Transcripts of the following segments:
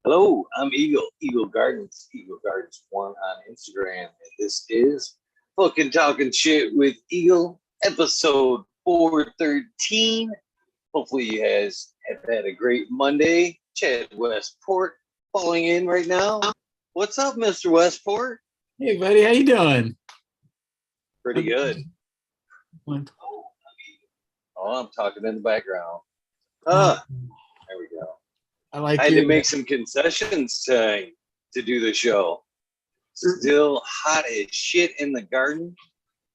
Hello, I'm Eagle Gardens 1 on Instagram, and this is fucking talking shit with Eagle, episode 413. Hopefully, you guys have had a great Monday. Chad Westport falling in right now. What's up, Mr. Westport? Hey, buddy, how you doing? Pretty good. What? Oh, I'm talking in the background. Oh, There we go. I like I had your. to make some concessions to do the show. Still hot as shit in the garden.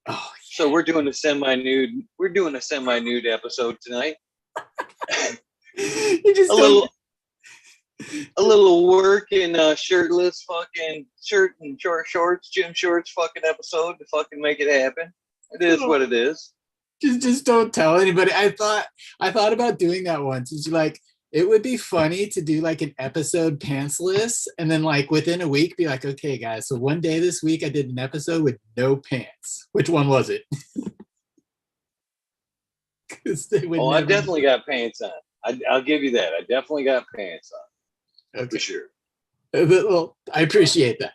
Oh, So we're doing a semi-nude. We're doing a semi-nude episode tonight. you just a little work in shirtless fucking shirt and short shorts, gym shorts fucking episode to fucking make it happen. It is what it is. just don't tell anybody. I thought about doing that once. It's like it would be funny to do like an episode pantsless, and then like within a week be like, okay, guys. So one day this week I did an episode with no pants. Which one was it? Oh, I definitely got pants on. I'll give you that. I definitely got pants on. Okay. For sure. Well, I appreciate that.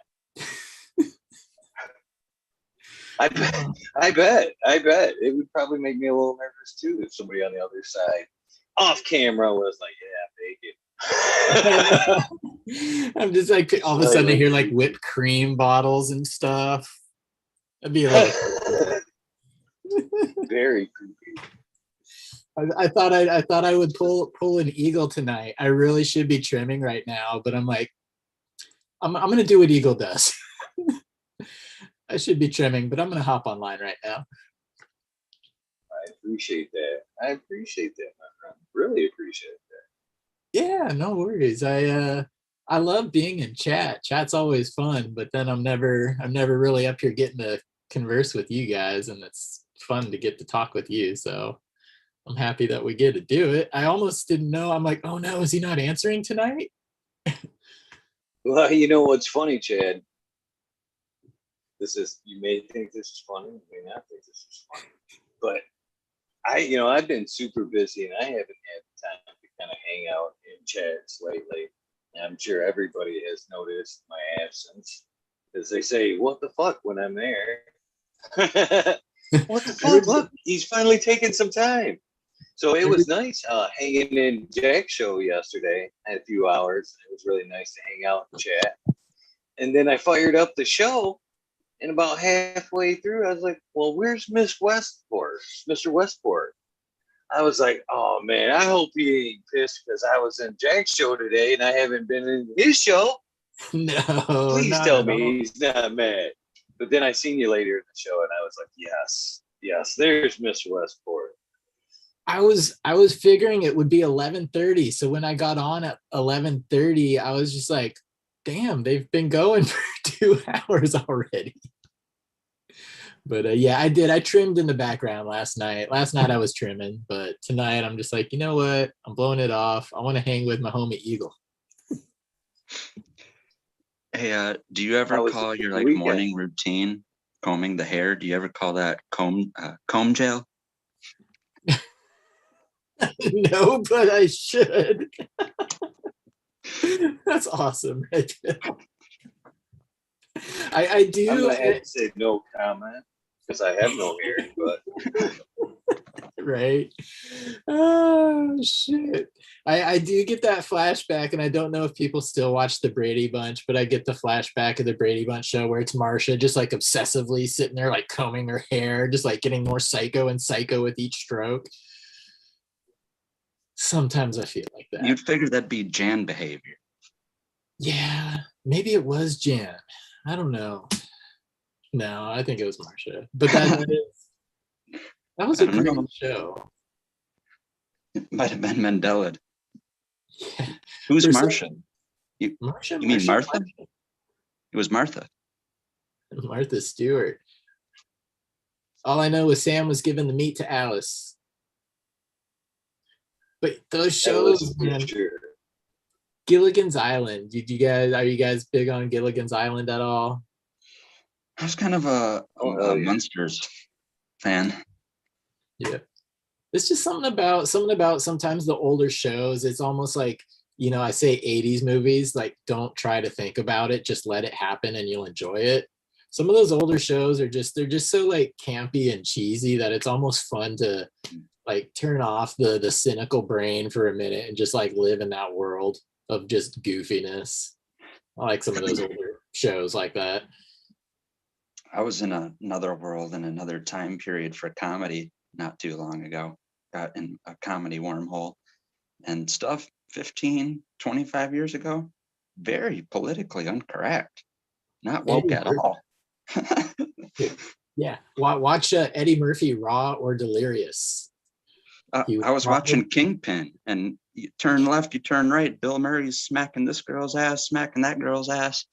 I bet it would probably make me a little nervous too if somebody on the other side off camera was like, yeah, bacon. I'm just like all of a sudden I hear like whipped cream bottles and stuff. That'd be a little very creepy. I thought I would pull an Eagle tonight. I really should be trimming right now, but I'm like, I'm gonna do what Eagle does. I should be trimming, but I'm gonna hop online right now. I appreciate that. I appreciate that, my friend. Really appreciate that. Yeah, no worries. I love being in chat. Chat's always fun, but then I'm never really up here getting to converse with you guys, and it's fun to get to talk with you. So I'm happy that we get to do it. I almost didn't know. I'm like, oh no, is he not answering tonight? Well, you know what's funny, Chad? You may think this is funny, you may not think this is funny, but I've been super busy and I haven't had time to kind of hang out in chats lately. And I'm sure everybody has noticed my absence because they say, "What the fuck?" when I'm there. What the fuck? Look, he's finally taking some time. So it was nice hanging in Jack's show yesterday. I had a few hours. It was really nice to hang out and chat. And then I fired up the show. And about halfway through, I was like, well, where's Mr. Westport? I was like, oh, man, I hope he ain't pissed because I was in Jack's show today and I haven't been in his show. No, please tell me he's not mad. But then I seen you later in the show and I was like, yes, there's Mr. Westport. I was figuring it would be 11:30. So when I got on at 11:30, I was just like, damn, they've been going for 2 hours already. But yeah, I did. I trimmed in the background last night. Last night I was trimming, but tonight I'm just like, you know what? I'm blowing it off. I want to hang with my homie Eagle. Hey, do you ever call your like morning routine combing the hair? Do you ever call that comb gel? No, but I should. That's awesome. Right there. I do. I'm gonna have to say no comment because I have no hair, but right. Oh shit. I do get that flashback, and I don't know if people still watch the Brady Bunch, but I get the flashback of the Brady Bunch show where it's Marsha just like obsessively sitting there like combing her hair, just like getting more psycho and psycho with each stroke. Sometimes I feel like that. You'd figure that'd be Jan behavior. Yeah, maybe it was Jan. I don't know. No, I think it was Marsha. But that was a great show. It might have been Mandela. Yeah. Who's Marsha? Marsha? You mean Martha? It was Martha. Martha Stewart. All I know is Sam was giving the meat to Alice. But those shows, man. Sure. Gilligan's Island. Are you guys big on Gilligan's Island at all? I was kind of a Munsters fan. Yeah. It's just something about sometimes the older shows. It's almost like I say 80s movies, like don't try to think about it, just let it happen and you'll enjoy it. Some of those older shows they're just so like campy and cheesy that it's almost fun to like turn off the cynical brain for a minute and just like live in that world of just goofiness. I like some of those older shows like that. I was in another world in another time period for comedy not too long ago. Got in a comedy wormhole and stuff 15, 25 years ago. Very politically incorrect. Not woke Eddie at Murphy. all. Yeah. Watch Eddie Murphy, Raw or Delirious. I was watching Kingpin, and you turn left, you turn right. Bill Murray's smacking this girl's ass, smacking that girl's ass.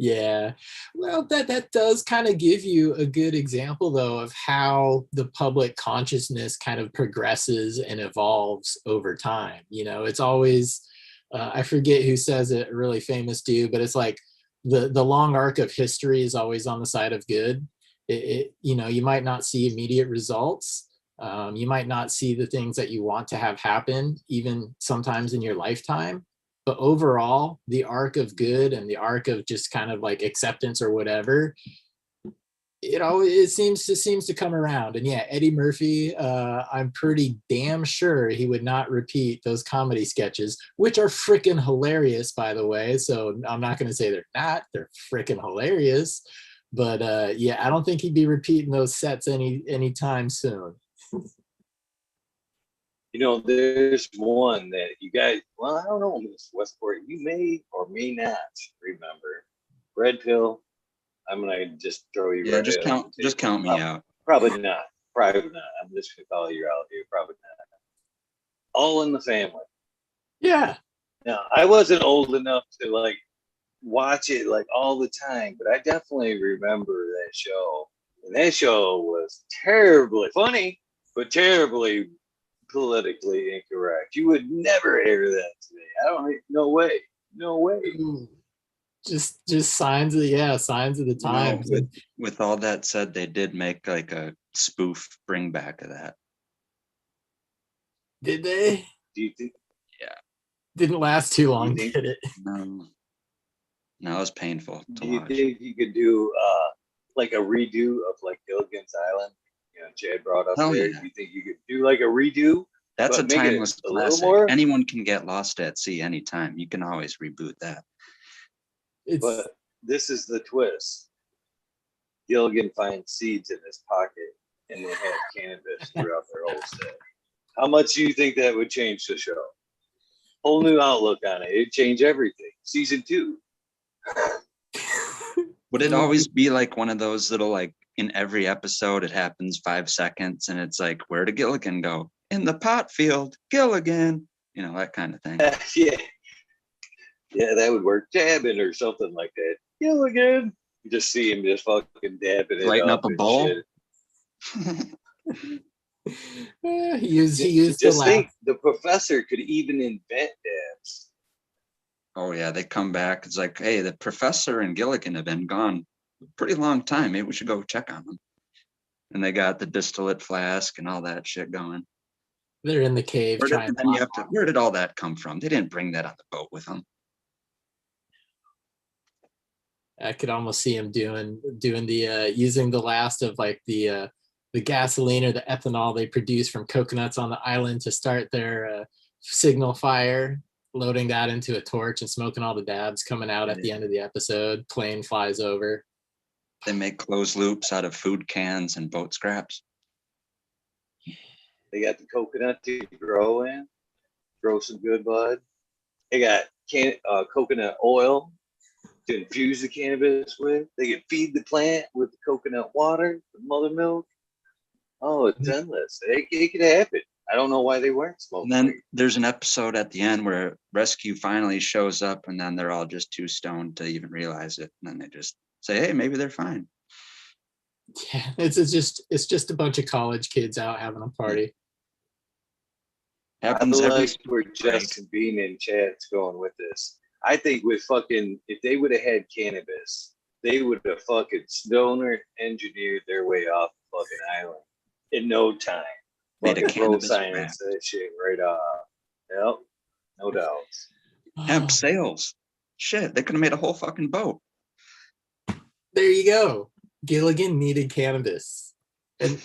Yeah. Well, that does kind of give you a good example, though, of how the public consciousness kind of progresses and evolves over time. It's always, I forget who says it, a really famous dude, but it's like the long arc of history is always on the side of good. You might not see immediate results. You might not see the things that you want to have happen, even sometimes in your lifetime. But overall, the arc of good and the arc of just kind of like acceptance or whatever, it seems to come around. And yeah, Eddie Murphy, I'm pretty damn sure he would not repeat those comedy sketches, which are freaking hilarious, by the way. So I'm not going to say they're not. They're freaking hilarious. But yeah, I don't think he'd be repeating those sets anytime soon. There's one that you guys, well, I don't know, Miss Westport, you may or may not remember. Red Pill. I'm gonna just throw you. Yeah, right just count me out. Probably not. Probably not. I'm just gonna call you out here. Probably not. All in the Family. Yeah. Now, I wasn't old enough to like watch it like all the time, but I definitely remember that show. And that show was terribly funny, but terribly politically incorrect. You would never air that today. I don't. No way. No way. Just signs of the times. With all that said, they did make like a spoof bring back of that. Did they? Do you think? Yeah. Didn't last too long, did it? No, it was painful to watch. Do you think you could do like a redo of like Gilligan's Island? Chad brought up there. Yeah. Do you think you could do like a redo? That's a timeless classic. More? Anyone can get lost at sea anytime. You can always reboot that. But this is the twist. Gilligan finds seeds in his pocket, and they have cannabis throughout their whole set. How much do you think that would change the show? Whole new outlook on it. It'd change everything. Season 2. Would it always be like one of those little, like in every episode it happens 5 seconds and it's like, where did Gilligan go? In the pot field, Gilligan. That kind of thing. Yeah, that would work. Dabbing or something like that. Gilligan. You just see him just fucking dabbing it Lighting up a bowl. He used just think the professor could even invent dabs. Oh yeah, they come back. It's like, hey, the professor and Gilligan have been gone a pretty long time. Maybe we should go check on them. And they got the distillate flask and all that shit going. They're in the cave trying. Where did all that come from? They didn't bring that on the boat with them. I could almost see him doing the using the last of like the gasoline or the ethanol they produce from coconuts on the island to start their signal fire, loading that into a torch and smoking all the dabs coming out at the end of the episode. Plane flies over. They make closed loops out of food cans and boat scraps. They got the coconut to grow some good bud. They got coconut oil to infuse the cannabis with. They can feed the plant with the coconut water, the mother milk. Oh, it's endless. It could happen. I don't know why they weren't smoking. And then there's an episode at the end where rescue finally shows up, and then they're all just too stoned to even realize it. And then they just say, "Hey, maybe they're fine." Yeah, it's just a bunch of college kids out having a party. Happens I every like where Justin Bean and Chad's going with this. I think if they would have had cannabis, they would have fucking stoner engineered their way off the fucking island in no time. Made a cannabis science that shit right off. Yep. No doubt. Hemp sales. Shit, they could have made a whole fucking boat. There you go. Gilligan needed cannabis. And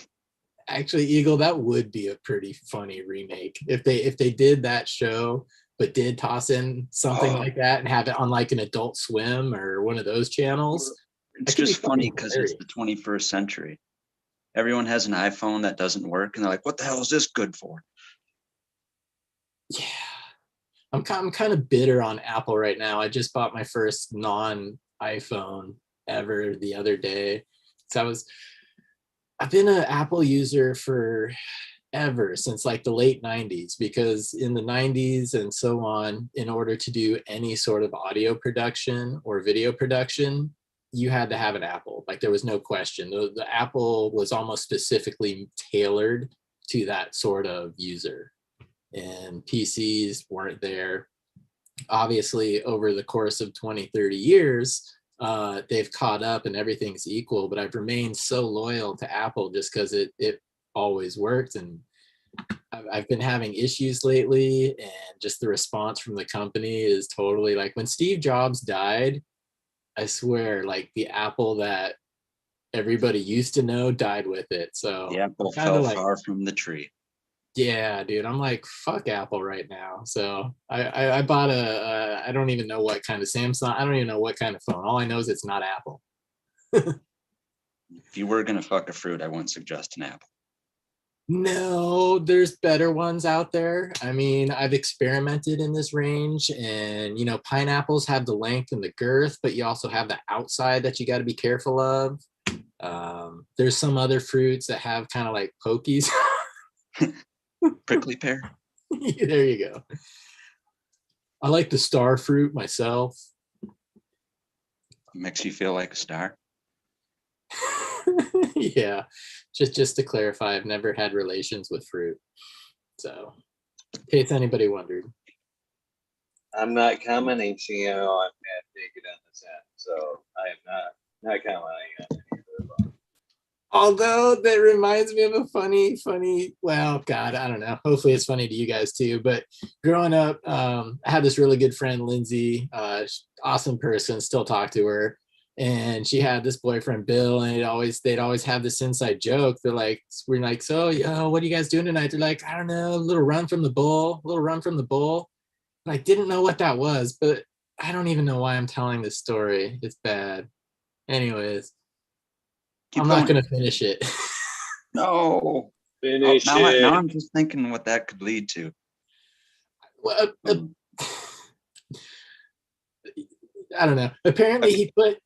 actually, Eagle, that would be a pretty funny remake if they did that show, but did toss in something like that and have it on like an Adult Swim or one of those channels. It's just funny because it's the 21st century. Everyone has an iPhone that doesn't work, and they're like, "What the hell is this good for?" Yeah, I'm kind of bitter on Apple right now. I just bought my first non-iPhone ever the other day. So I've been an Apple user for ever since like the late 90s, because in the 90s and so on, in order to do any sort of audio production or video production, you had to have an Apple. Like there was no question. The Apple was almost specifically tailored to that sort of user, and PCs weren't there. Obviously, over the course of 20, 30 years, they've caught up and everything's equal, but I've remained so loyal to Apple just because it always worked. And I've been having issues lately, and just the response from the company is totally like when Steve Jobs died, I swear, like the Apple that everybody used to know died with it. So The apple kinda fell like, far from the tree. yeah, dude, I'm like, fuck Apple right now. So I bought I don't even know what kind of Samsung. I don't even know what kind of phone. All I know is it's not Apple. If you were gonna fuck a fruit, I wouldn't suggest an apple. No, there's better ones out there. I mean, I've experimented in this range, and pineapples have the length and the girth, but you also have the outside that you got to be careful of. There's some other fruits that have kind of like pokies. Prickly pear. There you go. I like the star fruit myself. Makes you feel like a star. Yeah, just to clarify, I've never had relations with fruit. So, in case anybody wondered. I'm not commenting, seeing I'm half naked on this end, so I am not commenting on any of it. Although that reminds me of a funny, well, God, I don't know. Hopefully it's funny to you guys too. But growing up, I had this really good friend, Lindsay, awesome person, still talk to her. And she had this boyfriend, Bill, and they'd always have this inside joke. We're like, so, what are you guys doing tonight? They're like, I don't know, a little run from the bull. And I didn't know what that was, but I don't even know why I'm telling this story. It's bad. Anyways. I'm not going to finish it. No. Finish now it. I'm just thinking what that could lead to. Well, I don't know. Apparently he put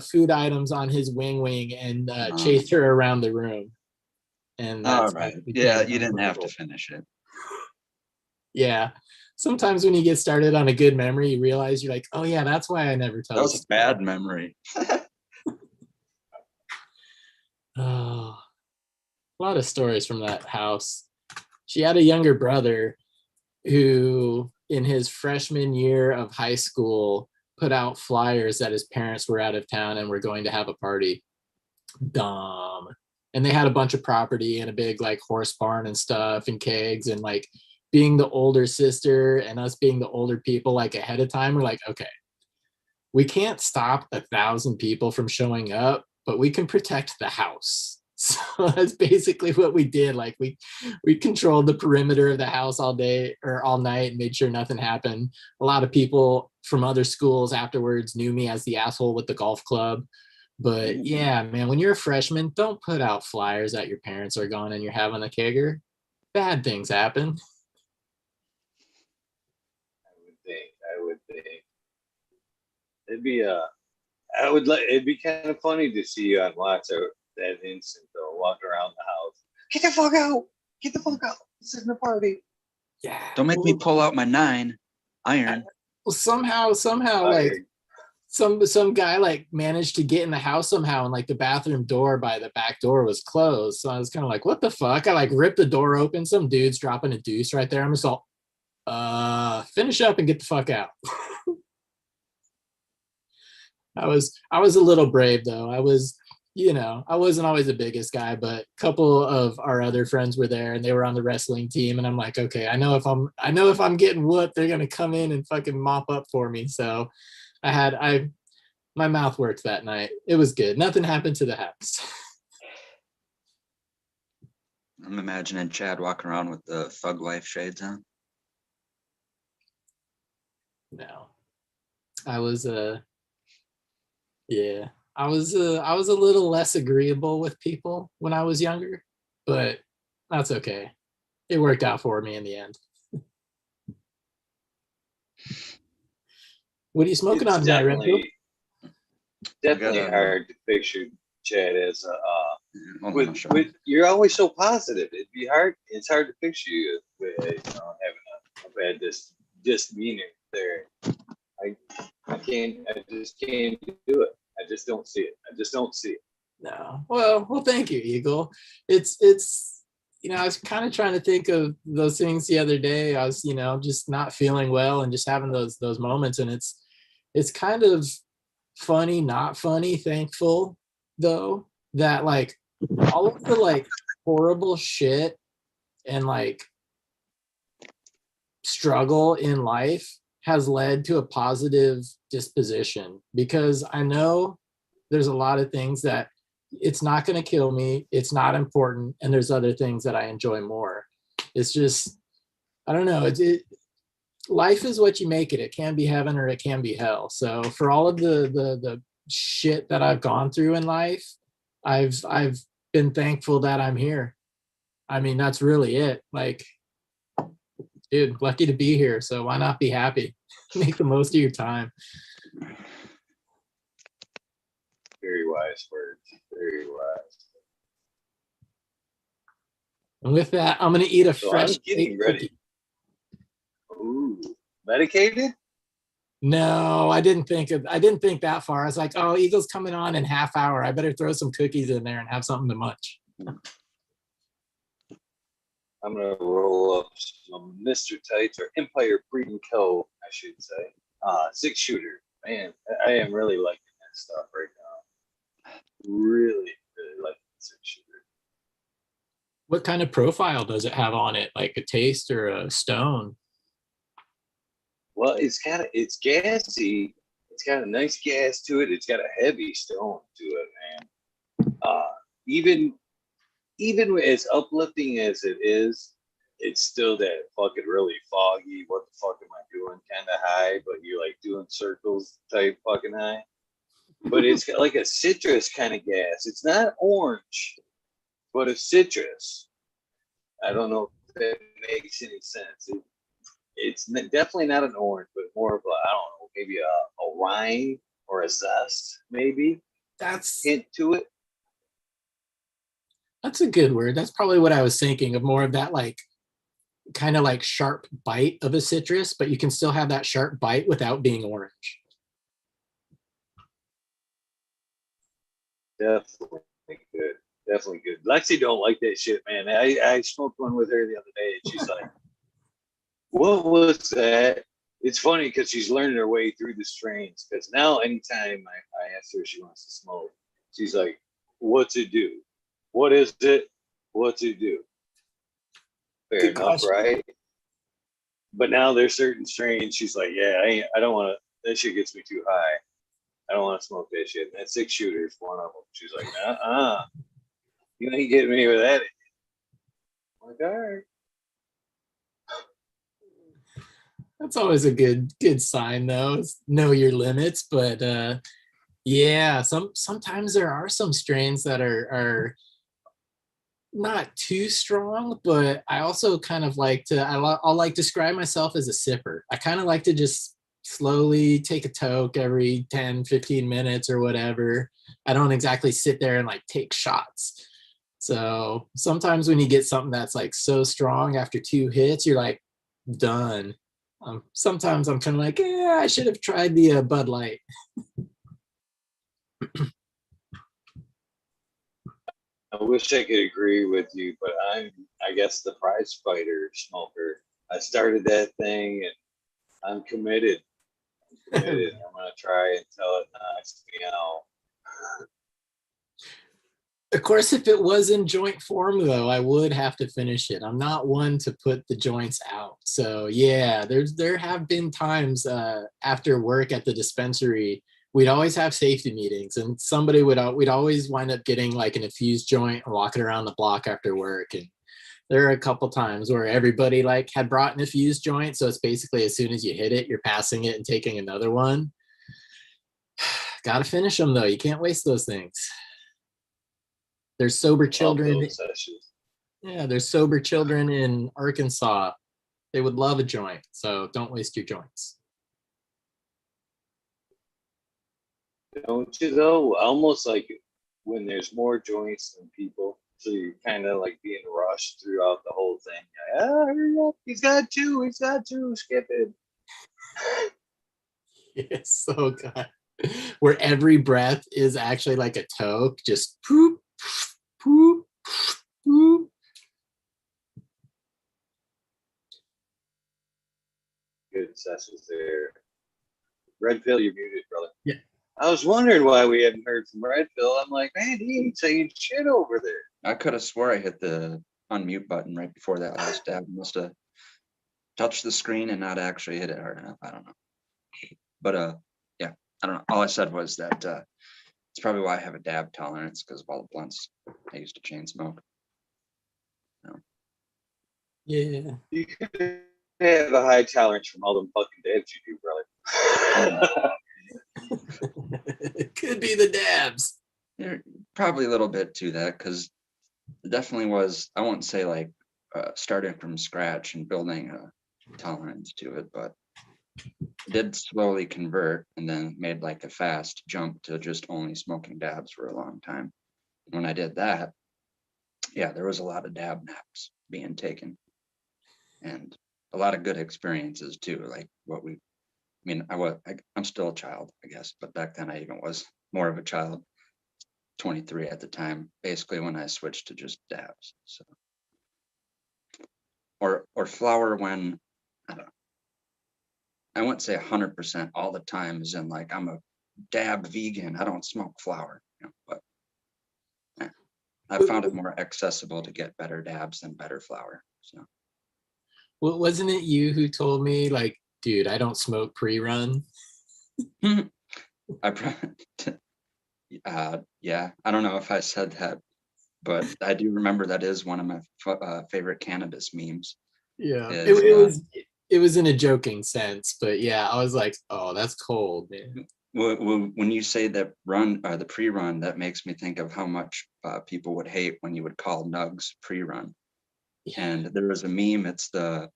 food items on his wing and chased her around the room. And that's all right. Yeah, you didn't have to finish it. Yeah. Sometimes when you get started on a good memory, you realize you're like, oh yeah, that's why I never tell. That was a bad memory. Oh, a lot of stories from that house. She had a younger brother who, in his freshman year of high school, put out flyers that his parents were out of town and were going to have a party. Dumb. And they had a bunch of property and a big like horse barn and stuff and kegs, and like being the older sister and us being the older people, like ahead of time, we're like, okay, we can't stop 1,000 people from showing up, but we can protect the house. So that's basically what we did. Like we controlled the perimeter of the house all day or all night and made sure nothing happened. A lot of people from other schools afterwards knew me as the asshole with the golf club. But yeah, man, when you're a freshman, don't put out flyers that your parents are gone and you're having a kegger. Bad things happen. I would think. It'd be kind of funny to see you on watch that instant though, walk around the house. Get the fuck out! Get the fuck out! This isn't a party. Yeah. Don't make me pull out my 9 iron. Well, somehow, like some guy like managed to get in the house somehow, and like the bathroom door by the back door was closed. So I was kind of like, what the fuck? I like ripped the door open. Some dude's dropping a deuce right there. I'm just all, finish up and get the fuck out. I was a little brave though. I was I wasn't always the biggest guy, but a couple of our other friends were there and they were on the wrestling team. And I'm like, okay, I know if I'm getting whooped, they're gonna come in and fucking mop up for me. So my mouth worked that night. It was good. Nothing happened to the house. I'm imagining Chad walking around with the Thug Life shades on. No, I was yeah, I was a little less agreeable with people when I was younger, but that's okay. It worked out for me in the end. What are you smoking It's on tonight, Renfield? definitely Gotta- hard to picture Chad as Hold on, I'll show you. with you're always so positive. It'd be hard. It's hard to picture you with having a bad demeanor there. I just can't do it. I just don't see it. I just don't see it. No. Well, thank you, Eagle. It's I was kind of trying to think of those things the other day. I was, just not feeling well and just having those moments, and it's kind of funny, not funny, thankful though, that like all of the like horrible shit and like struggle in life has led to a positive disposition, because I know there's a lot of things that it's not going to kill me, it's not important, and there's other things that I enjoy more. It's just, I don't know, life is what you make it. It can be heaven or it can be hell. So for all of the shit that I've gone through in life, I've been thankful that I'm here. I mean, that's really it. Like, dude, lucky to be here. So why not be happy? Make the most of your time. Very wise words. Very wise. And with that, I'm gonna eat a So fresh I'm getting baked ready. cookie. Ooh, medicated? No, I didn't think that far. I was like, oh, Eagle's coming on in half hour. I better throw some cookies in there and have something to munch. I'm gonna roll up some Mr. Tights or Empire Breeding Co. I should say. 6-shooter. Man, I am really liking that stuff right now. Really, really liking the 6-shooter. What kind of profile does it have on it? Like a taste or a stone? Well, it's gassy. It's got a nice gas to it. It's got a heavy stone to it, man. Even as uplifting as it is, it's still that fucking really foggy. What the fuck am I doing? Kind of high, but you're like doing circles type fucking high. But it's got like a citrus kind of gas. It's not orange, but a citrus. I don't know if that makes any sense. It's definitely not an orange, but more of a, I don't know, maybe a rind or a zest, maybe That's hint to it. a good word. That's probably what I was thinking of, more of that like kind of like sharp bite of a citrus, but you can still have that sharp bite without being orange. Definitely good. Definitely good. Lexi don't like that shit, man. I smoked one with her the other day, and she's like, "What was that?" It's funny because she's learning her way through the strains. Because now, anytime I ask her if she wants to smoke, she's like, "What's it do? What is it? What's it do?" Fair Good enough, question. right? But now there's certain strains. She's like, "Yeah, I don't want to. That shit gets me too high. I don't want to smoke that shit." And that 6-shooter is one of them. She's like, you ain't getting me with that. I'm like, all right. That's always a good sign though. It's know your limits, but yeah, sometimes there are some strains that are not too strong, but I also kind of like to I'll like describe myself as a sipper. I kind of like to just slowly take a toke every 10-15 minutes or whatever. I don't exactly sit there and like take shots. So sometimes when you get something that's like so strong after 2 hits, you're like done. Sometimes I'm kind of like, yeah, I should have tried the Bud Light. I wish I could agree with you, but I guess, the prize fighter smoker. I started that thing, and I'm committed. I'm committed. I'm gonna try until it knocks me out. Of course, if it was in joint form, though, I would have to finish it. I'm not one to put the joints out. So yeah, there have been times after work at the dispensary, we'd always have safety meetings, and we'd always wind up getting like an infused joint and walking around the block after work. And there are a couple times where everybody like had brought an infused joint, so it's basically as soon as you hit it, you're passing it and taking another one. Got to finish them though. You can't waste those things. There's sober Love children. those sessions. Yeah, there's sober children in Arkansas. They would love a joint, so don't waste your joints. Don't you though? Almost like when there's more joints than people, so you're kind of like being rushed throughout the whole thing. Hurry up! He's got two. He's got two. Skip it. It's so good. Where every breath is actually like a toke, just poop, poop, poop. Good sessions there. Red Pill, you're muted, brother. Yeah. I was wondering why we hadn't heard from Red Pill. I'm like, man, he ain't saying shit over there. I could have swore I hit the unmute button right before that last dab. Must have touched the screen and not actually hit it hard enough. I don't know. But yeah, I don't know. All I said was that it's probably why I have a dab tolerance, because of all the blunts I used to chain smoke. Yeah. You could have a high tolerance from all them fucking dabs you do, brother. It could be the dabs. Yeah, probably a little bit to that, because it definitely was, I won't say like starting from scratch and building a tolerance to it, but did slowly convert and then made like a fast jump to just only smoking dabs for a long time. When I did that, yeah, there was a lot of dab naps being taken and a lot of good experiences too. Like I'm still a child, I guess, but back then I even was more of a child, 23 at the time, basically when I switched to just dabs. So, or flower when, I don't know, I wouldn't say 100% all the time, as in like I'm a dab vegan, I don't smoke flower, but I found it more accessible to get better dabs than better flower. So Well, wasn't it you who told me, like, dude, I don't smoke pre-run? yeah, I don't know if I said that, but I do remember that is one of my favorite cannabis memes. Yeah, is, it was in a joking sense, but yeah, I was like, oh, that's cold, man. when you say that the pre-run, that makes me think of how much people would hate when you would call nugs pre-run. Yeah. And there was a meme, it's the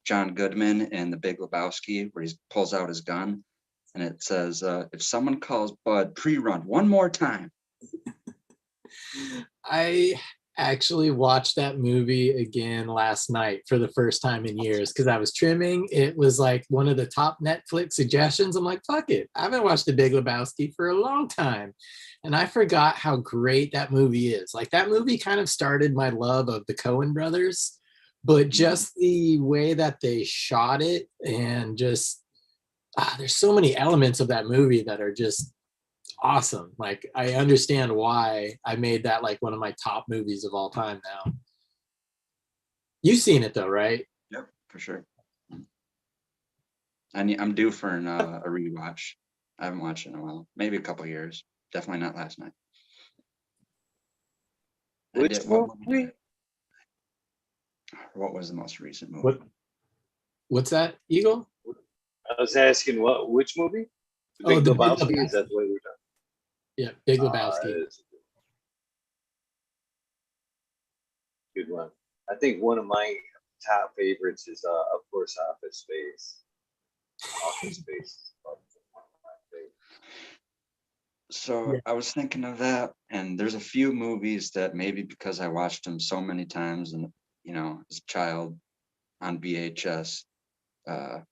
John Goodman in The Big Lebowski, where he pulls out his gun and it says, if someone calls Bud pre-run one more time. I actually watched that movie again last night for the first time in years because I was trimming. It was like one of the top Netflix suggestions. I'm like, fuck it. I haven't watched The Big Lebowski for a long time. And I forgot how great that movie is. Like, that movie kind of started my love of the Coen brothers, but just the way that they shot it and just, there's so many elements of that movie that are just awesome. Like, I understand why I made that like one of my top movies of all time now. You've seen it though, right? Yep, for sure. I'm due for a rewatch. I haven't watched it in a while, maybe a couple years. Definitely not last night. Which movie? What was the most recent movie? What's that, Eagle? I was asking which movie? The Big Lebowski? Is that the way we're talking? Yeah, Big Lebowski. Good one. I think one of my top favorites is, of course, Office Space. Office Space. So yeah. I was thinking of that, and there's a few movies that maybe because I watched them so many times, and as a child on VHS, I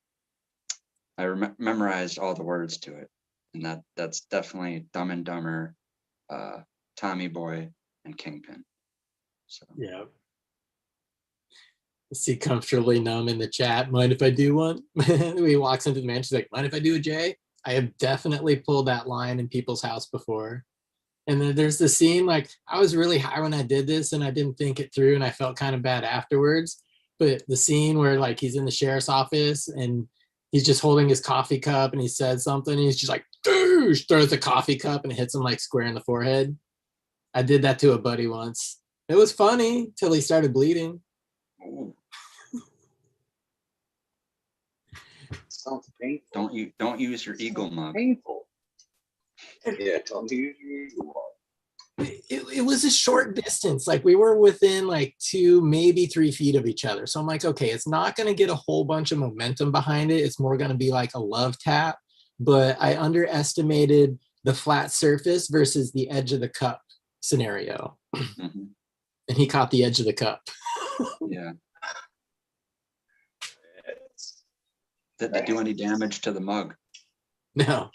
memorized all the words to it, and that's definitely Dumb and Dumber, Tommy Boy, and Kingpin. So yeah. See Comfortably Numb in the chat. Mind if I do one? He walks into the mansion, she's like, mind if I do a J? I have definitely pulled that line in people's house before. And then there's the scene, like I was really high when I did this and I didn't think it through and I felt kind of bad afterwards. But the scene where like he's in the sheriff's office and he's just holding his coffee cup and he said something and he's just like, "Doosh," throws the coffee cup and it hits him like square in the forehead. I did that to a buddy once. It was funny till he started bleeding. Ooh, Sounds painful. don't use your eagle mug. Painful. Yeah, don't use your eagle mug. It was a short distance. Like we were within like 2, maybe 3 feet of each other. So I'm like, okay, it's not going to get a whole bunch of momentum behind it. It's more going to be like a love tap. But I underestimated the flat surface versus the edge of the cup scenario. Mhm. And he caught the edge of the cup. Yeah. It's- Did they do any damage to the mug? No,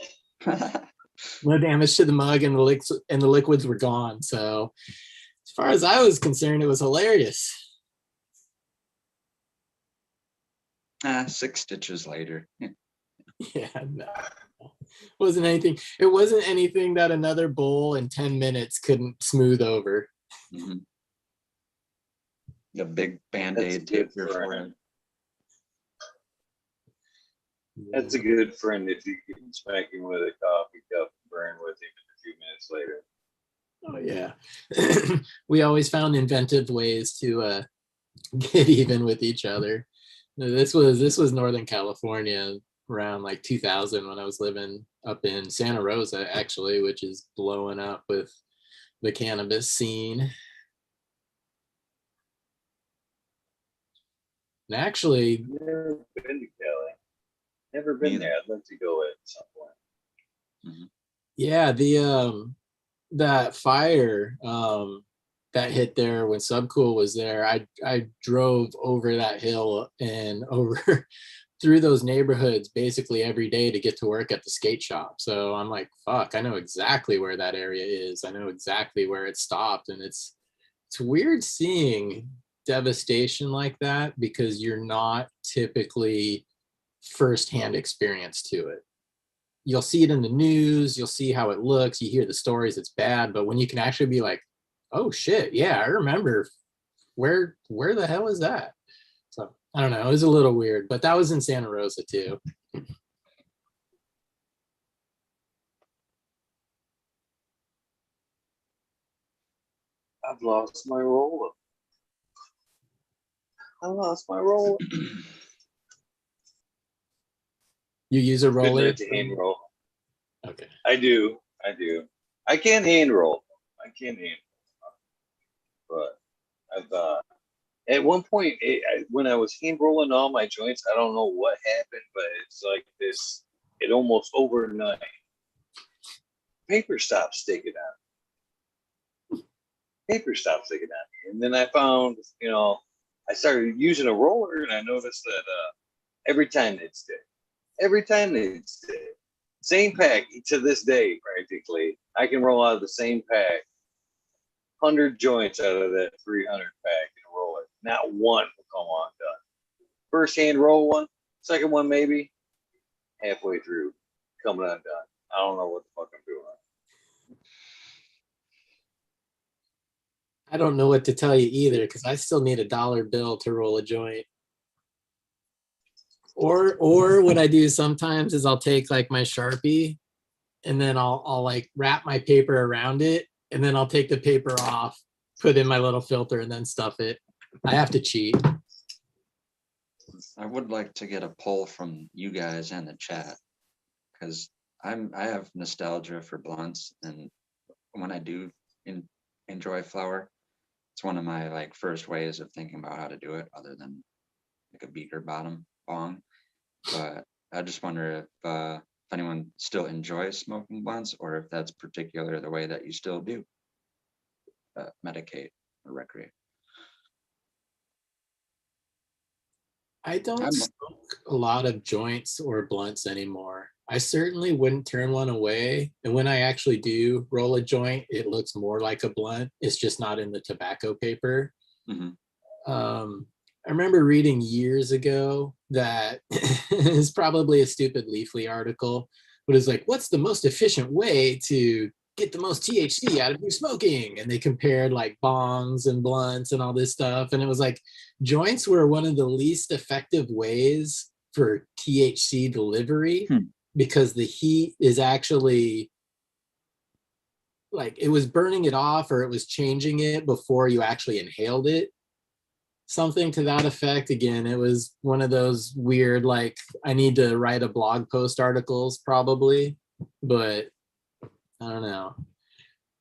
no damage to the mug and the liquids were gone. So as far as I was concerned, it was hilarious. 6 stitches later. Yeah. Yeah, no. It wasn't anything that another bowl in 10 minutes couldn't smooth over. Mhm. The big That's Band-Aid good tape your for forehead. That's a good friend if you can smack him with a coffee cup and burn with him a few minutes later. Oh yeah. We always found inventive ways to get even with each other. This was Northern California around like 2000 when I was living up in Santa Rosa, actually, which is blowing up with the cannabis scene. And actually, Never been to Cali. Never been Neither. there. I'd love to go at some point. Mhm. yeah, the that fire that hit there when Subcool was there, I drove over that hill and over through those neighborhoods basically every day to get to work at the skate shop. So I'm like, fuck, I know exactly where that area is. I know exactly where it stopped. And it's weird seeing devastation like that because you're not typically firsthand experience to it. You'll see it in the news, you'll see how it looks, you hear the stories, it's bad, but when you can actually be like, oh shit, yeah, I remember where the hell is that? So I don't know, it was a little weird, but that was in Santa Rosa too. I've lost my roller. I lost my roller. You use a Good roller? night to hand roll. Okay. I do. I can't hand roll. I can't hand roll. But I've at one point when I was hand rolling all my joints, I don't know what happened, but it's like this. It almost overnight. Paper stopped sticking out. Paper stopped sticking out, and then I found, I started using a roller, and I noticed that every time they'd stick, same pack to this day, practically, I can roll out of the same pack 100 joints out of that 300 pack and roll it. Not one will come on done. First hand roll one, second one maybe, halfway through, coming undone. I don't know what the fuck I'm doing. I don't know what to tell you either because I still need a dollar bill to roll a joint. Or what I do sometimes is I'll take like my Sharpie and then I'll like wrap my paper around it and then I'll take the paper off, put in my little filter and then stuff it. I have to cheat. I would like to get a poll from you guys and the chat because I have nostalgia for blunts, and when I do enjoy flower, it's one of my like first ways of thinking about how to do it, other than like a beaker bottom bong. But I just wonder if anyone still enjoys smoking blunts, or if that's particular the way that you still do medicate or recreate. I don't I'm smoke a lot of joints or blunts anymore. I certainly wouldn't turn one away. And when I actually do roll a joint, it looks more like a blunt. It's just not in the tobacco paper. Mhm. I remember reading years ago that it's probably a stupid Leafly article, but it's like, what's the most efficient way to get the most THC out of your smoking. And they compared like bongs and blunts and all this stuff. And it was like joints were one of the least effective ways for THC delivery because the heat is actually like it was burning it off or it was changing it before you actually inhaled it. Something to that effect. Again, it was one of those weird, like, I need to write a blog post articles probably, but I don't know.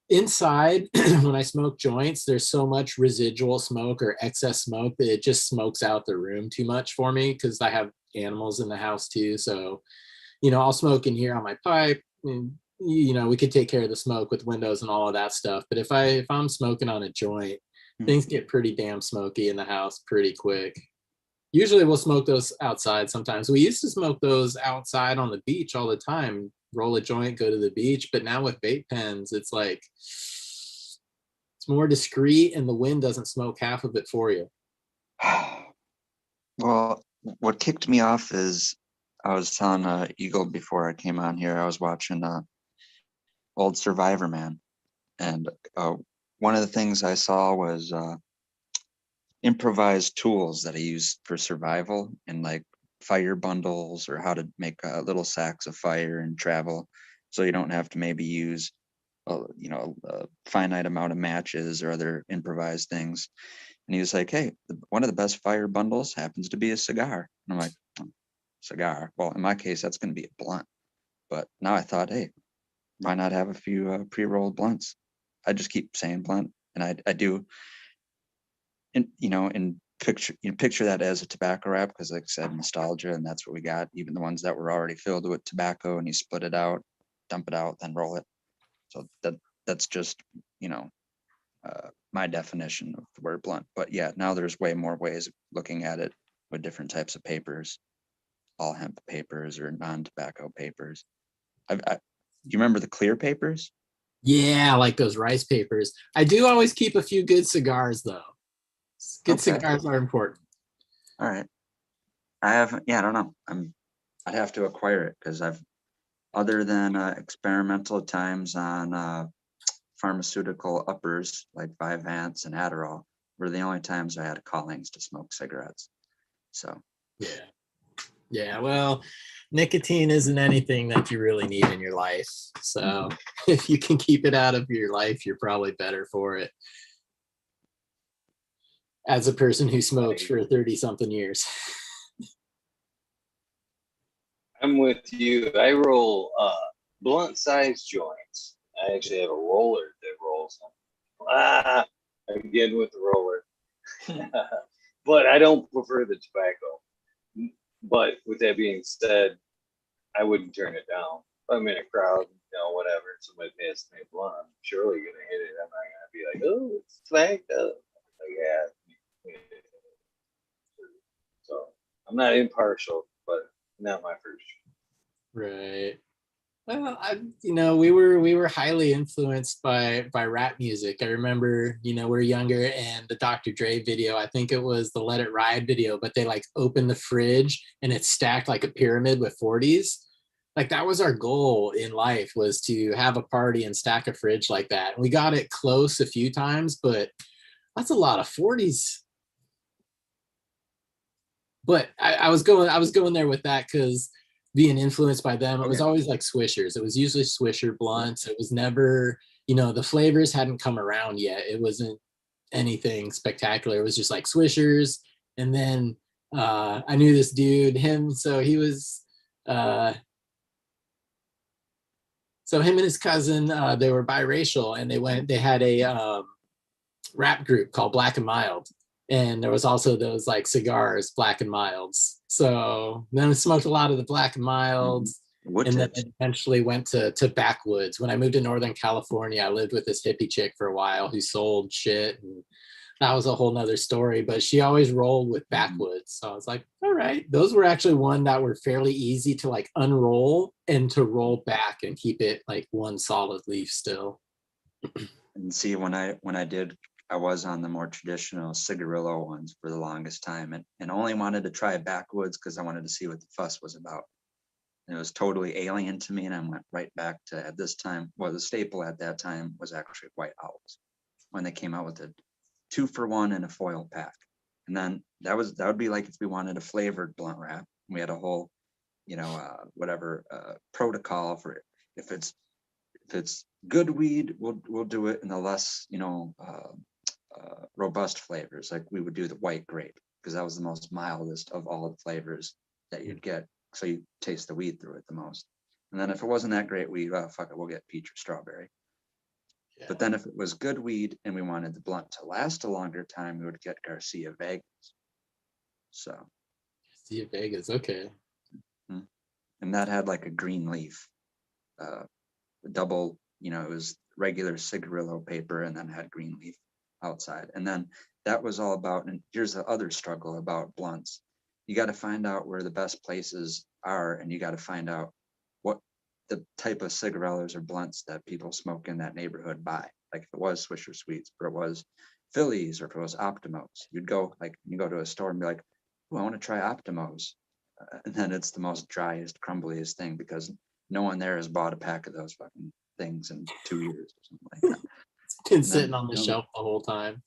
Inside, when I smoke joints, there's so much residual smoke or excess smoke that it just smokes out the room too much for me because I have animals in the house too. So, I'll smoke in here on my pipe and we could take care of the smoke with windows and all of that stuff. But if I'm smoking on a joint, things get pretty damn smoky in the house pretty quick. Usually we'll smoke those outside sometimes. We used to smoke those outside on the beach all the time, roll a joint, go to the beach. But now with vape pens, it's like, it's more discreet and the wind doesn't smoke half of it for you. Well, what kicked me off is I was telling Eagle before I came on here, I was watching old Survivor Man. And one of the things I saw was improvised tools that he used for survival and like fire bundles or how to make little sacks of fire and travel. So you don't have to maybe use, a finite amount of matches or other improvised things. And he was like, hey, one of the best fire bundles happens to be a cigar. And I'm like, cigar? Well, in my case, that's going to be a blunt. But now I thought, hey, why not have a few pre-rolled blunts? I just keep saying blunt, and I do, and picture that as a tobacco wrap because, like I said, nostalgia, and that's what we got. Even the ones that were already filled with tobacco, and you split it out, dump it out, then roll it. So that's just my definition of the word blunt. But yeah, now there's way more ways of looking at it with different types of papers, all hemp papers or non-tobacco papers. Do you remember the clear papers? Yeah, like those rice papers. I do always keep a few good cigars though. Good cigars are important. All right. I haven't, I don't know. I'd have to acquire it because other than experimental times on pharmaceutical uppers like Vyvanse and Adderall, were the only times I had callings to smoke cigarettes. So. Yeah. Well, nicotine isn't anything that you really need in your life. So if you can keep it out of your life, you're probably better for it. As a person who smokes for 30 something years. I'm with you. I roll blunt sized joints. I actually have a roller that rolls them. Again with the roller. But I don't prefer the tobacco. But with that being said, I wouldn't turn it down. If I'm in a crowd, whatever, somebody passes me a blunt, I'm surely gonna hit it. I'm not gonna be like, oh, it's tobacco. Like, yeah. So I'm not impartial, but not my first. Right. Well, we were highly influenced by rap music. I remember, we're younger, and the Dr. Dre video, I think it was the Let It Ride video, but they like opened the fridge and it's stacked like a pyramid with 40s. Like that was our goal in life, was to have a party and stack a fridge like that. And we got it close a few times, but that's a lot of 40s. But I was going there with that because being influenced by them, it was always like Swishers. It was usually Swisher blunts. It was never, the flavors hadn't come around yet. It wasn't anything spectacular. It was just like Swishers. And then I knew this dude, so he was, so him and his cousin, they were biracial, and they had a rap group called Black and Mild. And there was also those like cigars, Black and Milds. So then I smoked a lot of the Black and Milds. And then eventually went to backwoods. When I moved to Northern California, I lived with this hippie chick for a while who sold shit. And that was a whole nother story, but she always rolled with backwoods. So I was like, all right, those were actually one that were fairly easy to like unroll and to roll back and keep it like one solid leaf still. And see, when I did, I was on the more traditional cigarillo ones for the longest time, and only wanted to try backwoods because I wanted to see what the fuss was about. And it was totally alien to me. And I went right back to, at this time, well, the staple at that time was actually White Owls when they came out with a 2-for-1 and a foil pack. And then that would be like if we wanted a flavored blunt wrap. We had a whole, protocol for it. If it's good weed, we'll do it in the less, robust flavors. Like we would do the white grape because that was the most mildest of all the flavors that you'd get. So you taste the weed through it the most. And then if it wasn't that great weed, fuck it, we'll get peach or strawberry. Yeah. But then if it was good weed and we wanted the blunt to last a longer time, we would get Garcia Vegas. So. See Vegas, okay. And that had like a green leaf, double, it was regular cigarillo paper and then had green leaf outside. And then that was all about, and here's the other struggle about blunts. You got to find out where the best places are, and you got to find out what the type of cigarillos or blunts that people smoke in that neighborhood buy. Like if it was Swisher Sweets, or it was Phillies, or if it was Optimos, you go to a store and be like, oh, I want to try Optimos. And then it's the most driest, crumbliest thing because no one there has bought a pack of those fucking things in 2 years or something like that. It's been sitting on the shelf the whole time.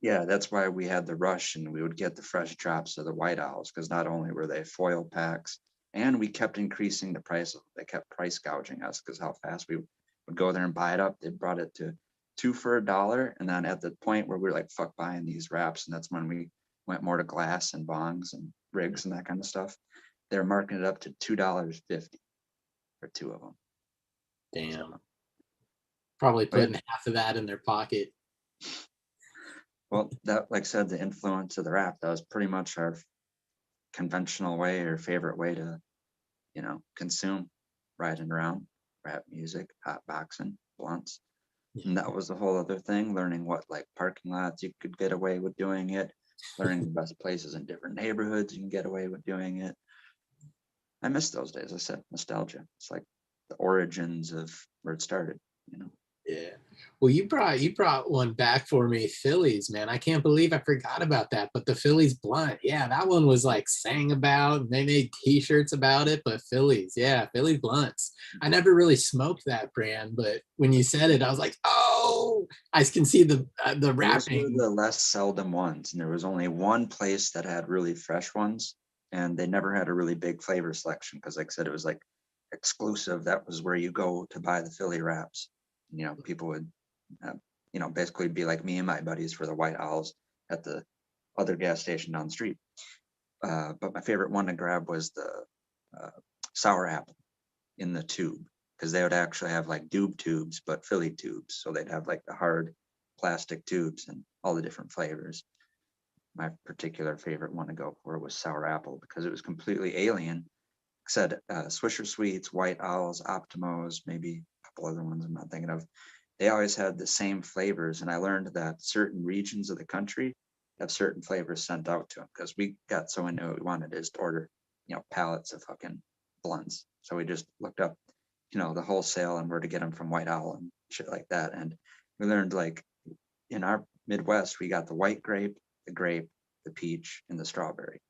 Yeah, that's why we had the rush and we would get the fresh drops of the White Owls because not only were they foil packs, and we kept increasing the price of they kept price gouging us because how fast we would go there and buy it up. They brought it to $2 for $1. And then at the point where we were like, fuck buying these wraps, and that's when we went more to glass and bongs and rigs and that kind of stuff. They're marking it up to $2.50 for 2 of them. Damn. So, probably putting half of that in their pocket. Well, that, like I said, the influence of the rap, that was pretty much our conventional way or favorite way to, consume riding around, rap music, hot boxing, blunts. Yeah. And that was the whole other thing, learning what like parking lots you could get away with doing it, learning the best places in different neighborhoods you can get away with doing it. I miss those days. I said nostalgia. It's like the origins of where it started, Yeah. Well, you brought one back for me, Phillies, man. I can't believe I forgot about that. But the Phillies blunt, yeah, that one was like sang about, and they made T-shirts about it. But Phillies, yeah, Philly blunts. I never really smoked that brand, but when you said it, I was like, oh, I can see the Those wrapping. were the less seldom ones, and there was only one place that had really fresh ones, and they never had a really big flavor selection because, like I said, it was like exclusive. That was where you go to buy the Philly wraps. People would, basically be like me and my buddies for the White Owls at the other gas station down the street. But my favorite one to grab was the sour apple in the tube because they would actually have like doob tubes, but Philly tubes. So they'd have like the hard plastic tubes and all the different flavors. My particular favorite one to go for was sour apple because it was completely alien. Said Swisher Sweets, White Owls, Optimos, maybe a couple other ones I'm not thinking of. They always had the same flavors, and I learned that certain regions of the country have certain flavors sent out to them because we got so into it, we wanted to just order, pallets of fucking blunts. So we just looked up, the wholesale and where to get them from White Owl and shit like that. And we learned like in our Midwest, we got the white grape, the peach, and the strawberry.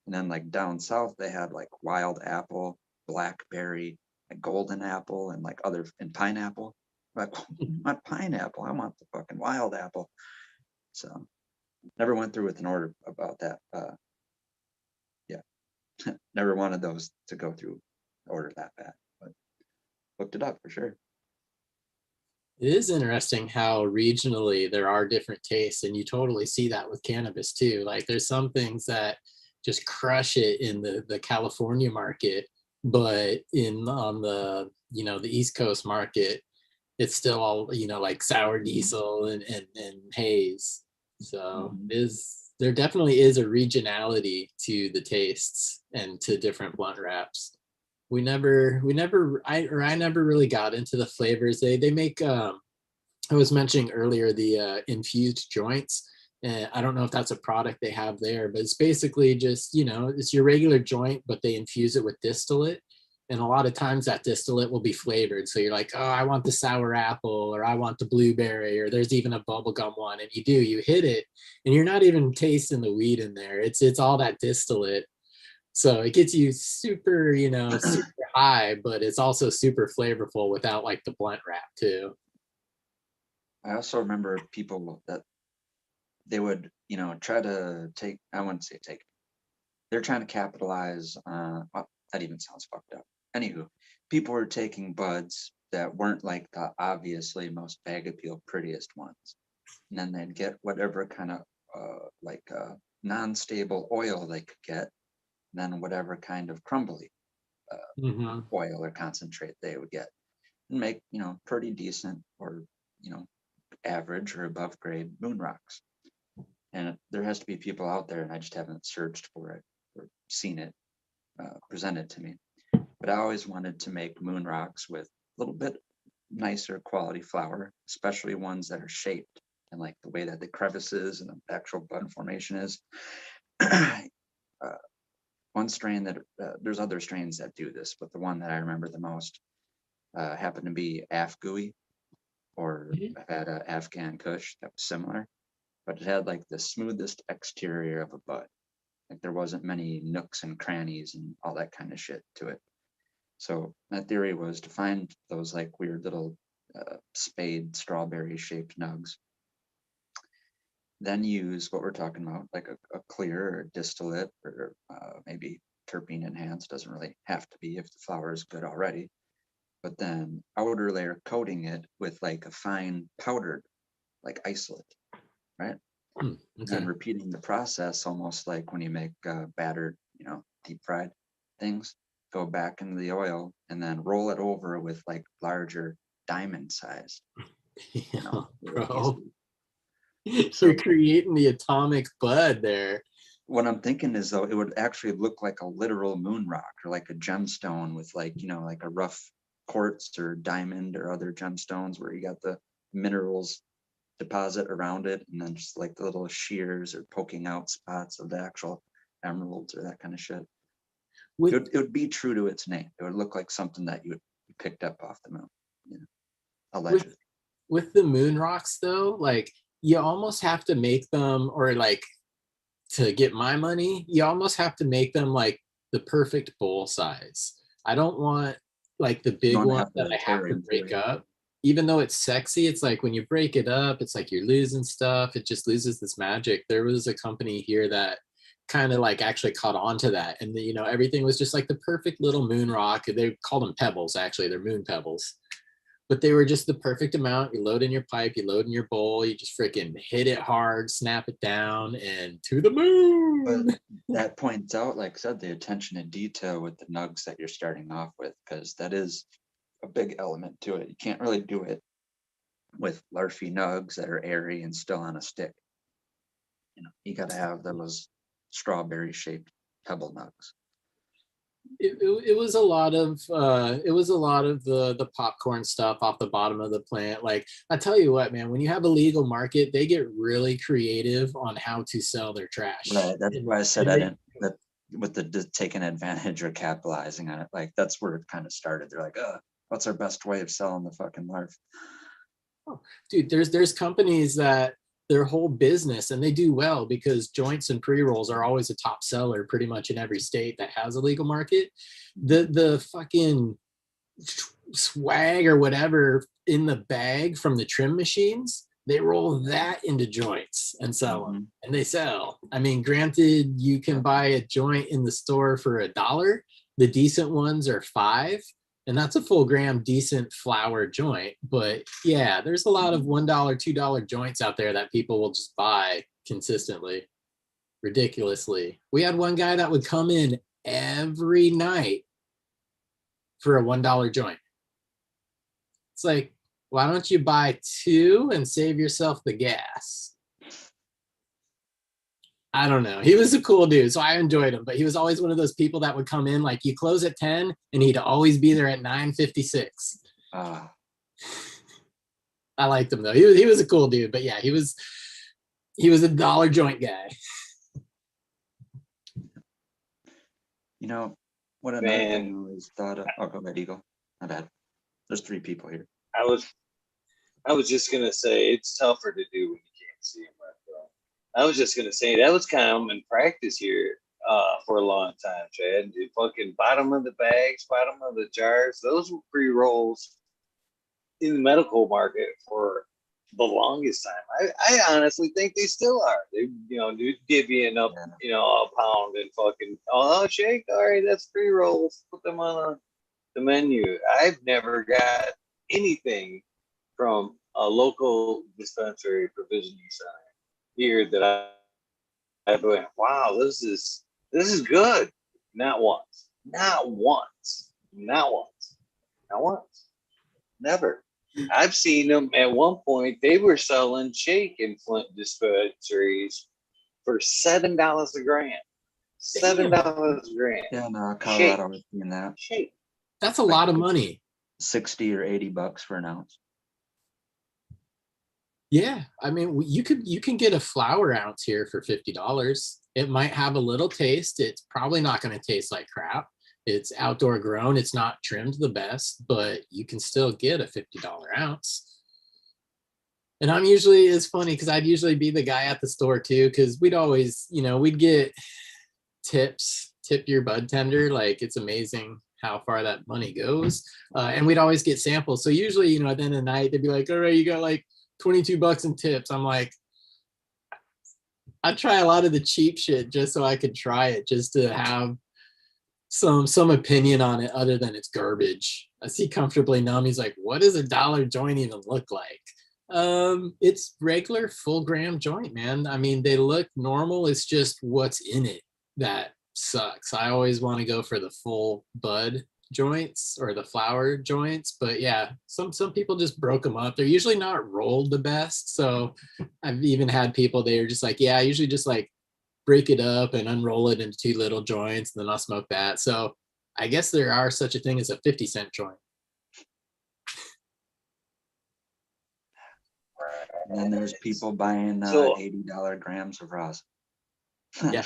And then like down south, they had like wild apple, blackberry, and golden apple, and like and pineapple. Like, not pineapple, I want the fucking wild apple. So never went through with an order about that. Never wanted those to go through order that bad, but looked it up for sure. It is interesting how regionally there are different tastes, and you totally see that with cannabis too. Like there's some things that just crush it in the California market, but on the the East Coast market, it's still all like sour diesel and haze. So there definitely is a regionality to the tastes and to different blunt wraps. I never really got into the flavors. They make I was mentioning earlier the infused joints. And I don't know if that's a product they have there, but it's basically just, it's your regular joint, but they infuse it with distillate. And a lot of times that distillate will be flavored. So you're like, oh, I want the sour apple, or I want the blueberry, or there's even a bubblegum one. And you hit it and you're not even tasting the weed in there. It's all that distillate. So it gets you super, super dry, but it's also super flavorful without like the blunt wrap too. I also remember people that they would, try to take, I wouldn't say take, they're trying to capitalize on, well, that even sounds fucked up. Anywho, people were taking buds that weren't like the obviously most bag appeal prettiest ones. And then they'd get whatever kind of non-stable oil they could get, then whatever kind of crumbly Mm-hmm. oil or concentrate they would get, and make, pretty decent or, average or above grade moon rocks. And there has to be people out there, and I just haven't searched for it or seen it presented to me. But I always wanted to make moon rocks with a little bit nicer quality flour, especially ones that are shaped and like the way that the crevices and the actual bud formation is. One strain that there's other strains that do this, but the one that I remember the most happened to be Afgui, or I've had an Afghan Kush that was similar, but it had like the smoothest exterior of a bud. Like there wasn't many nooks and crannies and all that kind of shit to it. So my theory was to find those like weird little spade strawberry shaped nugs, then use what we're talking about, like a clear or distillate or maybe terpene enhanced, doesn't really have to be if the flour is good already, but then outer layer coating it with like a fine powdered like isolate, right? Okay. And repeating the process almost like when you make battered, deep fried things, go back into the oil and then roll it over with like larger diamond size, Yeah, really bro. easily. You're creating the atomic bud there. What I'm thinking is though, it would actually look like a literal moon rock or like a gemstone with like, like a rough quartz or diamond or other gemstones where you got the minerals deposit around it, and then just like the little shears or poking out spots of the actual emeralds or that kind of shit. It would be true to its name. It would look like something that you picked up off the moon, allegedly. With the moon rocks though, like you almost have to make them, or like to get my money, you almost have to make them like the perfect bowl size. I don't want like the big one that I have to break up. Even though it's sexy, it's like when you break it up, it's like you're losing stuff. It just loses this magic. There was a company here that kind of like actually caught on to that. And everything was just like the perfect little moon rock. They called them pebbles, actually. They're moon pebbles. But they were just the perfect amount. You load in your pipe, you load in your bowl, you just freaking hit it hard, snap it down, and to the moon. But that points out, like I said, the attention to detail with the nugs that you're starting off with, because that is a big element to it. You can't really do it with larfy nugs that are airy and still on a stick. You got to have those strawberry shaped pebble nugs. It was a lot of the popcorn stuff off the bottom of the plant. Like I tell you what, man, when you have a legal market, they get really creative on how to sell their trash. Right. That's why I said I didn't, that with the taking advantage or capitalizing on it. Like that's where it kind of started. They're like, what's our best way of selling the fucking larf? Oh, dude, there's companies that their whole business, and they do well because joints and pre-rolls are always a top seller pretty much in every state that has a legal market. The fucking swag or whatever in the bag from the trim machines, they roll that into joints and sell them, and they sell. I mean, granted, you can buy a joint in the store for $1. The decent ones are $5, and that's a full gram decent flour joint. But yeah, there's a lot of $1, $2 joints out there that people will just buy consistently, ridiculously. We had one guy that would come in every night for a $1 joint. It's like, why don't you buy 2 and save yourself the gas? I don't know. He was a cool dude, so I enjoyed him. But he was always one of those people that would come in like you close at 10, and he'd always be there at 9:56. I liked him though. He was a cool dude. But yeah, he was a dollar joint guy. What another thing I always thought of. Oh, go ahead, Eagle. My bad. There's 3 people here. I was just gonna say it's tougher to do when you can't see them. I was just gonna say that was kind of in practice here. for a long time, Chad. The fucking bottom of the bags, bottom of the jars, those were pre-rolls in the medical market for the longest time. I honestly think they still are. They, do give you enough, a pound and fucking, shake. All right, that's pre-rolls. Put them on the menu. I've never got anything from a local dispensary provisioning center here that I've been, wow, this is good. Not once. Not once. Not once. Not once. Never. I've seen them at one point. They were selling shake in Flint dispensaries for $7 a gram. $7 a gram. Yeah, no, Colorado was doing that. Shake. That's a lot of money. 60 or 80 bucks for an ounce. Yeah, I mean, you can get a flower ounce here for $50. It might have a little taste. It's probably not going to taste like crap. It's outdoor grown. It's not trimmed the best, but you can still get a $50 ounce. And it's funny because I'd usually be the guy at the store too, because we'd always, we'd get tip your bud tender. Like, it's amazing how far that money goes. And we'd always get samples. So usually, at the end of the night, they'd be like, all right, you got like $22 in tips. I'm like, I'd try a lot of the cheap shit just so I could try it, just to have some opinion on it other than it's garbage. I see Comfortably Numb. He's like, what does a dollar joint even look like? It's regular full gram joint, man. I mean, they look normal. It's just what's in it that sucks. I always want to go for the full bud joints or the flower joints, but yeah, some people just broke them up. They're usually not rolled the best. So I've even had people, they are just like, yeah, I usually just like break it up and unroll it into 2 little joints, and then I'll smoke that. So I guess there are such a thing as a 50-cent joint. And then there's people buying $80 grams of rosin. Yeah.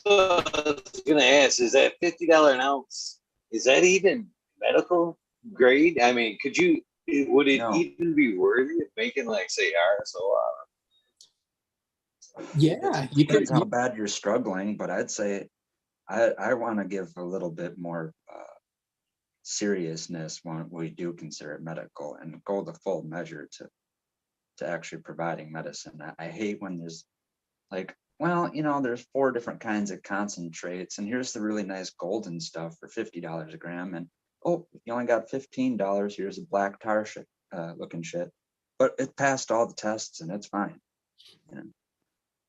So I was gonna ask, is that $50 an ounce? Is that even medical grade? I mean, would it even be worthy of making, like, say, RSO? Yeah, it depends how bad you're struggling, but I'd say I want to give a little bit more seriousness when we do consider it medical and go the full measure to actually providing medicine. I hate when there's like, well, there's 4 different kinds of concentrates, and here's the really nice golden stuff for $50 a gram, and you only got $15. Here's a black tar looking shit, but it passed all the tests and it's fine.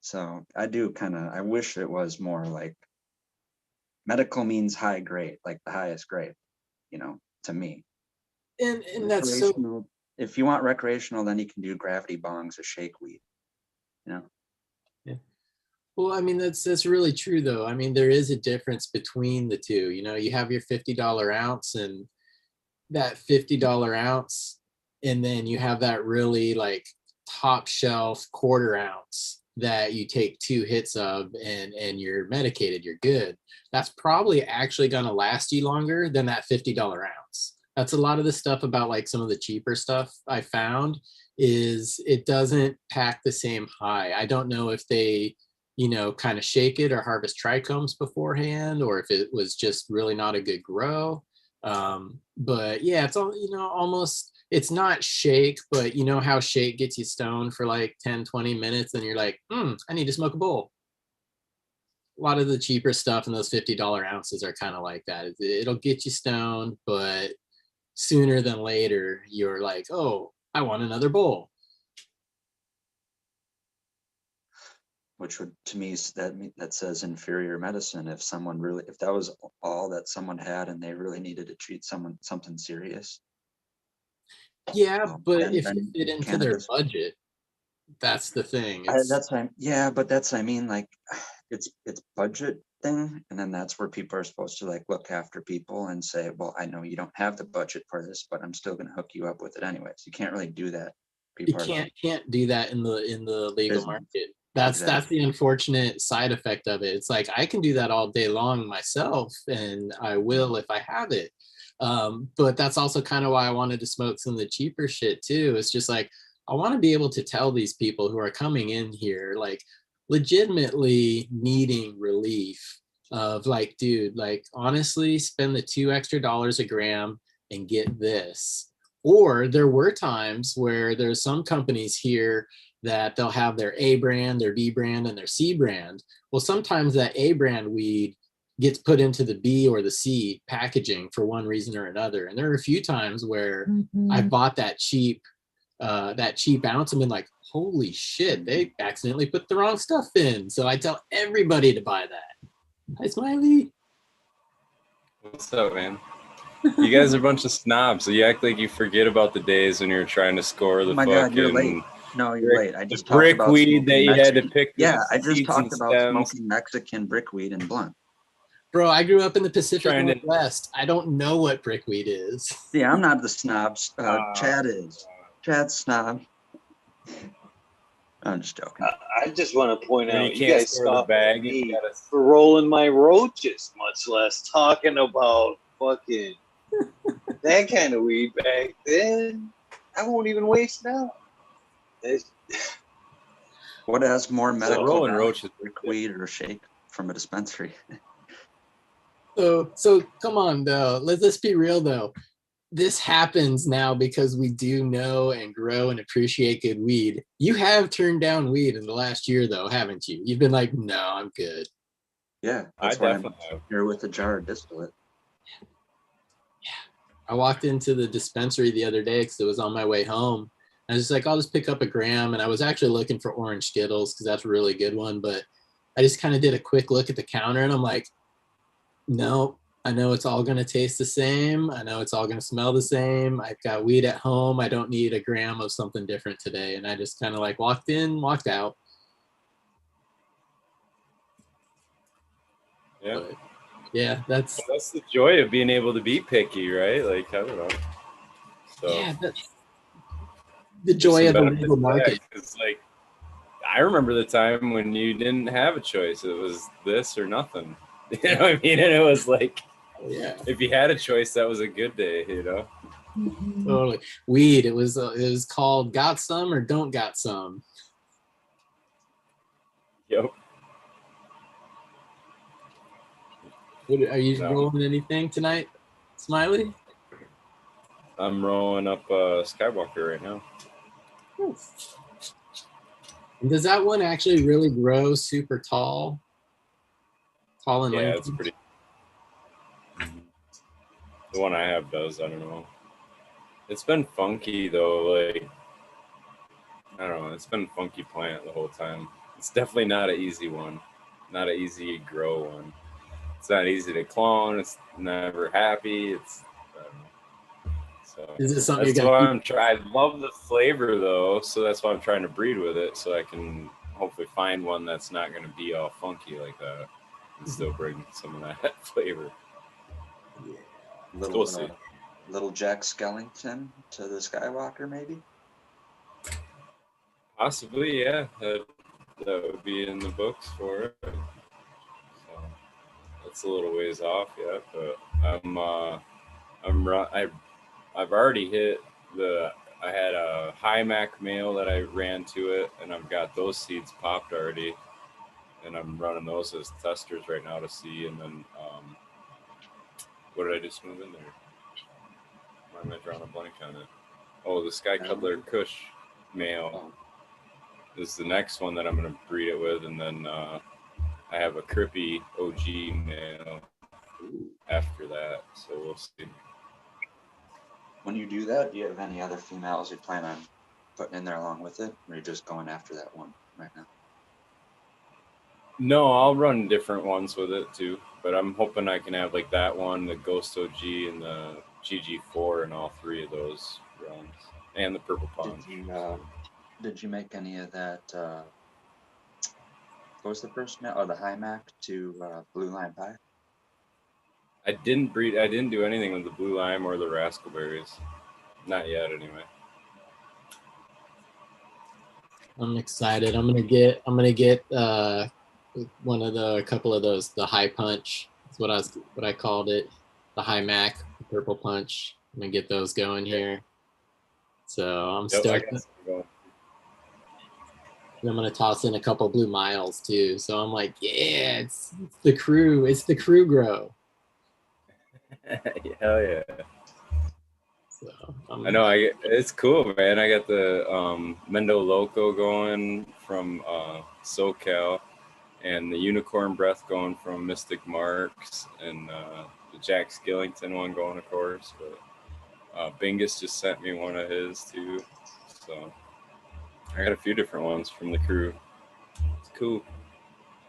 So I wish it was more like medical means high grade, like the highest grade, to me. And that's so. If you want recreational, then you can do gravity bongs or shake weed. Yeah. Well, I mean, that's really true, though. I mean, there is a difference between the two. You have your $50 ounce and that $50 ounce, and then you have that really like top shelf quarter ounce that you take 2 hits of and you're medicated, you're good. That's probably actually going to last you longer than that $50 ounce. That's a lot of the stuff about like some of the cheaper stuff I found is it doesn't pack the same high. I don't know if they, kind of shake it or harvest trichomes beforehand, or if it was just really not a good grow. But yeah, it's all, almost, it's not shake, but how shake gets you stoned for like 10-20 minutes and you're like, I need to smoke a bowl. A lot of the cheaper stuff in those $50 ounces are kind of like that. It'll get you stoned, but sooner than later you're like, oh, I want another bowl. Which would, to me, that says inferior medicine. If that was all that someone had and they really needed to treat something serious. Yeah, but if you fit into their budget, that's the thing. Like, it's budget thing, and then that's where people are supposed to like look after people and say, well, I know you don't have the budget for this, but I'm still going to hook you up with it anyways. You can't really do that. You can't do that in the legal market. That's the unfortunate side effect of it. It's like I can do that all day long myself, and I will if I have it. But that's also kind of why I wanted to smoke some of the cheaper shit too. It's just like I want to be able to tell these people who are coming in here, like, legitimately needing relief of like, dude, like honestly, spend the $2 extra a gram and get this. Or there were times where there's some companies here that they'll have their A brand, their B brand, and their C brand. Well, sometimes that A brand weed gets put into the B or the C packaging for one reason or another. And there are a few times where I bought that cheap ounce and been like, holy shit, they accidentally put the wrong stuff in. So I tell everybody to buy that. Hi, Smiley. What's up, man? You guys are a bunch of snobs, so you act like you forget about the days when you were trying to score the Oh my fucking God, you're late. No, you're brick, late. I just the talked brick about weed that smoking you had to Mexican. pick. Yeah, the I just seeds talked and about stems. smoking Mexican brickweed and blunt. Bro, I grew up in the Pacific Trying to- Northwest. I don't know what brickweed is. Yeah, I'm not the snobs. Chad is. Chad's snob. I'm just joking. I just want to point When out, you you can't guys score the scoffed bag, at you me gotta- for rolling my roaches, much less talking about fucking that kind of weed back then. I won't even waste now. It's- What has more medical rolling value, roaches. brickweed or shake from a dispensary? So come on though. Let's be real though. This happens now because we do know and grow and appreciate good weed. You have turned down weed in the last year though, haven't you? You've been like, no, I'm good. Yeah, I that's why I'm definitely have. here with a jar of distillate. I walked into the dispensary the other day because it was on my way home. I was just like, I'll just pick up a gram. And I was actually looking for orange Skittles because that's a really good one. But I just kind of did a quick look at the counter and I'm like, no, I know it's all going to taste the same. I know it's all going to smell the same. I've got weed at home. I don't need a gram of something different today. And I just kind of like walked in, walked out. Yeah. But yeah, that's the joy of being able to be picky, right? Like, I don't know. So that's the joy of the legal market. It's like, I remember the time when you didn't have a choice. It was this or nothing. You know what I mean? And it was like, Yeah, if you had a choice, that was a good day, you know? totally. Weed. It was called Got Some or Don't Got Some. Yep. Are you No. rolling anything tonight, Smiley? I'm rolling up Skywalker right now. And does that one actually really grow super tall? Tall and Yeah, lanky? it's pretty. The one I have does. I don't know. It's been funky though. Like, I don't know. It's been a funky plant the whole time. It's definitely not an easy one. Not an easy grow one. It's not easy to clone. It's never happy. It's. I don't know. So Is it something that's you what got? I'm trying. I love the flavor though, so that's why I'm trying to breed with it, so I can hopefully find one that's not going to be all funky like that, and still bring some of that flavor. Little, see. Little Jack Skellington to the Skywalker, maybe? Possibly, yeah. That would be in the books for it. So that's a little ways off yet, but I've already hit the. I had a high Mac male that I ran to it, and I've got those seeds popped already, and I'm running those as testers right now to see. And then, what did I just move in there? Why am I drawing a blank on it? Oh, the Sky Cutler Kush male is the next one that I'm going to breed it with, and then I have a Crippy OG male after that, so we'll see. When you do that, do you have any other females you plan on putting in there along with it? Or are you just going after that one right now? No, I'll run different ones with it too, but I'm hoping I can have like that one, the Ghost OG, and the GG4, and all three of those runs, and the Purple Punch. Did you make any of that? What was the first male? Oh, the High Mac to Blue Line Pie? I didn't do anything with the Blue Lime or the Raspberries. Not yet, anyway. I'm excited. I'm gonna get a couple of those, the High Punch. That's what I called it. The High Mac, the Purple Punch. I'm gonna get those going here. So I'm stoked. And I'm gonna toss in a couple blue miles too. So I'm like, yeah, it's the crew. It's the crew grow. Hell yeah. So I know. It's cool, man. I got the Mendo Loco going from SoCal, and the Unicorn Breath going from Mystic Marks, and the Jack Skillington one going, of course. But Bingus just sent me one of his too, so I got a few different ones from the crew. It's cool.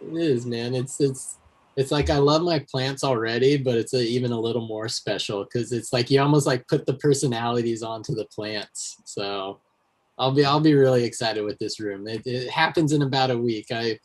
It is, man. It's like I love my plants already, but it's even a little more special because it's like you almost like put the personalities onto the plants. So I'll be really excited with this room. It happens in about a week. I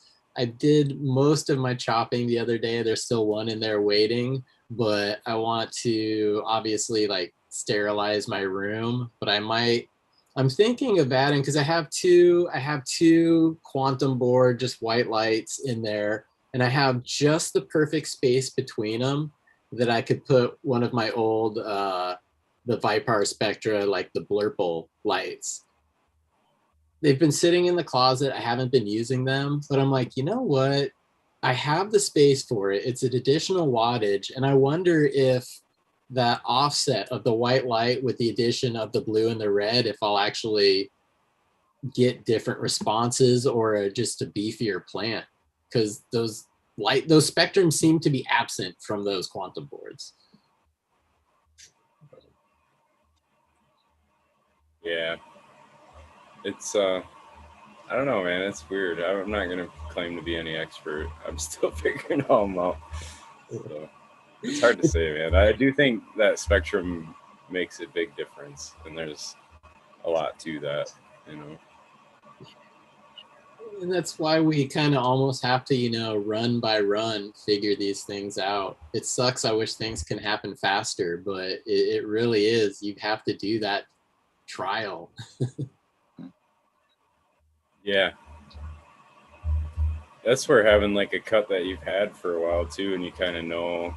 did most of my chopping the other day. There's still one in there waiting, but I want to obviously like sterilize my room, but I'm thinking of adding because I have two quantum board just white lights in there, and I have just the perfect space between them that I could put one of my old the Vipar Spectra, like the Blurple lights. They've been sitting in the closet. I haven't been using them, but I'm like, you know what? I have the space for it. It's an additional wattage, and I wonder if that offset of the white light with the addition of the blue and the red, if I'll actually get different responses or just a beefier plant, because those spectrums seem to be absent from those quantum boards. Yeah, it's I don't know, man. It's weird. I'm not gonna claim to be any expert. I'm still figuring all them out. So it's hard to say, man. I do think that spectrum makes a big difference, and there's a lot to that, you know. And that's why we kind of almost have to, run by run, figure these things out. It sucks. I wish things can happen faster, but it really is. You have to do that trial. Yeah. That's where having like a cut that you've had for a while too, and you kind of know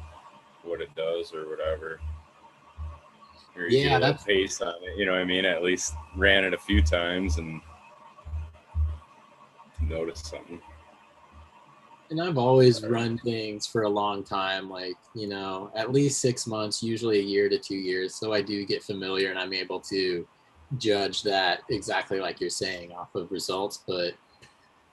what it does or whatever. Or you get Yeah, a little that's pace on it, you know what I mean? At least ran it a few times and noticed something. and I've always run things for a long time, like, at least 6 months, usually a year to 2 years. So I do get familiar and I'm able to judge that exactly like you're saying off of results. But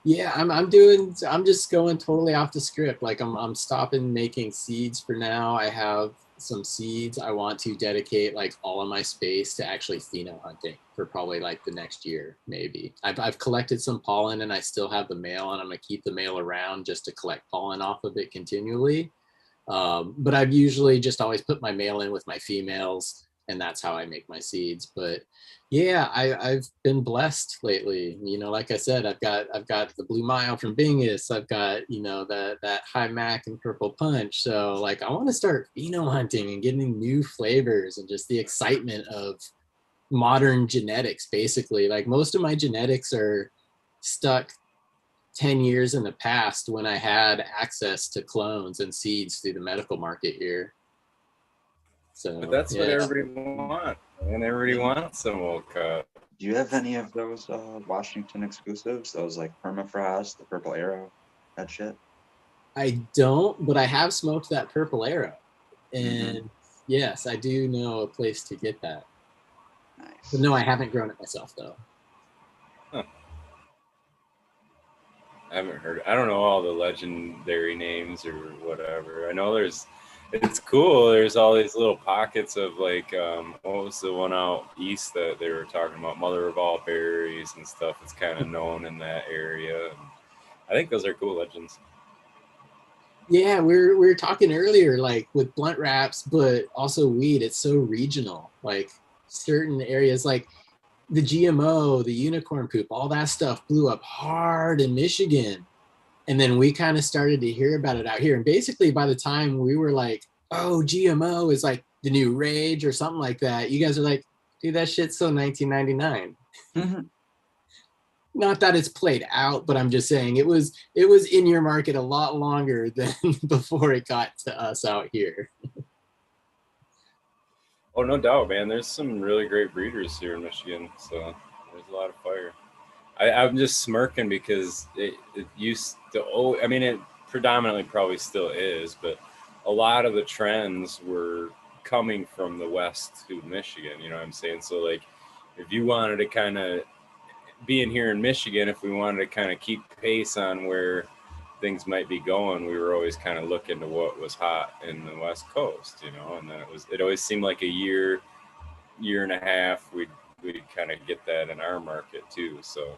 yeah, I'm just going totally off the script. Like I'm stopping making seeds for now. I have some seeds. I want to dedicate like all of my space to actually pheno hunting for probably like the next year, maybe. I've collected some pollen and I still have the male, and I'm gonna keep the male around just to collect pollen off of it continually. But I've usually just always put my male in with my females, and that's how I make my seeds. But yeah, I've been blessed lately. Like I said, I've got the Blue Mile from Bingus. I've got that High Mac and Purple Punch. So like I want to start pheno hunting and getting new flavors and just the excitement of modern genetics. Basically, like most of my genetics are stuck 10 years in the past when I had access to clones and seeds through the medical market here. So, But that's what yeah. everybody wants, and everybody wants some old cut. Do you have any of those Washington exclusives? Those like Permafrost, the Purple Arrow, that shit? I don't, but I have smoked that Purple Arrow. And yes, I do know a place to get that. Nice. But no, I haven't grown it myself though. Huh. I haven't heard. I don't know all the legendary names or whatever. I know it's cool. There's all these little pockets of like, what was the one out east that they were talking about? Mother of all berries and stuff. It's kind of known in that area. And I think those are cool legends. Yeah, we were talking earlier, like with blunt wraps, but also weed. It's so regional. Like certain areas, like the GMO, the unicorn poop, all that stuff blew up hard in Michigan. And then we kind of started to hear about it out here. And basically by the time we were like, oh, GMO is like the new rage or something like that, you guys are like, dude, that shit's still 1999. Not that it's played out, but I'm just saying it was in your market a lot longer than before it got to us out here. Oh, no doubt, man. There's some really great breeders here in Michigan, so there's a lot of fire. I'm just smirking because it used to, I mean, it predominantly probably still is, but a lot of the trends were coming from the West to Michigan, you know what I'm saying? So like, if you wanted to kind of, being here in Michigan, if we wanted to kind of keep pace on where things might be going, we were always kind of looking to what was hot in the West Coast, you know, and then it always seemed like a year and a half, we'd kind of get that in our market too. So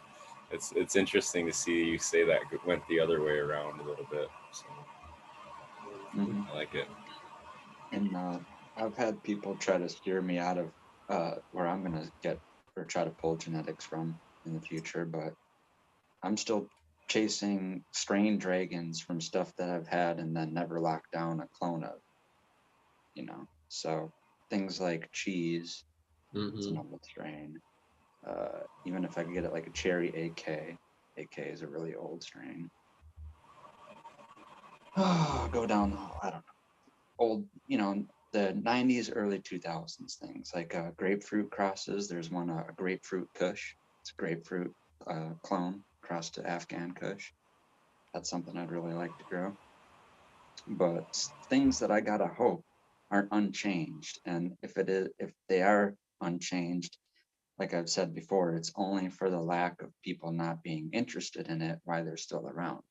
it's interesting to see you say that went the other way around a little bit. So I like it. And I've had people try to steer me out of where I'm gonna get or try to pull genetics from in the future, but I'm still chasing strain dragons from stuff that I've had and then never locked down a clone of, you know. So things like cheese, it's an old strain. Even if I could get it like a cherry AK, AK is a really old strain. Go down, I don't know, old, you know, the 90s, early 2000s things like grapefruit crosses. There's one, a grapefruit Kush. It's a grapefruit clone crossed to Afghan Kush. That's something I'd really like to grow. But things that I gotta hope aren't unchanged. And if they are unchanged, like I've said before, it's only for the lack of people not being interested in it while they're still around,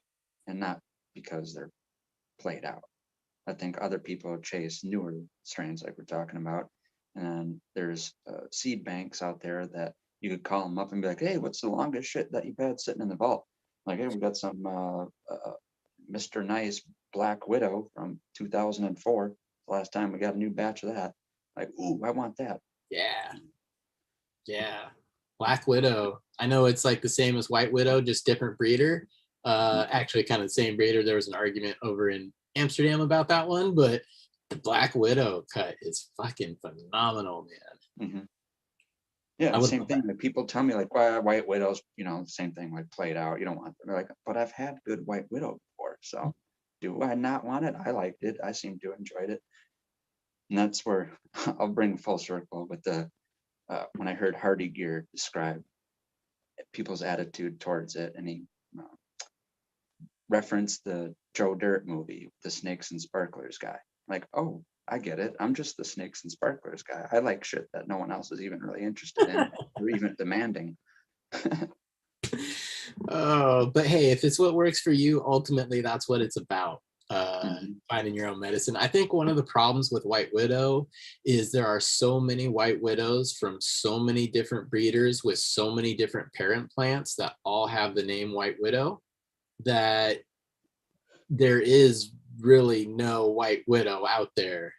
and not because they're played out. I think other people chase newer strains like we're talking about. And there's seed banks out there that you could call them up and be like, hey, what's the longest shit that you've had sitting in the vault? Like, hey, we got some Mr. Nice Black Widow from 2004. The last time we got a new batch of that. Like, ooh, I want that. Yeah. Black Widow. I know it's like the same as White Widow, just different breeder. Actually kind of the same breeder. There was an argument over in Amsterdam about that one, but the Black Widow cut is fucking phenomenal, man. Yeah, same thing. Like people tell me like, why White Widows, you know, same thing, like played out. You don't want them. They're like, but I've had good White Widow before. So do I not want it? I liked it. I seem to enjoyed it. And that's where I'll bring full circle with the when I heard Hardy Gear describe people's attitude towards it, and he referenced the Joe Dirt movie, the Snakes and Sparklers guy. Like, oh, I get it. I'm just the Snakes and Sparklers guy. I like shit that no one else is even really interested in or even demanding. Oh, but hey, if it's what works for you, ultimately that's what it's about. Finding your own medicine. I think one of the problems with White Widow is there are so many White Widows from so many different breeders with so many different parent plants that all have the name White Widow, that there is really no White Widow out there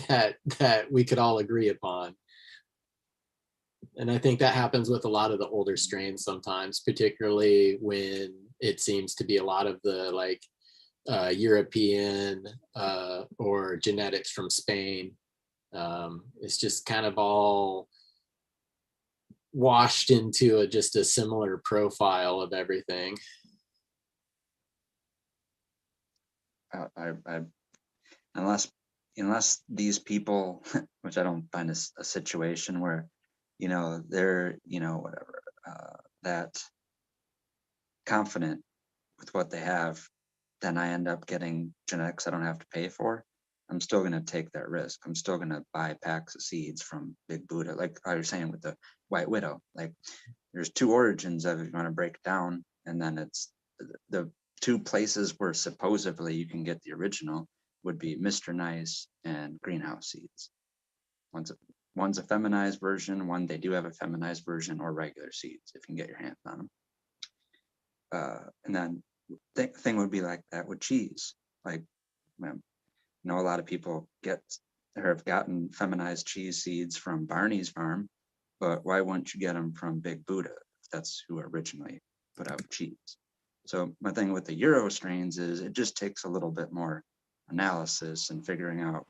that we could all agree upon. And I think that happens with a lot of the older strains sometimes, particularly when it seems to be a lot of the like European or genetics from Spain. It's just kind of all washed into just a similar profile of everything. Unless these people, which I don't find a situation where, you know, they're, you know, whatever, that confident with what they have, then I end up getting genetics I don't have to pay for. I'm still going to take that risk. I'm still going to buy packs of seeds from Big Buddha, like I was saying with the White Widow. Like there's two origins of it, if you want to break it down, and then it's the two places where supposedly you can get the original would be Mr. Nice and Greenhouse Seeds. One's a feminized version, one they do have a feminized version, or regular seeds if you can get your hands on them. And then thing would be like that with cheese. Like, I know a lot of people get or have gotten feminized cheese seeds from Barney's farm, but why wouldn't you get them from Big Buddha if that's who originally put out cheese? So my thing with the Euro strains is it just takes a little bit more analysis and figuring out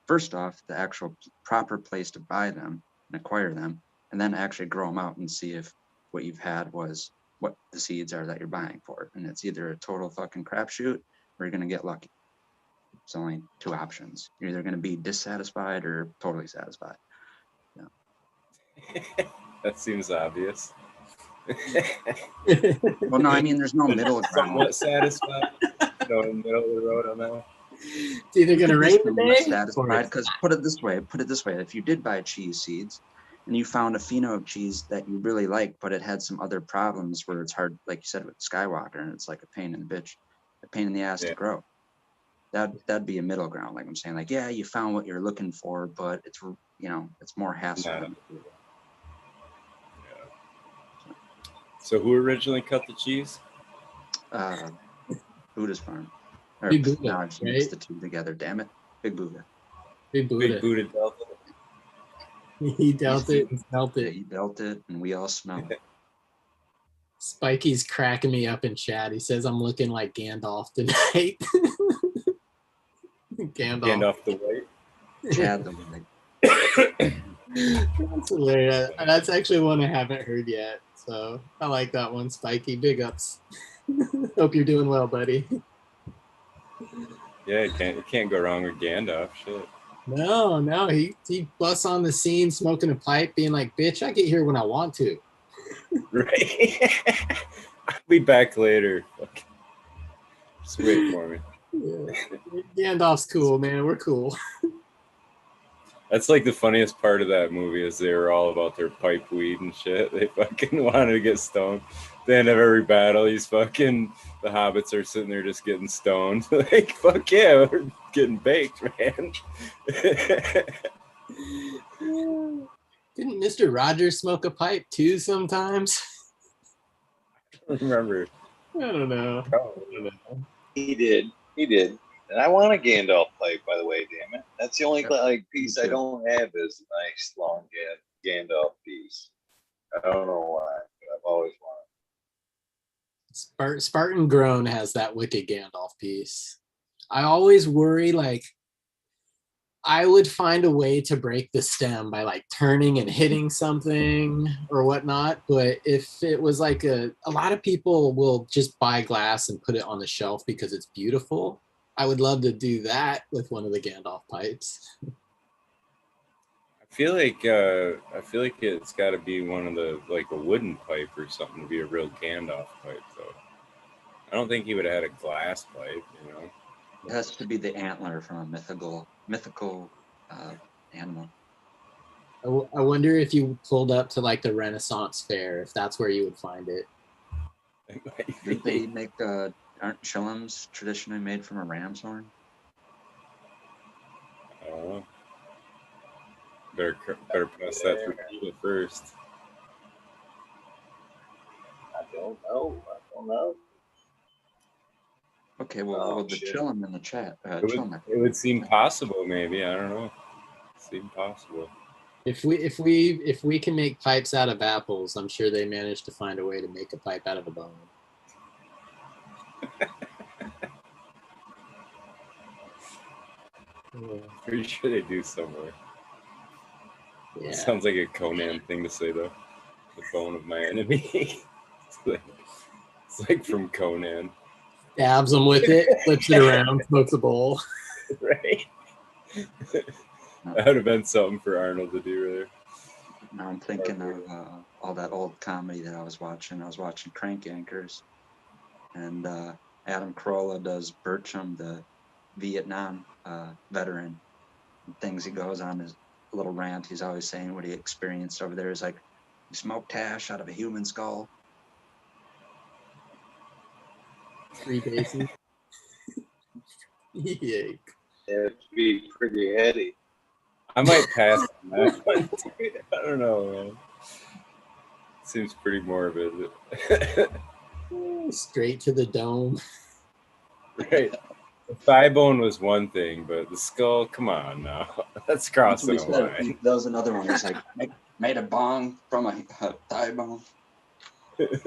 first off, the actual proper place to buy them and acquire them, and then actually grow them out and see if what you've had was what the seeds are that you're buying for. And it's either a total fucking crapshoot or you're going to get lucky. It's only two options. You're either going to be dissatisfied or totally satisfied. That seems obvious. Well, no, I mean, there's no middle ground. Somewhat satisfied. No, in the middle of the road on that one. It's either gonna rain today. Satisfied, because put it this way, if you did buy cheese seeds and you found a pheno of cheese that you really like, but it had some other problems where it's hard, like you said with Skywalker, and it's like a pain in the ass to grow. That'd be a middle ground, like I'm saying, like, yeah, you found what you're looking for, but it's, you know, it's more hassle. So who originally cut the cheese? Buddha's farm. Or, Big Buddha, no, I just mixed the two together. Damn it, Big Buddha. Big Buddha. Big Buddha Delta. He dealt it and smelt Yeah, it. he dealt it, and we all smell it. Spikey's cracking me up in chat. He says I'm looking like Gandalf tonight. Gandalf the White. Chad the White. That's hilarious. That's actually one I haven't heard yet. So I like that one, Spikey. Big ups. Hope you're doing well, buddy. Yeah, you can't go wrong with Gandalf. Shit. No, he busts on the scene smoking a pipe, being like, "Bitch, I get here when I want to." Right. I'll be back later. Just wait for me. Yeah. Gandalf's cool, man. We're cool. That's like the funniest part of that movie is they were all about their pipe weed and shit. They fucking wanted to get stoned. The end of every battle, the hobbits are sitting there just getting stoned. Like, fuck yeah, we're getting baked, man. Didn't Mr. Rogers smoke a pipe too sometimes? I don't remember. I don't know. He did. And I want a Gandalf pipe, by the way, damn it. That's the only piece I don't have is a nice long Gandalf piece. I don't know why, but I've always wanted. Spartan Grown has that wicked Gandalf piece. I always worry, like, I would find a way to break the stem by like turning and hitting something or whatnot. But if it was like a lot of people will just buy glass and put it on the shelf because it's beautiful. I would love to do that with one of the Gandalf pipes. I feel like it's got to be one of the, like a wooden pipe or something to be a real Gandalf pipe, though. I don't think he would have had a glass pipe, you know. It has to be the antler from a mythical animal. I wonder if you pulled up to like the Renaissance fair, if that's where you would find it. Did they make aren't chillums traditionally made from a ram's horn? Oh, better pass that through Peter first. I don't know. Okay, well, the chillum in the chat. It would seem possible, maybe. I don't know. Seem possible. If we can make pipes out of apples, I'm sure they managed to find a way to make a pipe out of a bone. Pretty sure they do somewhere. Yeah. Sounds like a Conan thing to say, though. The bone of my enemy. It's like from Conan. Stabs them with it, flips it around, smokes a bowl. Right. That would have been something for Arnold to do there. Now I'm thinking of all that old comedy that I was watching. I was watching Crank Anchors, and Adam Carolla does Bertram, the Vietnam veteran. And things he goes on his little rant. He's always saying what he experienced over there is like, you smoked hash out of a human skull. 3 bases. Yay. It'd be pretty heady. I might pass on that. I don't know, man. Seems pretty morbid. Straight to the dome. Right. The thigh bone was one thing, but the skull, come on now. That's crossing a line. That was another one. It's like, made a bong from a thigh bone. It's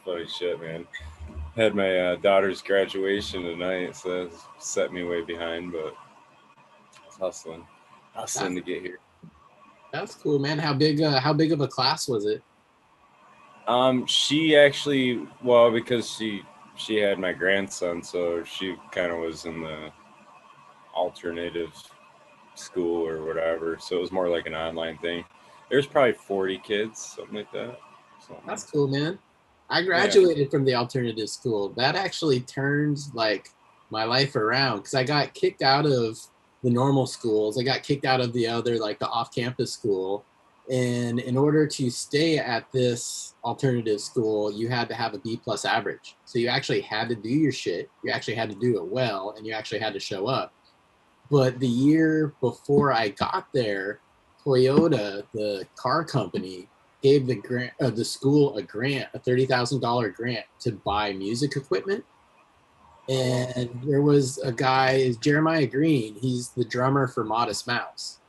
funny shit, man. Had my daughter's graduation tonight, so that set me way behind, but I was hustling to get here. That's cool, man. How big of a class was it? She actually, well, because she had my grandson, so she kind of was in the alternative school or whatever, so it was more like an online thing. there's probably 40 kids, something like that. That's cool, man. I graduated from the alternative school. That actually turned like my life around because I got kicked out of the normal schools. I got kicked out of the other, like the off-campus school. And in order to stay at this alternative school, you had to have a B plus average. So you actually had to do your shit. You actually had to do it well, and you actually had to show up. But the year before I got there, Toyota, the car company, gave the school a grant, a $30,000 grant to buy music equipment. And there was a guy, Jeremiah Green. He's the drummer for Modest Mouse,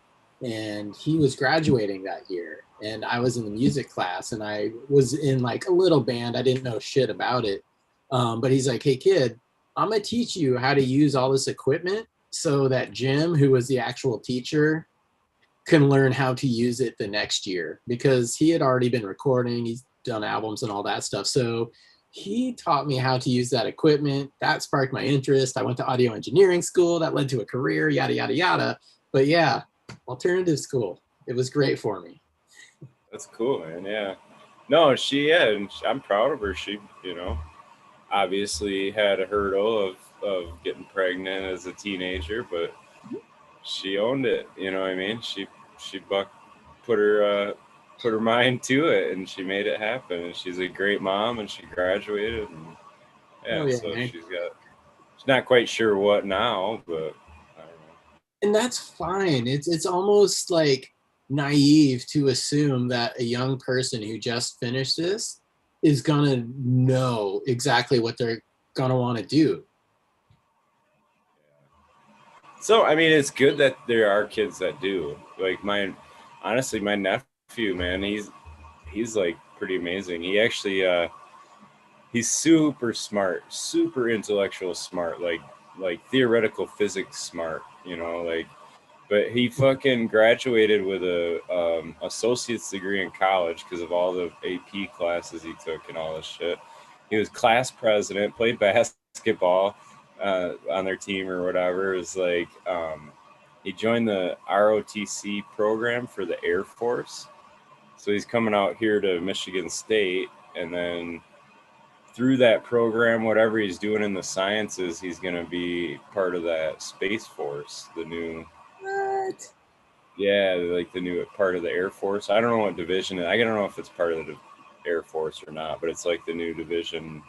and he was graduating that year. And I was in the music class, and I was in like a little band. I didn't know shit about it, but he's like, "Hey, kid, I'm gonna teach you how to use all this equipment so that Jim, who was the actual teacher, can learn how to use it the next year," because he had already been recording, he's done albums and all that stuff. So he taught me how to use that equipment. That sparked my interest. I went to audio engineering school. That led to a career, yada, yada, yada. But yeah, alternative school. It was great for me. That's cool, man. Yeah. No, and I'm proud of her. She, obviously had a hurdle of getting pregnant as a teenager, but she owned it. You know what I mean? She put her mind to it, and she made it happen. And she's a great mom, and she graduated, and so man. she's not quite sure what now, but I don't know. And that's fine. It's almost like naive to assume that a young person who just finished this is gonna know exactly what they're gonna want to do. So I mean, it's good that there are kids that do. Like honestly, my nephew, man, he's like pretty amazing. He actually he's super smart, super intellectual smart, like theoretical physics smart, like. But he fucking graduated with a associate's degree in college because of all the AP classes he took and all this shit. He was class president, played basketball on their team or whatever. It was like he joined the ROTC program for the Air Force. So he's coming out here to Michigan State, and then through that program, whatever he's doing in the sciences, he's going to be part of that Space Force, the new. What? Yeah, like the new part of the Air Force. I don't know what division. I don't know if it's part of the Air Force or not, but it's like the new division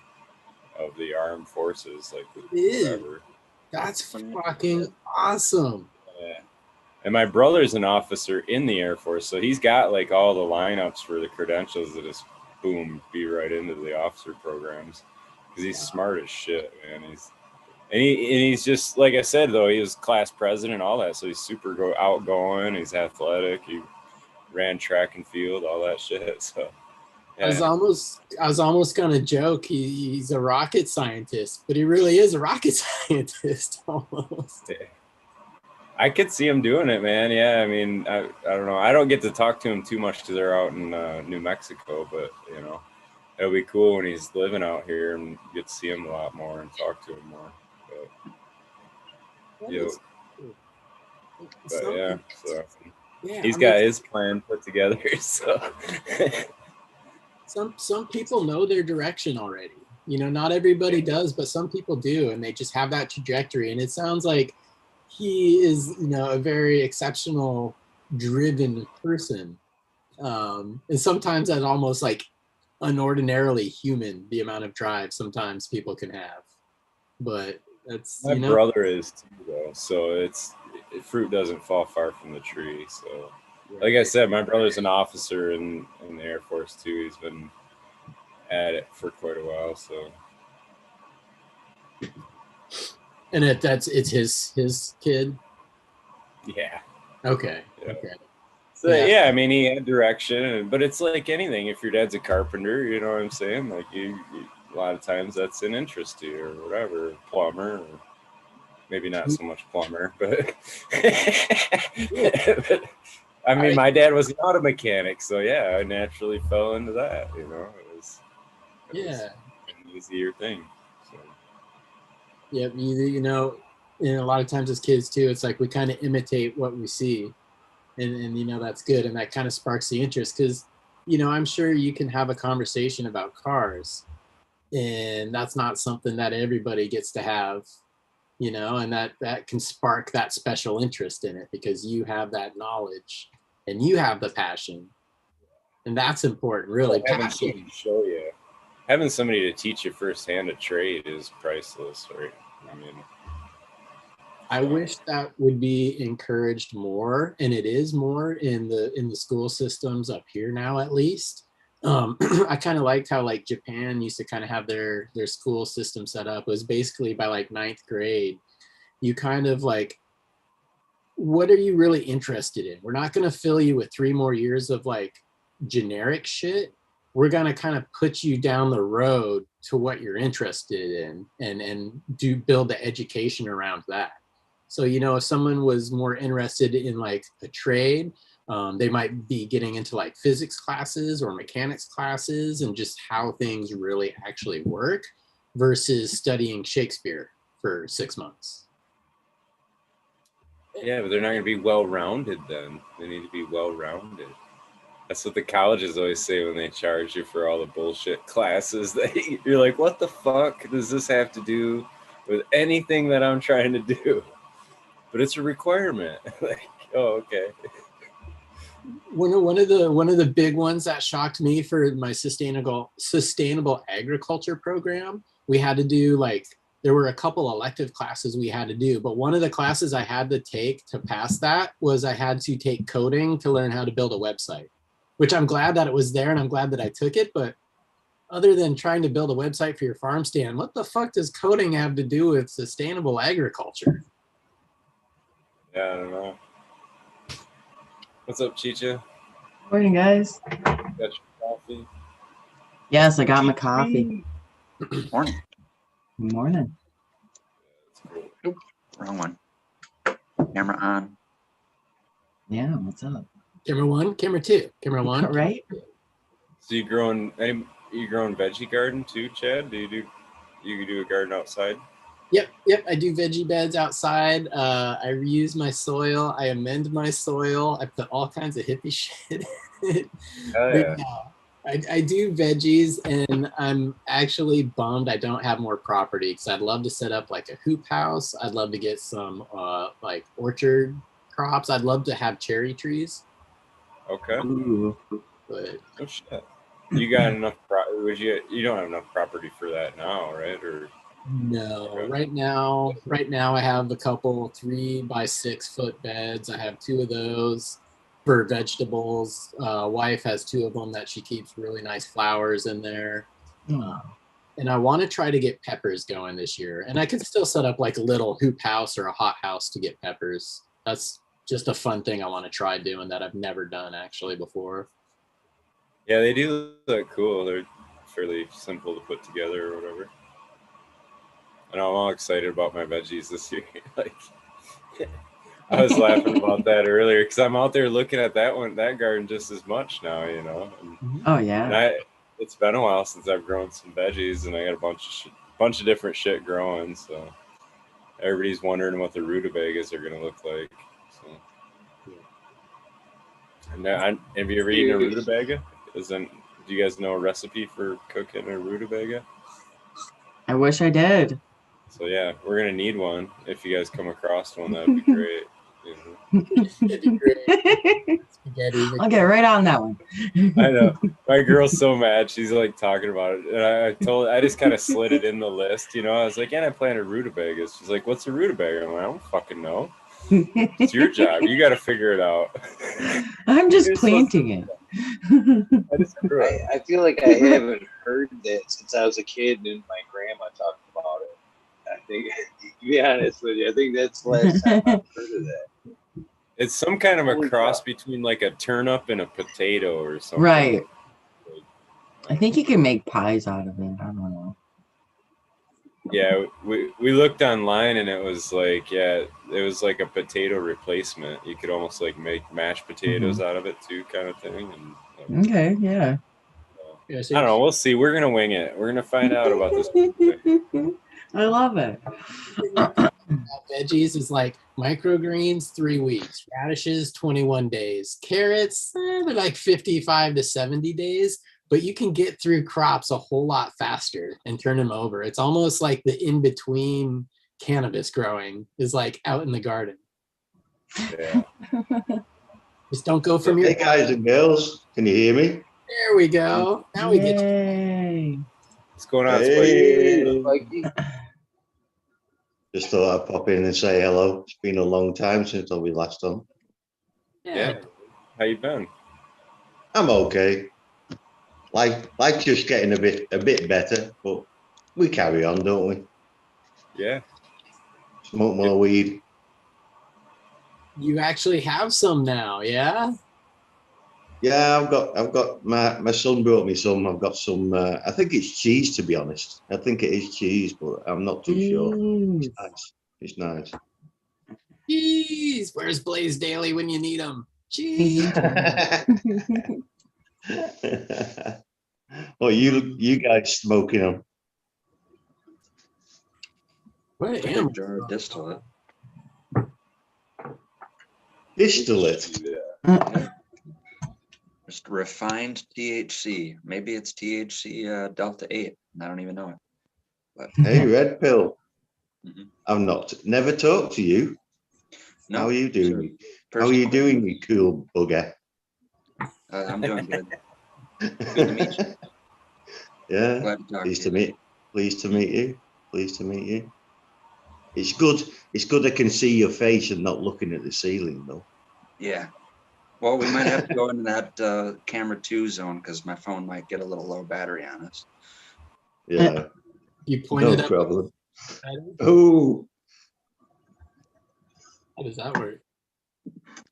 of the armed forces, like whatever. That's fucking awesome. Yeah. And my brother's an officer in the Air Force, so he's got like all the lineups for the credentials that just boom be right into the officer programs because he's smart as shit, man. He's just, like I said, though, he was class president, all that. So he's super outgoing. He's athletic. He ran track and field, all that shit. So yeah. I was almost gonna joke he's a rocket scientist, but he really is a rocket scientist almost. Yeah. I could see him doing it, man. Yeah, I mean, I don't know. I don't get to talk to him too much because they're out in New Mexico, but it'll be cool when he's living out here and get to see him a lot more and talk to him more. But yeah, so he's got his plan put together. So some people know their direction already. Not everybody does, but some people do, and they just have that trajectory. And it sounds like he is, a very exceptional, driven person. And sometimes that's almost like unordinarily human, the amount of drive sometimes people can have. But that's my brother is too, though. So fruit doesn't fall far from the tree. So, like I said, my brother's an officer in the Air Force too. He's been at it for quite a while. So, and it's his kid. Yeah. Okay. Yeah. Okay. So yeah, I mean, he had direction, but it's like anything. If your dad's a carpenter, you know what I'm saying? Like you a lot of times that's an interest to you or whatever, plumber, or maybe not so much plumber, but, but I mean, my dad was an auto mechanic, so yeah, I naturally fell into that. It was an easier thing. So. Yeah, and a lot of times as kids too, it's like we kind of imitate what we see. and you know that's good, and that kind of sparks the interest because you know I'm sure you can have a conversation about cars, and that's not something that everybody gets to have, you know, and that can spark that special interest in it because you have that knowledge and you have the passion, and that's important, really. Having Passion. somebody show you, having somebody to teach you firsthand a trade is priceless, right? I mean, I wish that would be encouraged more, and it is more in the school systems up here now, at least. I kind of liked how like Japan used to kind of have their school system set up. It was basically by like ninth grade, you kind of like, what are you really interested in? We're not going to fill you with 3 more years of like generic shit. We're going to kind of put you down the road to what you're interested in and do build the education around that. So, you know, if someone was more interested in like a trade, they might be getting into like physics classes or mechanics classes and just how things really actually work versus studying Shakespeare for 6 months. yeah, but they're not going to be well-rounded then. They need to be well-rounded. That's what the colleges always say when they charge you for all the bullshit classes. That you're like, what the fuck does this have to do with anything that I'm trying to do? But it's a requirement. Like, oh, okay. One of the big ones that shocked me for my sustainable agriculture program, we had to do like, there were a couple elective classes we had to do, but one of the classes I had to take to pass that was I had to take coding to learn how to build a website, which I'm glad that it was there and I'm glad that I took it. But other than trying to build a website for your farm stand, what the fuck does coding have to do with sustainable agriculture? Yeah, I don't know. What's up, Chicha? Morning, guys. Got your coffee? Yes, I got my coffee. Morning. Morning. That's cool. Wrong one. Camera on. Yeah, what's up? Camera one, camera two, camera one. Right? So you growing veggie garden too, Chad? Do you do a garden outside? Yep. I do veggie beds outside. I reuse my soil. I amend my soil. I put all kinds of hippie shit. Oh yeah. I do veggies, and I'm actually bummed I don't have more property because I'd love to set up like a hoop house. I'd love to get some like orchard crops. I'd love to have cherry trees. Okay. Ooh. But Oh shit. You got enough? You don't have enough property for that now, right? Or no, Okay. right now I have a couple 3 by 6 foot beds. I have 2 of those for vegetables. Wife has 2 of them that she keeps really nice flowers in there. And I want to try to get peppers going this year. And I could still set up like a little hoop house or a hot house to get peppers. That's just a fun thing I want to try doing that I've never done actually before. yeah, they do look cool. They're fairly simple to put together or whatever. And I'm all excited about my veggies this year. Like, I was laughing about that earlier because I'm out there looking at that garden just as much now, you know. Oh, And yeah. it's been a while since I've grown some veggies, and I got a bunch of different shit growing. So everybody's wondering what the rutabagas are gonna look like. So, and have you ever eaten a rutabaga? Do you guys know a recipe for cooking a rutabaga? I wish I did. So yeah, we're gonna need one. If you guys come across one, that'd be great. You know? It'd be great. Spaghetti. I'll get right on that one. I know. My girl's so mad. She's like talking about it. And I just kind of slid it in the list, you know. I was like, and I planted rutabagas. She's like, what's a rutabaga? I'm like, I don't fucking know. It's your job. You got to figure it out. I'm just You're supposed to- planting it. I just grew up. I feel like I haven't heard that since I was a kid and my grandma talked about it. I think, to be honest with you, I think that's the last time I've heard of that. It's some kind of a Holy cross crap. between like a turnip and a potato or something. Right. I think you can make pies out of it. I don't know. Yeah, we looked online and it was like a potato replacement. You could almost like make mashed potatoes out of it too, kind of thing. And Okay, yeah. Yeah, I don't know. We'll see. We're gonna wing it. We're gonna find out about this. I love it. Veggies is like microgreens 3 weeks, radishes 21 days, carrots they're like 55 to 70 days, but you can get through crops a whole lot faster and turn them over. It's almost like the in between cannabis growing is like out in the garden. Yeah. Just don't go from your. Hey guys and girls, can you hear me? There we go. Now we get you. Yay. What's going on, Spike? Hey. Like, Just thought I'd pop in and say hello. It's been a long time since I'll be last on. Yeah. How you been? I'm okay. Like just getting a bit better, but we carry on, don't we? Yeah. Smoke more weed. You actually have some now, yeah? Yeah, I've got my son brought me some. I've got some. I think it's cheese, to be honest. I think it is cheese, but I'm not too sure. It's Jeez. nice. It's nice. Jeez, where's Blaze Daily when you need him? He's Jeez. Well, you guys smoking on? What It's a am big jar of distillate. Distillate. Yeah. Just refined THC. Maybe it's THC Delta 8. I don't even know it. But Hey, Red Pill. Mhm. I've never talked to you. no, How are you doing? first How are you time. doing, you cool bugger? I'm doing good. Good to meet you. Yeah, Glad to talk pleased to to you. meet. Pleased to meet you. Pleased to meet you. It's good. It's good I can see your face and not looking at the ceiling, though. Yeah. Well, we might have to go into that camera 2 zone because my phone might get a little low battery on us. Yeah, You pointed no up. problem. Oh, How does that work?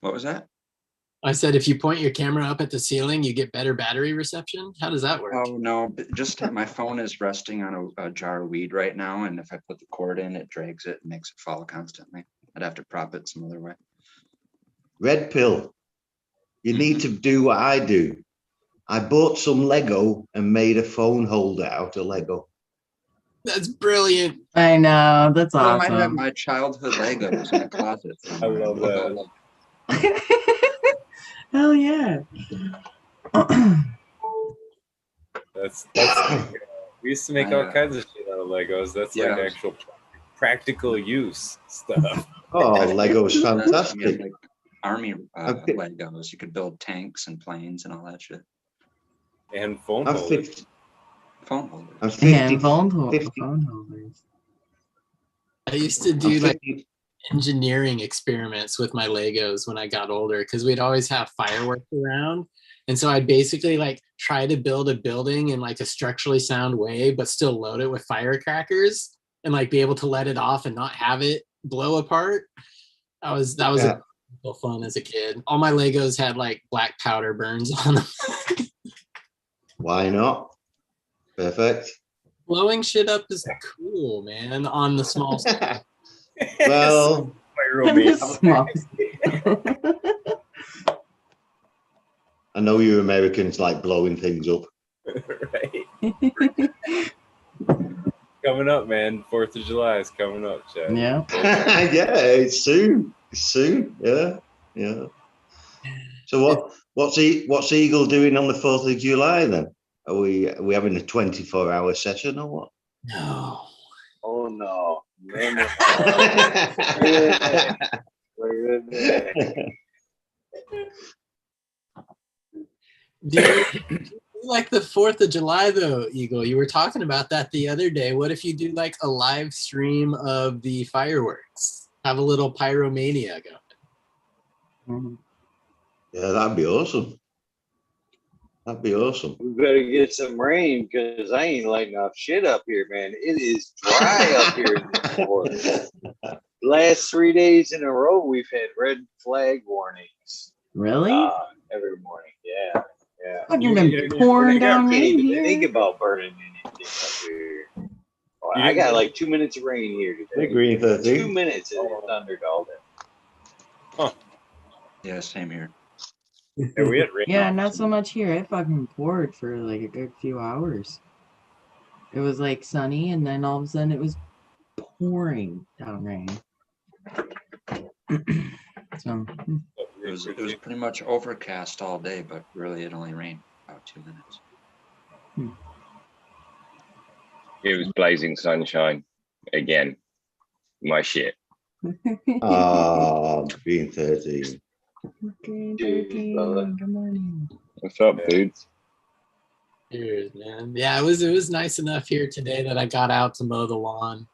What was that? I said if you point your camera up at the ceiling, you get better battery reception. How does that work? Oh no, just my phone is resting on a jar of weed right now, and if I put the cord in, it drags it and makes it fall constantly. I'd have to prop it some other way. Red Pill. You need to do what I do. I bought some Lego and made a phone holder out of Lego. That's brilliant. I know. That's Well, I might have awesome. my childhood Legos in a closet I somewhere. love that. Hell yeah. That's we used to make all kinds of shit out of Legos. That's like Yeah. actual practical use stuff. Oh, Lego's I mean, fantastic. like army Okay. Legos. You could build tanks and planes and all that shit. And phone I'm holders. 50. Phone holders. I'm 50. And phone 50. holders. I used to I'm do like 50. engineering experiments with my Legos when I got older because we'd always have fireworks around. And so I'd basically like try to build a building in like a structurally sound way, but still load it with firecrackers and like be able to let it off and not have it blow apart. That was Yeah. a fun as a kid. All my Legos had like black powder burns on them. Why not? Perfect. Blowing shit up is cool, man, on the small scale. Well, Small. I know you Americans like blowing things up. Right. Coming up, man. 4th of July is coming up, Chad. Yeah. Yeah, it's soon. It's soon. Yeah, yeah. So what's Eagle doing on the 4th of July then? Are we having a 24-hour session or what? No. oh no. No. We're good. Do you do like the 4th of July though, Eagle? You were talking about that the other day. What if you do like a live stream of the fireworks? Have a little pyromania going. Yeah, that'd be awesome. That'd be awesome. We better get some rain because I ain't lighting off shit up here, man. It is dry up here in this forest. Last 3 days in a row, we've had red flag warnings Really? every morning. Yeah, yeah. Fucking been pouring down Can't rain even think here. about burning anything up here. Oh, I got like 2 minutes of rain here today. Green 13. 2 minutes and it thundered all day. Yeah, same here. Yeah, we had rain. Yeah, not so much here. It fucking poured for like a good few hours. It was like sunny, and then all of a sudden it was pouring down rain. So It was pretty much overcast all day, but really it only rained about 2 minutes. It was blazing sunshine again. My shit. Oh, being 13. Okay, Cheers, 13, brother. good morning. What's up, dudes? Cheers, man. Yeah, it was nice enough here today that I got out to mow the lawn,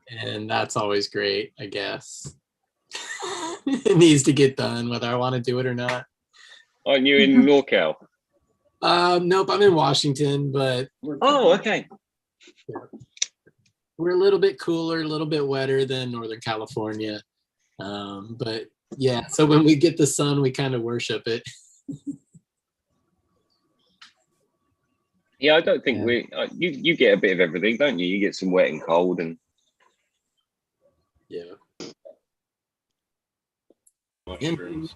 and that's always great, I guess. It needs to get done whether I want to do it or not. Aren't you in NorCal? Nope, I'm in Washington, but Oh, okay. we're a little bit cooler, a little bit wetter than Northern California. But yeah, so when we get the sun, we kind of worship it. Yeah, I don't think Yeah. you get a bit of everything, don't you? You get some wet and cold, and Yeah. Mushrooms.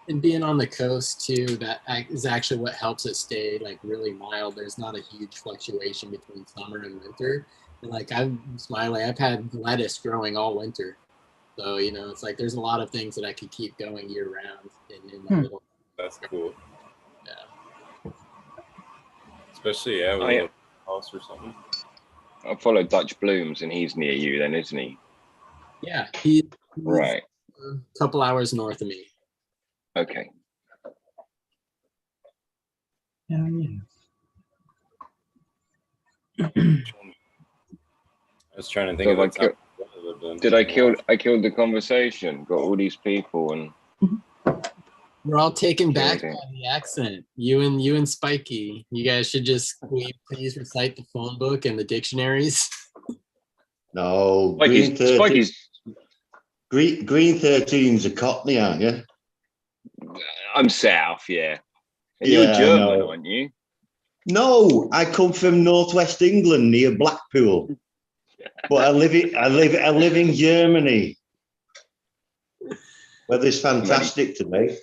And being on the coast too, that is actually what helps it stay like really mild. There's not a huge fluctuation between summer and winter. And like I'm smiling, I've had lettuce growing all winter. So, you know, it's like there's a lot of things that I could keep going year round in my little, That's cool. yeah. Especially with I- a house or something. I follow Dutch Blooms, and he's near you, then, isn't he? Yeah, he's Right. a couple hours north of me. Okay. Yeah, yeah. I was trying to think So of the if I town I lived in. Did I killed the conversation? Got all these people, and We're all taken back Okay. by the accent. You and Spiky. You guys should just please recite the phone book and the dictionaries. No, Green 13. Spikey's. Green 13's a Cockney, aren't you? I'm South, yeah. And Yeah, you're I German, know. aren't you? No, I come from northwest England near Blackpool, but I live in Germany. Weather's fantastic today.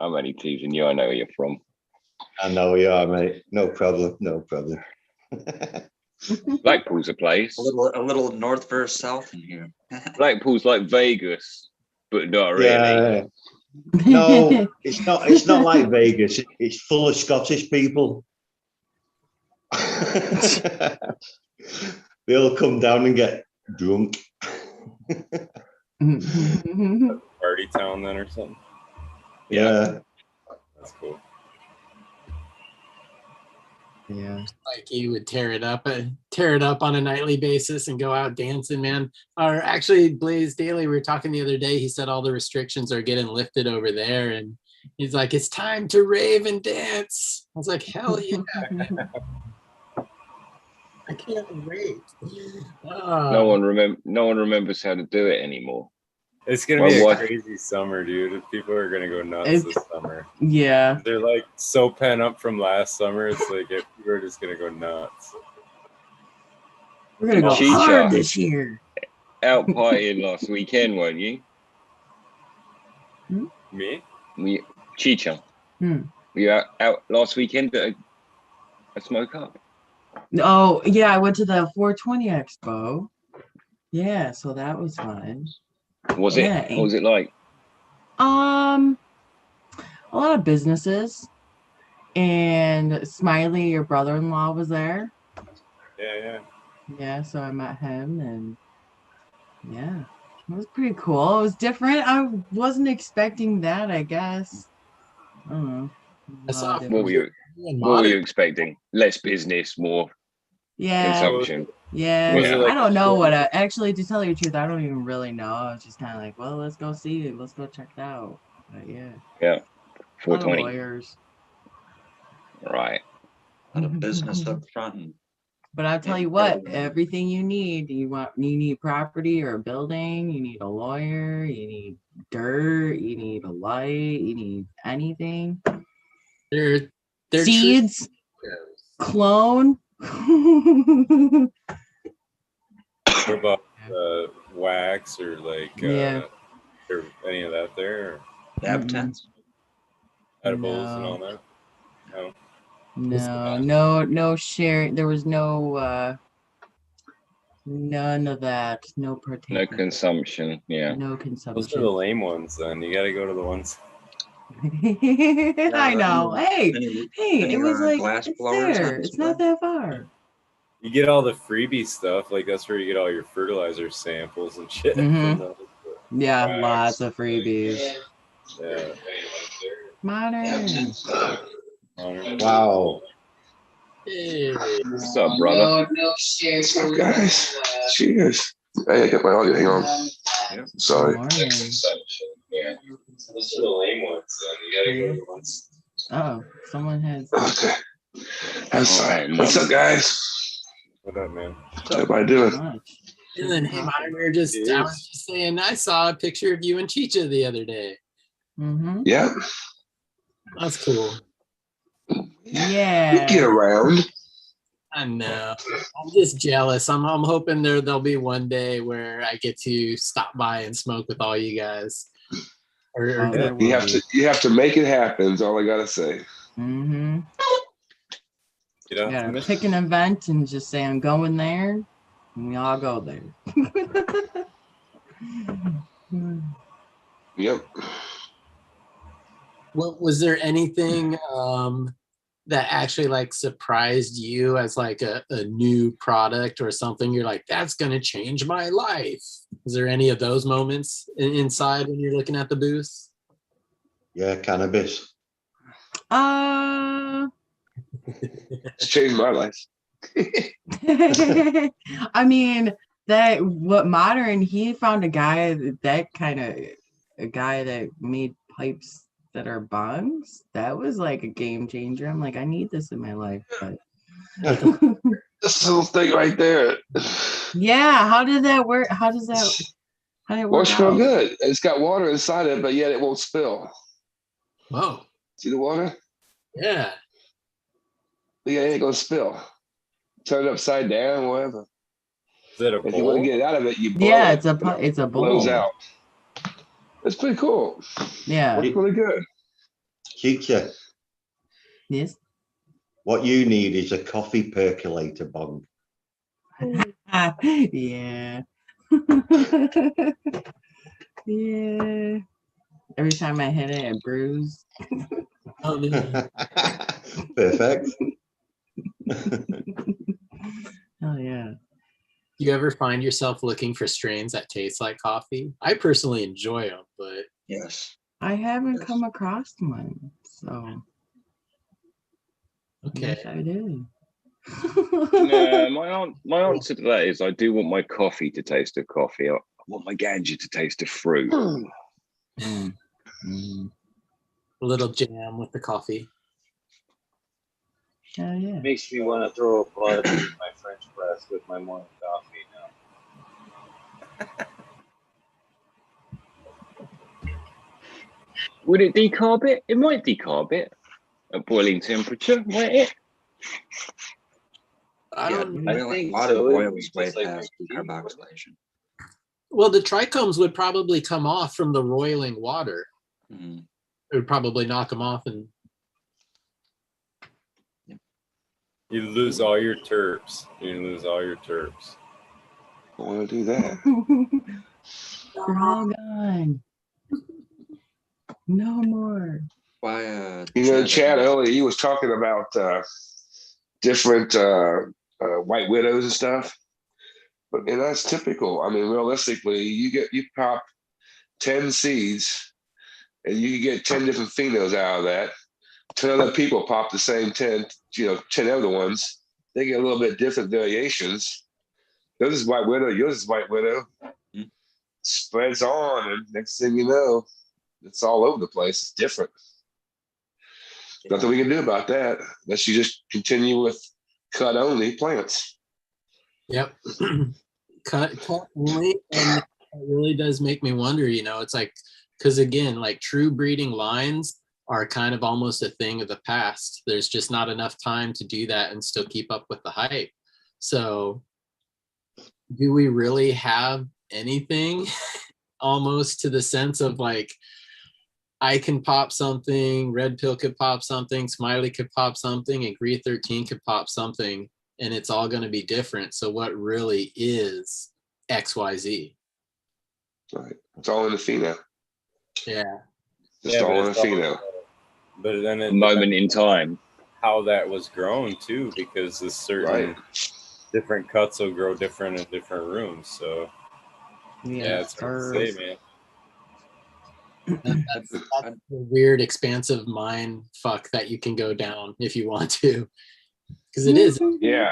I'm only teasing you. I know where you're from. I know you are, mate. No problem. No problem. Blackpool's a place. A little north versus south in here. Blackpool's like Vegas, but not really. Yeah. No, it's not. It's not like Vegas. It's full of Scottish people. They all come down and get drunk. Party town then or something. Yeah. That's cool. Yeah. Like you would tear it up on a nightly basis and go out dancing, man. Or actually, Blaze Daily, we were talking the other day. He said all the restrictions are getting lifted over there, and he's like, "It's time to rave and dance." I was like, "Hell yeah!" I can't wait. No one remembers how to do it anymore. It's gonna Well, be a what- crazy summer, dude. People are gonna go nuts It's- this summer. Yeah. They're like so pent up from last summer. It's like people are just gonna go nuts. We're gonna go Chicha. hard this year. Out partying last weekend, weren't you? Me? Chicha. Hmm. Were you out last weekend at a smoke up? Oh, yeah, I went to the 420 Expo. Yeah, so that was fun. Was Yeah. it? What was it like? A lot of businesses. And Smiley, your brother-in-law, was there. Yeah. Yeah, so I met him, and yeah, it was pretty cool. It was different. I wasn't expecting that, I guess. I don't know. I saw What were you expecting? Less business, more Yeah, consumption. yeah. Was it like I don't a know show? what actually, to tell you the truth, I don't even really know. I was just kind of like, well, let's go see it. Let's go check it out. But yeah. Yeah. A lot of 420. lawyers. Right. A lot of business up front. And But I'll tell you what, everything you need, you need property or a building, you need a lawyer, you need dirt, you need a light, you need anything. They're Seeds, clone. What about wax or like Yeah. or any of that there? Or dab tents. edibles and No. all that? No. No sharing. There was no None of that. No No partaking. consumption. Yeah. No Those are the consumption. lame ones. Then you got to go to the ones. I know. Hey, Any it was like glass it's blowers there. on It's not that far. You get all the freebie stuff. Like that's where you get all your fertilizer samples and shit. Mhm. From those. Yeah, Wax. lots of freebies. Yeah. Modern. Wow. Hey, What's up, brother? What's up, guys? Cheers. Hey, I got my audio. Hang on. Yep. Sorry. Morning. Yeah. Those are the lame ones. You gotta go to the ones. Oh, someone has. Okay. I'm sorry. What's up, guys? What up, man? What's everybody doing? Much. Dylan, hey, Modern, I was just saying, I saw a picture of you and Chicha the other day. Mm-hmm. Yeah. That's cool. We Yeah. get around. I know. I'm just jealous. I'm hoping there'll be one day where I get to stop by and smoke with all you guys. Oh, there will be. You have to make it happen. Is all I gotta say. Mm-hmm. Get out Yeah, to pick an event and just say I'm going there, and we all go there. Yep. What was there anything that actually like surprised you as like a new product or something? You're like, that's gonna change my life. Is there any of those moments inside when you're looking at the booth? Yeah, cannabis. It's changed my life. I mean, that what Modern, he found a guy that made pipes that are bongs. That was like a game changer. I'm like, I need this in my life. But This little thing right there. yeah, how did that work? How did it Well, work it's real out? good. It's got water inside it, but yet it won't spill. Whoa. See the water? Yeah. Yeah, it ain't gonna spill. Turn it upside down, whatever. Is that a If you want to bowl? get it out of it, you blow Yeah, it. it's a Blows bowl. out. It's pretty cool. Yeah. Works really good. Chicha, Yes. what you need is a coffee percolator bong. Yeah. Yeah. Every time I hit it, it brews. Oh, no. Perfect. Oh yeah. You ever find yourself looking for strains that taste like coffee? I personally enjoy them, but Yes. I haven't come across one, so okay. wish I did. No, my answer to that is I do want my coffee to taste of coffee. I want my ganja to taste of fruit. Mm. Mm. A little jam with the coffee. Oh yeah. Makes me want to throw a bud in my French press with my morning coffee now. Would it decarb it? It might decarb it at boiling temperature, might it? I don't know. I think water so. boils way Just like past tea. decarbonization. Well, the trichomes would probably come off from the roiling water. Mhm. It would probably knock them off and You lose all your terps. You lose all your terps. I want to do that. They're all gone. No more. Why? Chad earlier, he was talking about different white widows and stuff. But and that's typical. I mean, realistically, you pop 10 seeds and you can get 10 different phenols out of that. 10 other people pop the same 10, 10 other ones. They get a little bit different variations. Yours is white widow, yours is white widow. Hmm. Spreads on, and next thing you know, it's all over the place. It's different. Nothing we can do about that unless you just continue with cut only plants. yep. cut only, and it really does make me wonder, it's like, because again, like true breeding lines are kind of almost a thing of the past. There's just not enough time to do that and still keep up with the hype. So do we really have anything almost to the sense of like, I can pop something, Red Pill could pop something, Smiley could pop something, and Gree 13 could pop something. and it's all going to be different. So what really is XYZ? Right. It's all in the pheno. Yeah. Just Yeah, but all in the it's all- pheno. But then it Moment depends in time. how that was grown too, because the certain Right. different cuts will grow different in different rooms. So yeah, it's hard to say, man. That's the weird expansive mind fuck that you can go down if you want to, because it is. Yeah.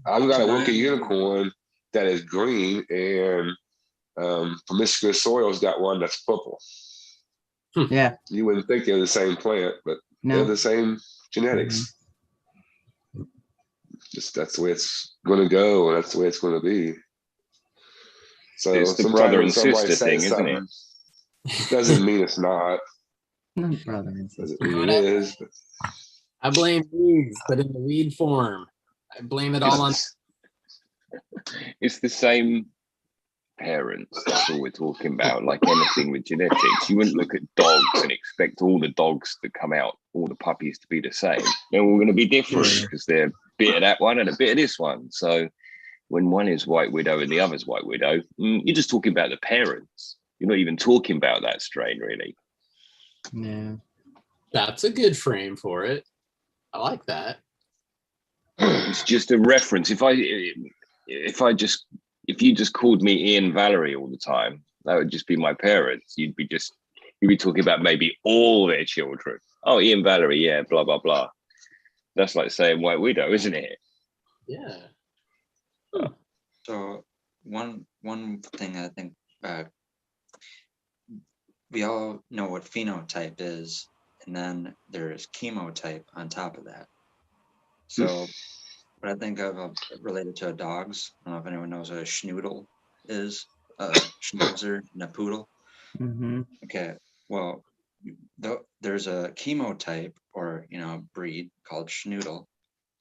I've got a wicked unicorn that is green, and promiscuous soil's got one that's purple. Yeah. You wouldn't think they're the same plant, but they're No. the same genetics. Just that's the way it's going to go, and that's the way it's going to be. So It's the sometimes brother when and somebody sister says thing, isn't it? something, doesn't mean it's not. Brother and sister. Doesn't mean it is. But I blame weeds, but in the weed form. I blame it all on. It's the same parents. That's all we're talking about. Like anything with genetics, you wouldn't look at dogs and expect all the dogs that come out, all the puppies to be the same. They're all going to be different because they're a bit of that one and a bit of this one. So when one is white widow and the other's white widow, you're just talking about the parents. You're not even talking about that strain, really. Yeah. That's a good frame for it. I like that. It's just a reference. If you just called me Ian Valerie all the time, that would just be my parents. You'd be talking about maybe all their children. Oh, Ian Valerie, yeah, blah blah blah. That's like saying white widow, isn't it? Yeah. So one thing I think we all know what phenotype is, and then there's chemotype on top of that. So what I think of related to dogs, I don't know if anyone knows what a schnoodle is, a schnauzer and a poodle. Mm-hmm. Okay, well, there's a chemotype or breed called schnoodle,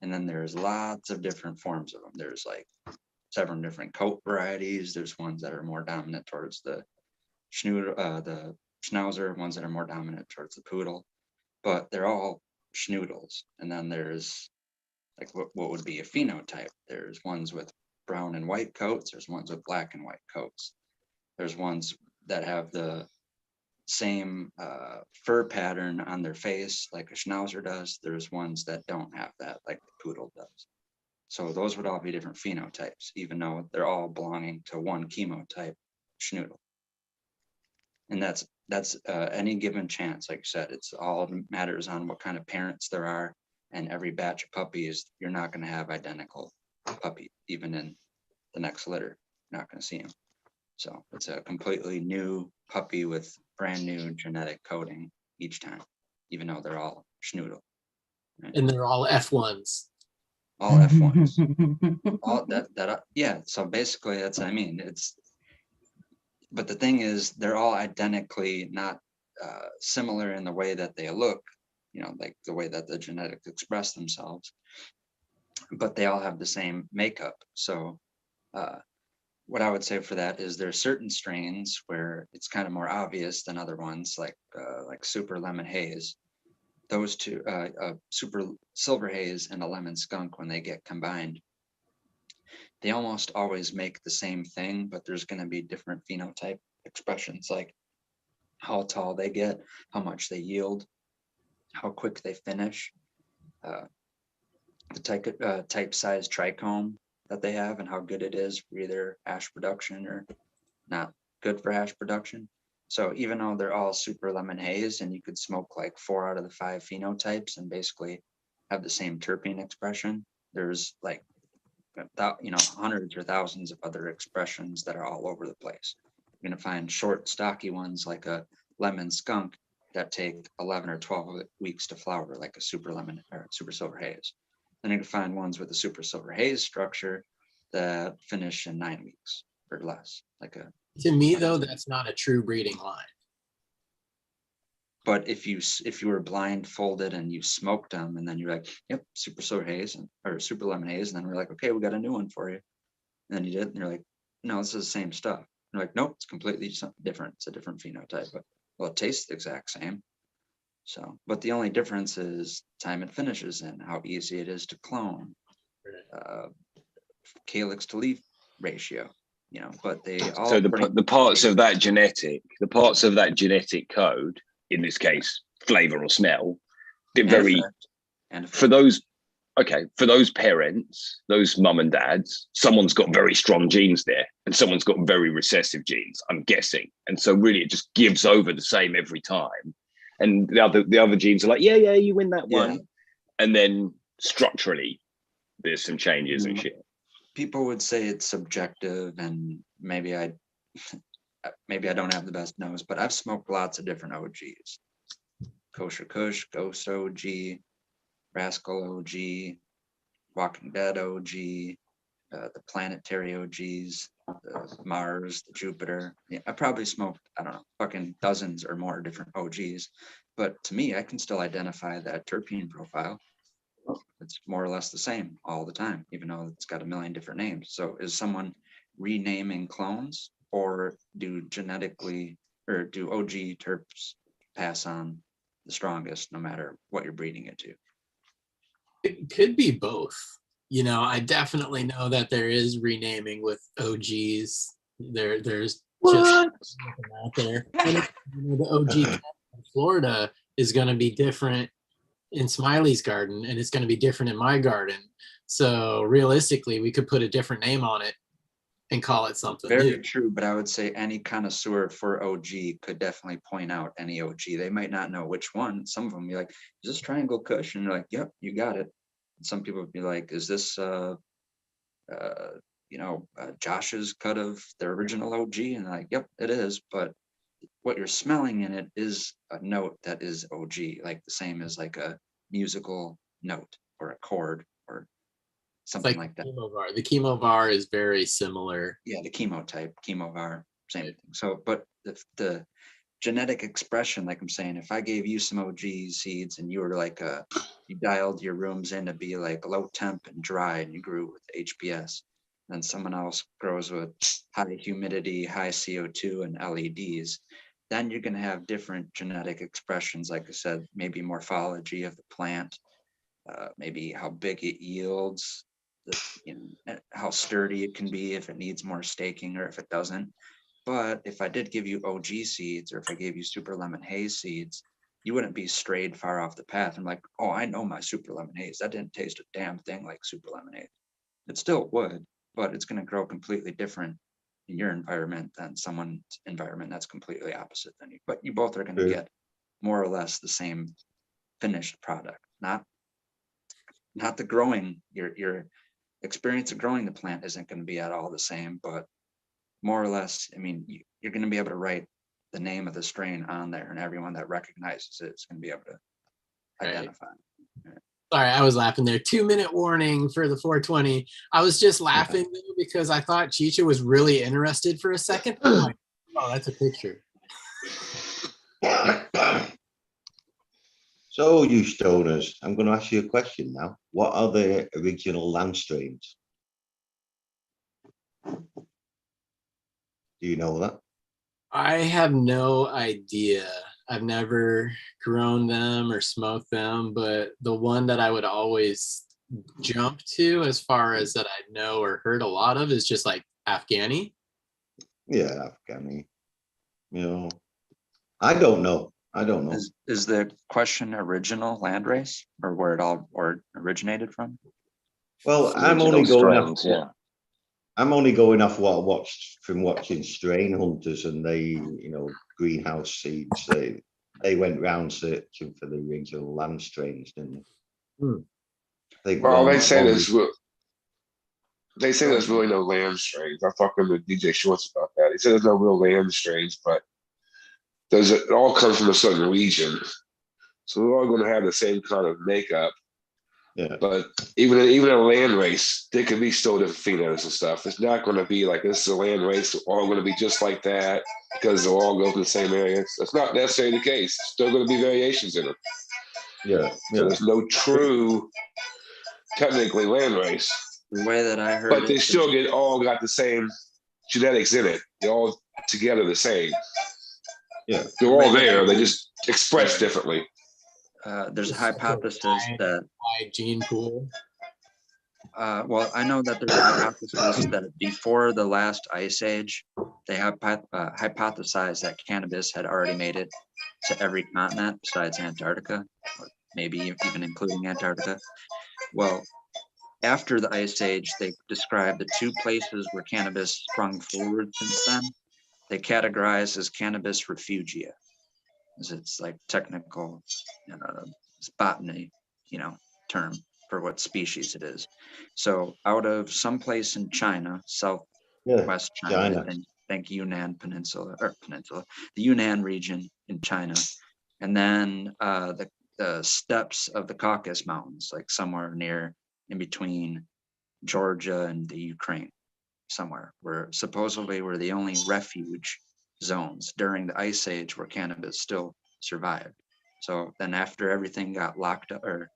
and then there's lots of different forms of them. There's like 7 different coat varieties. There's ones that are more dominant towards the the schnauzer, ones that are more dominant towards the poodle, but they're all schnoodles. And then there's like what would be a phenotype. There's ones with brown and white coats. There's ones with black and white coats. There's ones that have the same fur pattern on their face like a schnauzer does. There's ones that don't have that like the poodle does. So those would all be different phenotypes, even though they're all belonging to one chemotype, schnoodle. And that's any given chance. Like I said, it's all matters on what kind of parents there are. And every batch of puppies, you're not going to have identical puppy, even in the next litter. You're not going to see them. So it's a completely new puppy with brand new genetic coding each time, even though they're all schnoodle. Right? And they're all F1s. All F1s. All that. Yeah. So basically, that's what I mean. But the thing is, they're all identically not similar in the way that they look. Like the way that the genetics express themselves, but they all have the same makeup. So what I would say for that is there are certain strains where it's kind of more obvious than other ones, like super lemon haze. Those two, super silver haze and a lemon skunk, when they get combined, they almost always make the same thing, but there's going to be different phenotype expressions, like how tall they get, how much they yield, how quick they finish, the type size trichome that they have, and how good it is for either hash production or not good for hash production. So even though they're all super lemon haze, and you could smoke like 4 out of the 5 phenotypes and basically have the same terpene expression, there's like hundreds or thousands of other expressions that are all over the place. You're going to find short, stocky ones like a lemon skunk that take 11 or 12 weeks to flower, like a super lemon or super silver haze. Then you can find ones with a super silver haze structure that finish in 9 weeks or less. To me, though, that's not a true breeding line. But if you were blindfolded and you smoked them, and then you're like, yep, super silver haze or super lemon haze, and then we're like, okay, we got a new one for you. And then you did, and you're like, no, this is the same stuff. You're like, nope, it's completely different. It's a different phenotype, but well, it tastes the exact same. So, but the only difference is time it finishes and how easy it is to clone. calyx to leaf ratio, but they all. So the parts of that genetic code, in this case, flavor or smell, get very and for those. Okay, for those parents, those mum and dads, someone's got very strong genes there, and someone's got very recessive genes, I'm guessing. And so really, it just gives over the same every time. And the other genes are like, yeah, you win that one. And then structurally, there's some changes and shit. People would say it's subjective, and maybe I don't have the best nose, but I've smoked lots of different OGs: Kosher Kush, Ghost OG, Rascal OG, Walking Dead OG, the Planetary OGs, the Mars, the Jupiter. Yeah, I probably smoked, I don't know, fucking dozens or more different OGs. But to me, I can still identify that terpene profile. It's more or less the same all the time, even though it's got a million different names. So is someone renaming clones, or do OG terps pass on the strongest no matter what you're breeding it to? It could be both. I definitely know that there is renaming with OGs. There's just out there. And the OG in Florida is going to be different in Smiley's garden, and it's going to be different in my garden. So realistically, we could put a different name on it and call it something Very new. true, but I would say any connoisseur for OG could definitely point out any OG. They might not know which one. Some of them be like, is this Triangle Kush? And you're like, yep, you got it. And some people would be like, is this Josh's cut of the original OG? And they're like, yep, it is. But what you're smelling in it is a note that is OG, like the same as like a musical note or a chord or something like that. Chemovar. The Chemovar is very similar. Yeah, the chemo type, Chemovar, same thing. So, but the genetic expression, like I'm saying, if I gave you some OG seeds and you were like you dialed your rooms in to be like low temp and dry, and you grew with HPS, and someone else grows with high humidity, high CO2 and LEDs, then you're going to have different genetic expressions. Like I said, maybe morphology of the plant, maybe how big it yields, how sturdy it can be, if it needs more staking or if it doesn't. But if I did give you OG seeds, or if I gave you super lemon haze seeds, you wouldn't be strayed far off the path. I'm like, oh, I know my super lemon haze. That didn't taste a damn thing like super lemon haze. It still would, but it's going to grow completely different in your environment than someone's environment that's completely opposite than you. But you both are going to get more or less the same finished product, not the growing. Your experience of growing the plant isn't going to be at all the same, but more or less, I mean, you're going to be able to write the name of the strain on there, and everyone that recognizes it is going to be able to identify. Sorry, I was laughing there. 2-minute warning for the 420. I was just laughing though, because I thought Chicha was really interested for a second. I'm like, oh, that's a picture. So, you stoners, I'm going to ask you a question now. What are the original land strains? Do you know that? I have no idea. I've never grown them or smoked them, but the one that I would always jump to, as far as that I know or heard a lot of, is just like Afghani. Yeah, Afghani. I don't know. Is the question original landrace, or where it all originated from? Well, I'm only going off what I watched from watching Strain Hunters, and they, greenhouse seeds. They went round searching for the original land strains, didn't they? They say there's really no land strains. I was talking to DJ Shorts about that. He said there's no real land strains, but it all comes from a certain region, so we're all going to have the same kind of makeup. Yeah. But even in a land race, there could be still different phenotypes and stuff. It's not going to be like this is a land race, they're all going to be just like that because they'll all go to the same areas. That's not necessarily the case. There's still going to be variations in them. Yeah. So there's no true, technically, land race. The way that I heard but they still all got the same genetics in it. They're all together the same. Yeah. They're all there. They just express differently. There's a hypothesis that wide gene pool. Well, I know that there's a hypothesis that before the last ice age, they hypothesized that cannabis had already made it to every continent besides Antarctica, or maybe even including Antarctica. Well, after the ice age, they described the two places where cannabis sprung forward since then. They categorize as cannabis refugia, as it's like technical botany, term for what species it is. So out of some place in China, southwest China, I think Yunnan Peninsula, the Yunnan region in China, and then the steppes of the Caucasus Mountains, like somewhere near in between Georgia and the Ukraine, somewhere where supposedly were the only refuge zones during the ice age where cannabis still survived. So then after everything got locked up or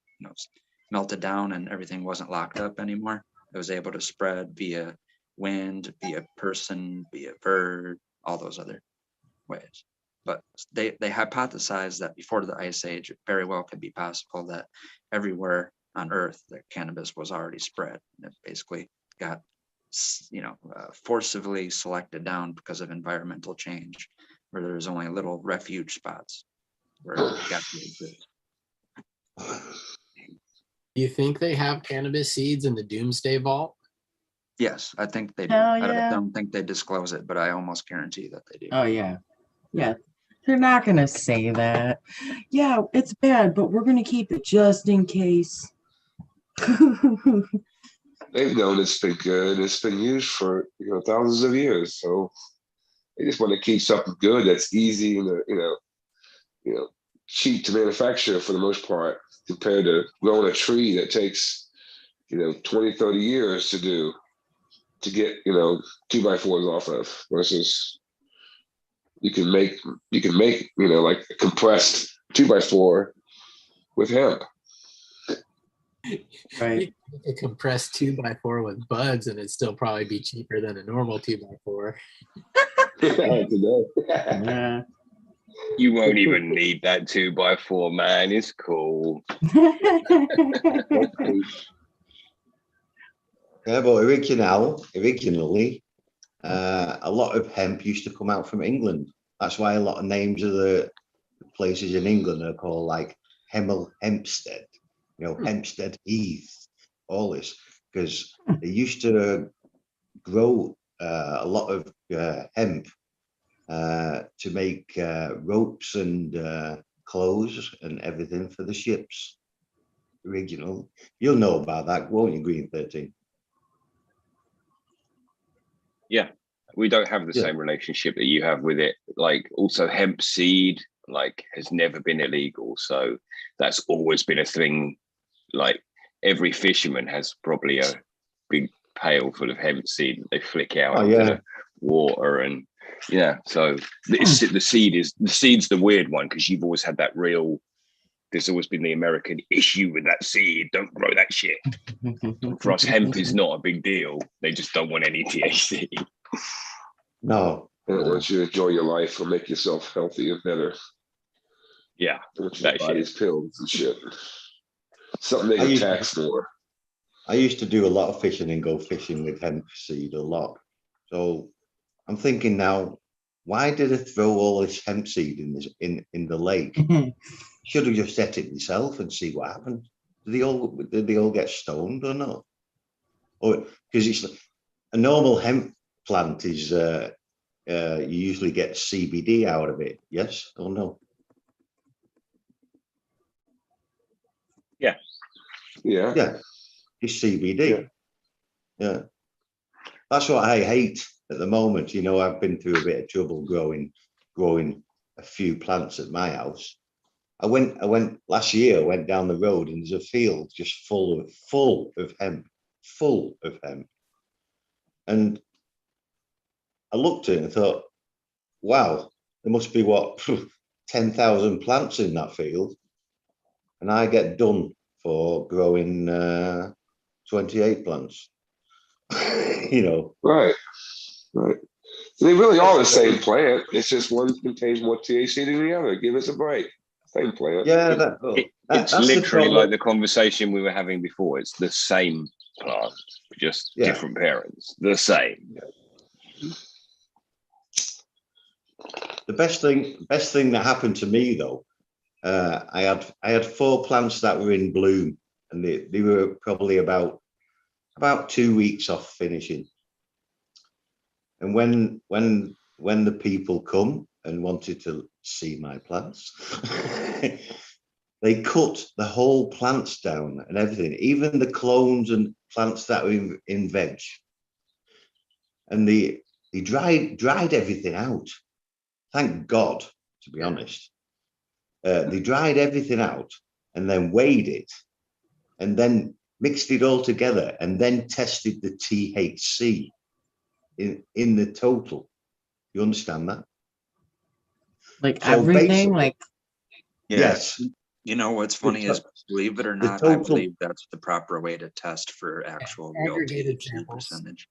melted down and everything wasn't locked up anymore, it was able to spread via wind, via person, via bird, all those other ways. But they hypothesized that before the ice age, it very well could be possible that everywhere on Earth that cannabis was already spread. And it basically got forcibly selected down because of environmental change, where there's only little refuge spots where it got to exist. Do you think they have cannabis seeds in the Doomsday Vault? Yes, I think they do. Hell I yeah. don't think they disclose it, but I almost guarantee that they do. Oh yeah. Yeah. They're not gonna say that. Yeah, it's bad, but we're gonna keep it just in case. They've known it's been good. It's been used for thousands of years. So they just want to keep something good that's easy and cheap to manufacture for the most part, compared to growing a tree that takes 20, 30 years to get 2x4s off of, versus you can make like a compressed 2x4 with hemp. Right. You could compress 2x4 with buds and it'd still probably be cheaper than a normal 2x4. Yeah. You won't even need that 2x4, man. It's cool. Yeah, but originally, a lot of hemp used to come out from England. That's why a lot of names of the places in England are called like Hempstead, Hempstead Heath, all this, because they used to grow a lot of hemp to make ropes and clothes and everything for the ships. Original. You'll know about that, won't you, Green 13? Yeah, we don't have the same relationship that you have with it. Like, also hemp seed has never been illegal, so that's always been a thing. Like, every fisherman has probably a big pail full of hemp seed that they flick out into the water, and so the seed's the weird one, because you've always had that real. There's always been the American issue with that seed. Don't grow that shit. For us, hemp is not a big deal. They just don't want any THC. No. They want you to enjoy your life or make yourself healthy and better. Yeah. That body's pills and shit. Something they can tax more. I used to do a lot of fishing and go fishing with hemp seed a lot. So I'm thinking now, why did I throw all this hemp seed in the lake? Should have just set it myself and see what happened. Did they all get stoned or not? Or because it's a normal hemp plant is you usually get CBD out of it, yes or no? Yeah. Just CBD. Yeah. That's what I hate at the moment. I've been through a bit of trouble growing a few plants at my house. I went last year. I went down the road and there's a field just full of hemp, and I looked at it and thought, wow, there must be 10,000 plants in that field, and I get done for growing 28 plants. Right. So they really are the same plant. It's just one contains more THC than the other. Give us a break. Same plant. It's literally like the conversation we were having before. It's the same plant, just Yeah. different parents, the same. The best thing that happened to me though, I had 4 plants that were in bloom, and they were probably about 2 weeks off finishing. And when the people come and wanted to see my plants, they cut the whole plants down and everything, even the clones and plants that were in veg. And they dried everything out. Thank God, to be honest. They dried everything out and then weighed it and then mixed it all together and then tested the THC in the total. You understand that? Like So everything, basically- like Yes. You know what's funny is, believe it or the not, I total- believe that's the proper way to test for actual real Aggregated THC samples. percentage.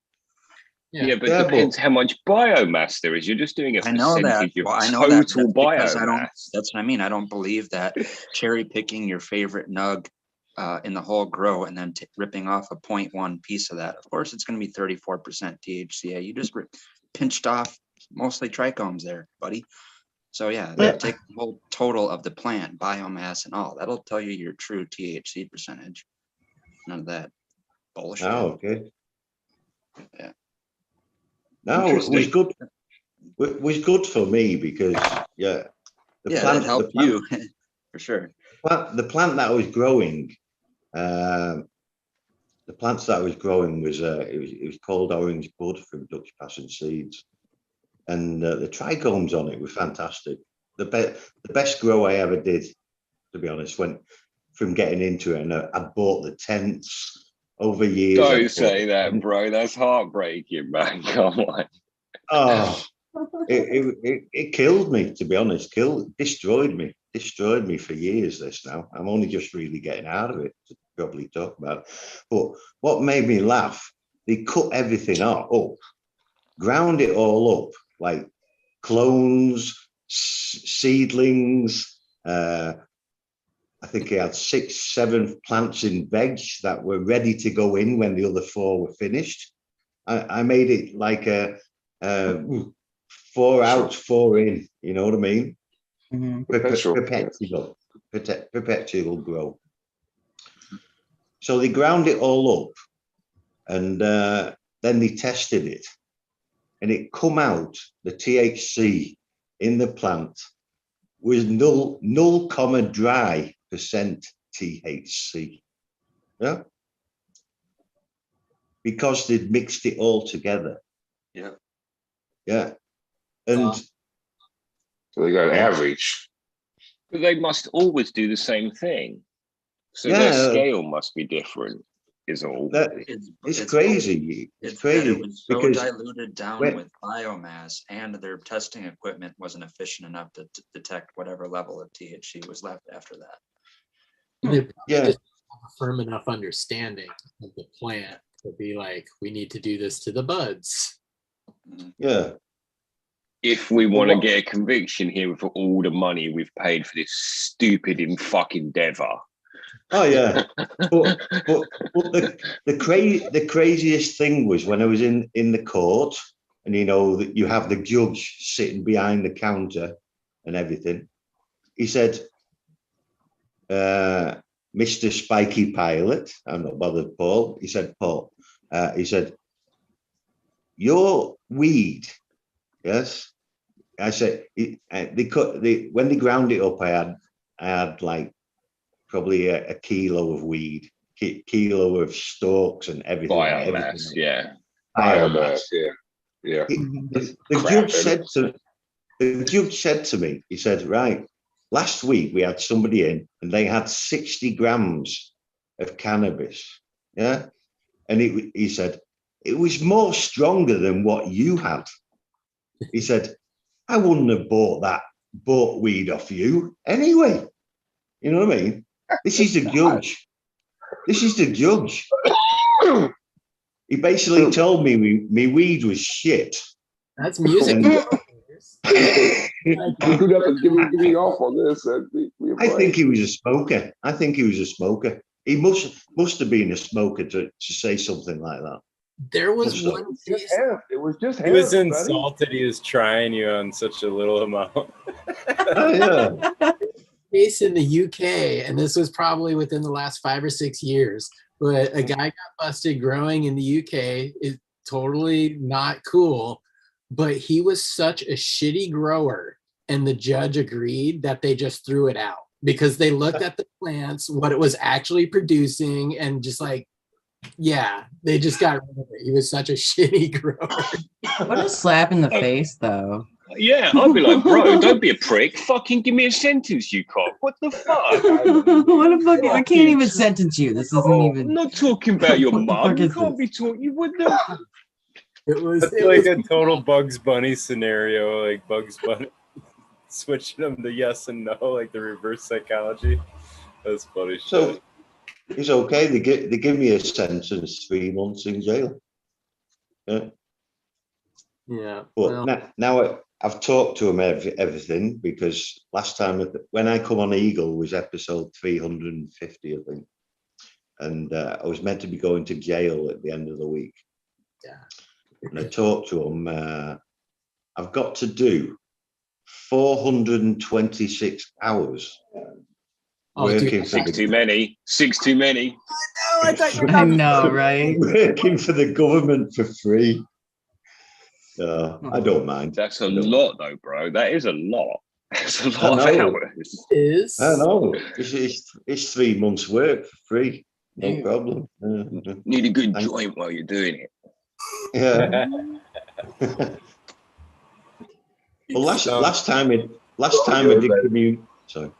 Yeah, but Yeah, it depends how much biomass there is. You're just doing a I know that. percentage of Well, I know that. total That's because I don't. biomass. That's what I mean. I don't believe that cherry picking your favorite nug in the whole grow and then ripping off a 0.1 piece of that. Of course, it's going to be 34% THCA. You just pinched off mostly trichomes there, buddy. So yeah, Yeah. take the whole total of the plant, biomass and all. That'll tell you your true THC percentage. None of that bullshit. Oh, okay. Yeah. No, it was Interesting. good. It was good for me because the That helped you for sure. The plant that I was growing, the plants that I was growing was it was called Orange Bud from Dutch Passion Seeds, and the trichomes on it were fantastic. The best grow I ever did, to be honest. From getting into it, and I bought the tents over years. I Don't bought say the that, tent. bro. That's heartbreaking, man. Come on. Oh, it killed me, to be honest. Destroyed me for years. This now, I'm only just really getting out of it to probably talk about it. But what made me laugh, they cut everything up, ground it all up, like clones, seedlings. I think he had 6, 7 plants in veg that were ready to go in when the other 4 were finished. I made it like a 4 out, 4 in. You know what I mean? mhm. Perpetual grow. So they ground it all up, and then they tested it, and it come out the THC in the plant was 0.0% THC. Yeah, because they'd mixed it all together. Yeah. Yeah, and So they got an average. But they must always do the same thing. So Yeah. their scale must be different, is all. it's crazy. It's crazy that it was so because diluted down when- with biomass, and their testing equipment wasn't efficient enough to detect whatever level of THC was left after that. They probably Yeah. just have a firm enough understanding of the plant to be like, we need to do this to the buds. yeah. If we want to what- get a conviction here for all the money we've paid for this stupid in fucking endeavor. Oh yeah, but the craziest thing was when I was in the court, and you know that you have the judge sitting behind the counter and everything. He said, "Mr. Spiky Pilot," I'm not bothered, Paul. He said, "Paul," he said, "Your weed, yes." I said, when they ground it up, I had like probably a kilo of weed, kilo of stalks and everything. Biomass, yeah. Biomass, yeah. The judge said to me, he said, right, last week we had somebody in and they had 60 grams of cannabis. Yeah. And he said, it was more stronger than what you had. He said, I wouldn't have bought weed off you anyway. You know what I mean? This is the judge. This is the judge. He basically told me me weed was shit. That's music. And You do nothing. Give me off on this. I think he was a smoker. He must have been a smoker to say something like that. There was Also- one Just case. half. It was just half. He was buddy. insulted. He was trying you on such a little amount. Oh yeah. Case in the UK, and this was probably within the last 5 or 6 years, but a guy got busted growing in the UK. Is totally not cool, but he was such a shitty grower, and the judge agreed that they just threw it out because they looked at the plants, what it was actually producing, and just like, yeah, they just got rid of it. He was such a shitty grower. What a slap in the face, though. Yeah, I'd be like, bro, don't be a prick. Fucking give me a sentence, you cock. What the fuck? What a fucking! I can't even sentence you. This isn't I'm even. not talking about your What the mum. fuck You is can't be talking. You wouldn't. It was That's it like was a total Bugs Bunny scenario, like Bugs Bunny switching them to yes and no, like the reverse psychology. That's funny shit. So it's okay. They give me a sentence, 3 months in jail. Yeah. yeah. But Well, now I've talked to him everything, because last time when I come on Eagle was episode 350, I think, and I was meant to be going to jail at the end of the week. yeah. And I talked to him. I've got to do 426 hours Oh, dude, working for Six too many. 6 too many. no, I thought you were I about to know, right? working for the government for free. I don't mind. That's a I don't lot, though, bro. That is a lot. That's a lot of know. hours. is. I know. It's 3 months work for free. No Yeah. problem. Need a good Thank- joint while you're doing it. Yeah. Well, last time I did commute. Sorry.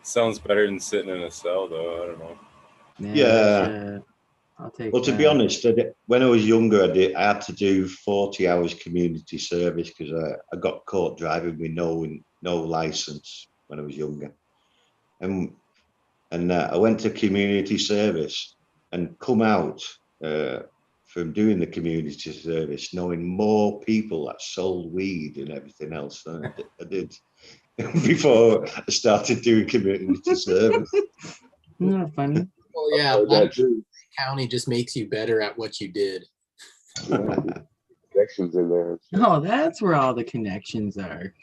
Sounds better than sitting in a cell, though. I don't know. Yeah. shit. I'll take Well, to be that. honest, when I was younger, I had to do 40 hours community service because I got caught driving with no license when I was younger, and I went to community service and come out from doing the community service knowing more people that sold weed and everything else than I did before I started doing community service. Isn't that funny? Well, yeah, Heard that too. county just makes you better at what you did. Connections in there. Oh, that's where all the connections are.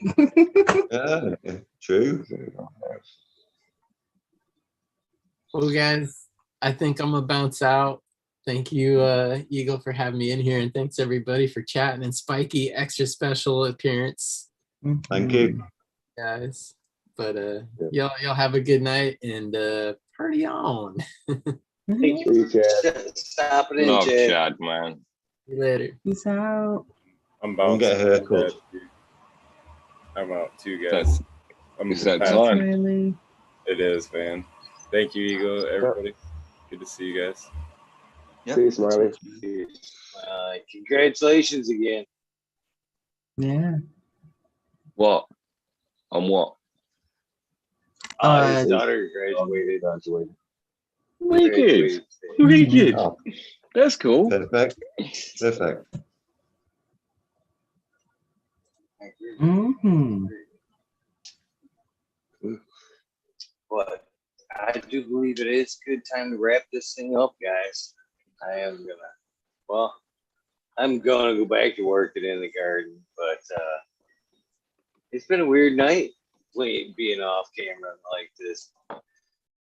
Yeah, true. Well, guys, I think I'm gonna bounce out. Thank you, Eagle, for having me in here, and thanks everybody for chatting. And Spiky, extra special appearance, Thank you. guys. But y'all have a good night and party on. See you, Chad. Stop it in, Love Chad. Chad, man. See you later. Peace out. I'm Go and bouncing. get a haircut. I'm out too, guys. I'm It's that fast. time. Riley. It is, man. Thank you, Eagle, everybody. Good to see you guys. Yep. See you, Smiley. Congratulations again. Yeah. What? On what? His daughter graduated. Wicked. Wicked. Oh, That's cool. perfect. Mm-hmm. But I do believe it is good time to wrap this thing up, guys. I'm gonna go back to working in the garden, but it's been a weird night being off camera like this.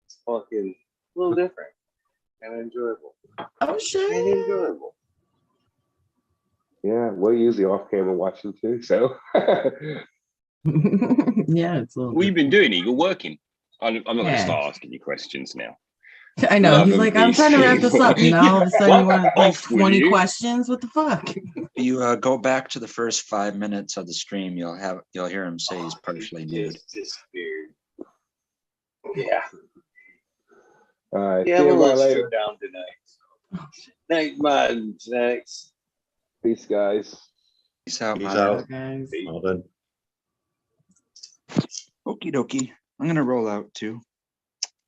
It's fucking a little different and enjoyable. Oh And shit. enjoyable. Yeah, we're usually off camera watching too. So Yeah, it's a little. What you been doing, Eagle? Working? I'm not going to Yeah. start asking you questions now. I know. Love He's and like, I'm peace. trying to wrap this up. And now all of a sudden you want like Off with 20 you. questions? What the fuck? You go back to the first 5 minutes of the stream, you'll hear him say he's partially nude. Just disappeared. Yeah. all right, Yeah, see we'll everybody let later. you down tonight. Night, mods. Next. Peace, guys. Peace out, Peace man. out. Guys. Well done. Okie dokie. I'm gonna roll out too.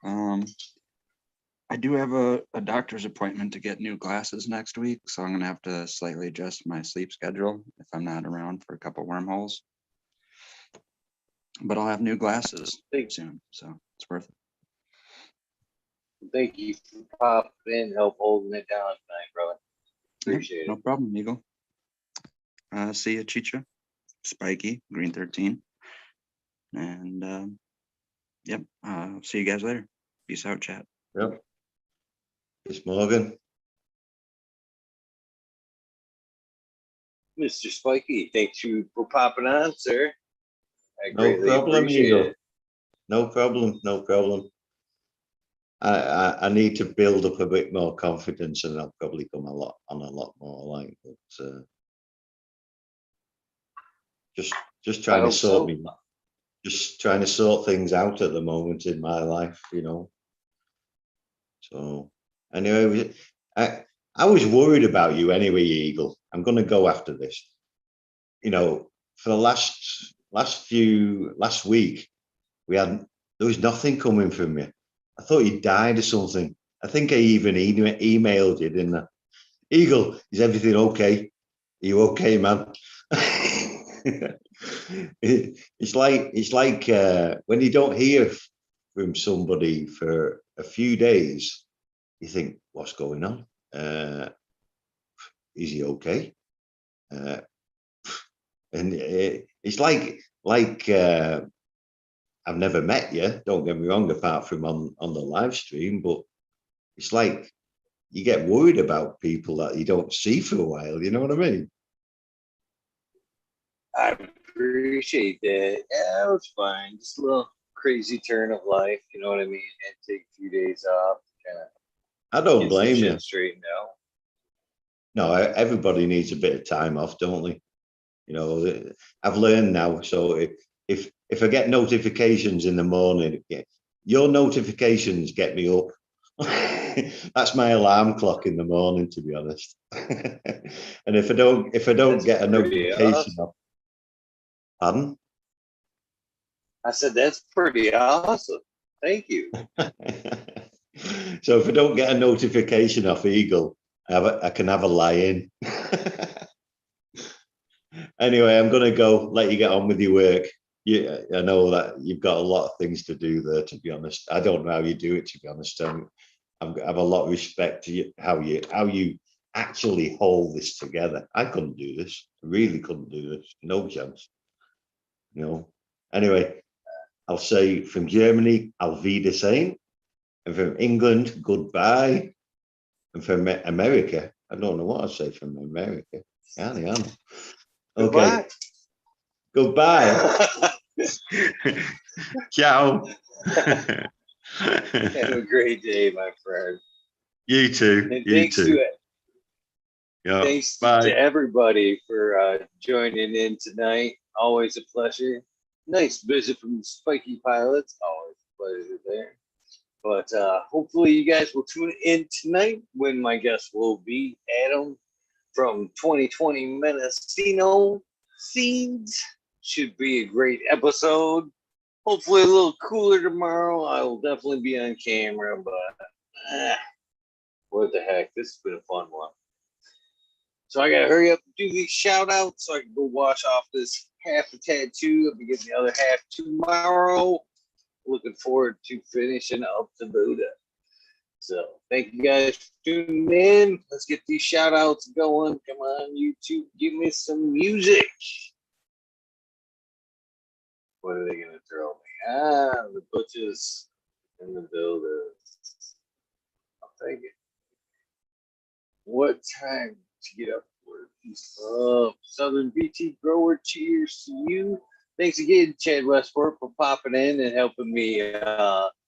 I do have a doctor's appointment to get new glasses next week, so I'm gonna have to slightly adjust my sleep schedule if I'm not around for a couple wormholes. But I'll have new glasses soon, so it's worth it. Thank you for popping in, help holding it down tonight, brother. Appreciate No it. problem, Eagle. See you, Chicha, Spiky, Green 13. And yep, see you guys later. Peace out, chat. Yep. It's Morgan. Mr. Spiky, thank you for popping on, sir. I No greatly problem, appreciate Eagle. it. No problem. No problem. I need to build up a bit more confidence, and I'll probably come a lot more like. But just I trying to hope sort so. me, just trying to sort things out at the moment in my life, you know. So anyway, I was worried about you anyway, Eagle. I'm going to go after this. You know, for the last week, there was nothing coming from you. I thought you died or something. I think I even emailed you, didn't I? Eagle, is everything okay? Are you okay, man? It's like when you don't hear from somebody for a few days, you think, what's going on? Is he okay? And it's like I've never met you, don't get me wrong, apart from on the live stream, but it's like you get worried about people that you don't see for a while, you know what I mean? I appreciate that. Yeah, it was fine. Just a little crazy turn of life, you know what I mean? And take a few days off, kind of I don't get some blame you. shit straightened out. No, everybody needs a bit of time off, don't they? You know, I've learned now. So if I get notifications in the morning, your notifications get me up. That's my alarm clock in the morning, to be honest. And if I don't That's get a pretty notification awesome. off, pardon? I said, that's pretty awesome. Thank you. So if I don't get a notification off Eagle, I can have a lie-in. Anyway, I'm going to go, let you get on with your work. I know that you've got a lot of things to do there, to be honest. I don't know how you do it, to be honest. I have a lot of respect to you, how you actually hold this together. I couldn't do this. I really couldn't do this. No chance. You know. Anyway, I'll say from Germany, Auf Wiedersehen. And from England, goodbye. And from America, I don't know what I say from America. Yeah. Okay. Goodbye. Ciao. Have a great day, my friend. You too. And You too. Yeah. Thanks Bye. to everybody for joining in tonight. Always a pleasure. Nice visit from the Spiky Pilots. Always a pleasure there. But hopefully you guys will tune in tonight when my guest will be Adam from 2020 Mendocino Scenes. Should be a great episode. Hopefully a little cooler tomorrow. I will definitely be on camera, but what the heck? This has been a fun one. So I gotta hurry up and do these shout outs so I can go wash off this half a tattoo. I'll be getting the other half tomorrow. Looking forward to finishing up the Buddha. So thank you guys for tuning in. Let's get these shout outs going. Come on, YouTube, give me some music. What are they gonna throw me? The butchers and the builders. I'll take it. What time to get up for? Peace up, Southern BT grower. Cheers to you. Thanks again, Chad Westport, for popping in and helping me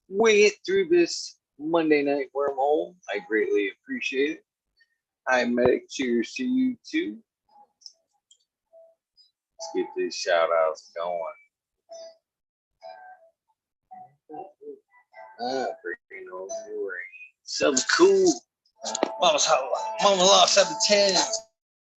wing it through this Monday night wormhole. I greatly appreciate it. Hi, Medic. Cheers to you too. Let's get these shout outs going. Freaking old something cool. Mama lost 710.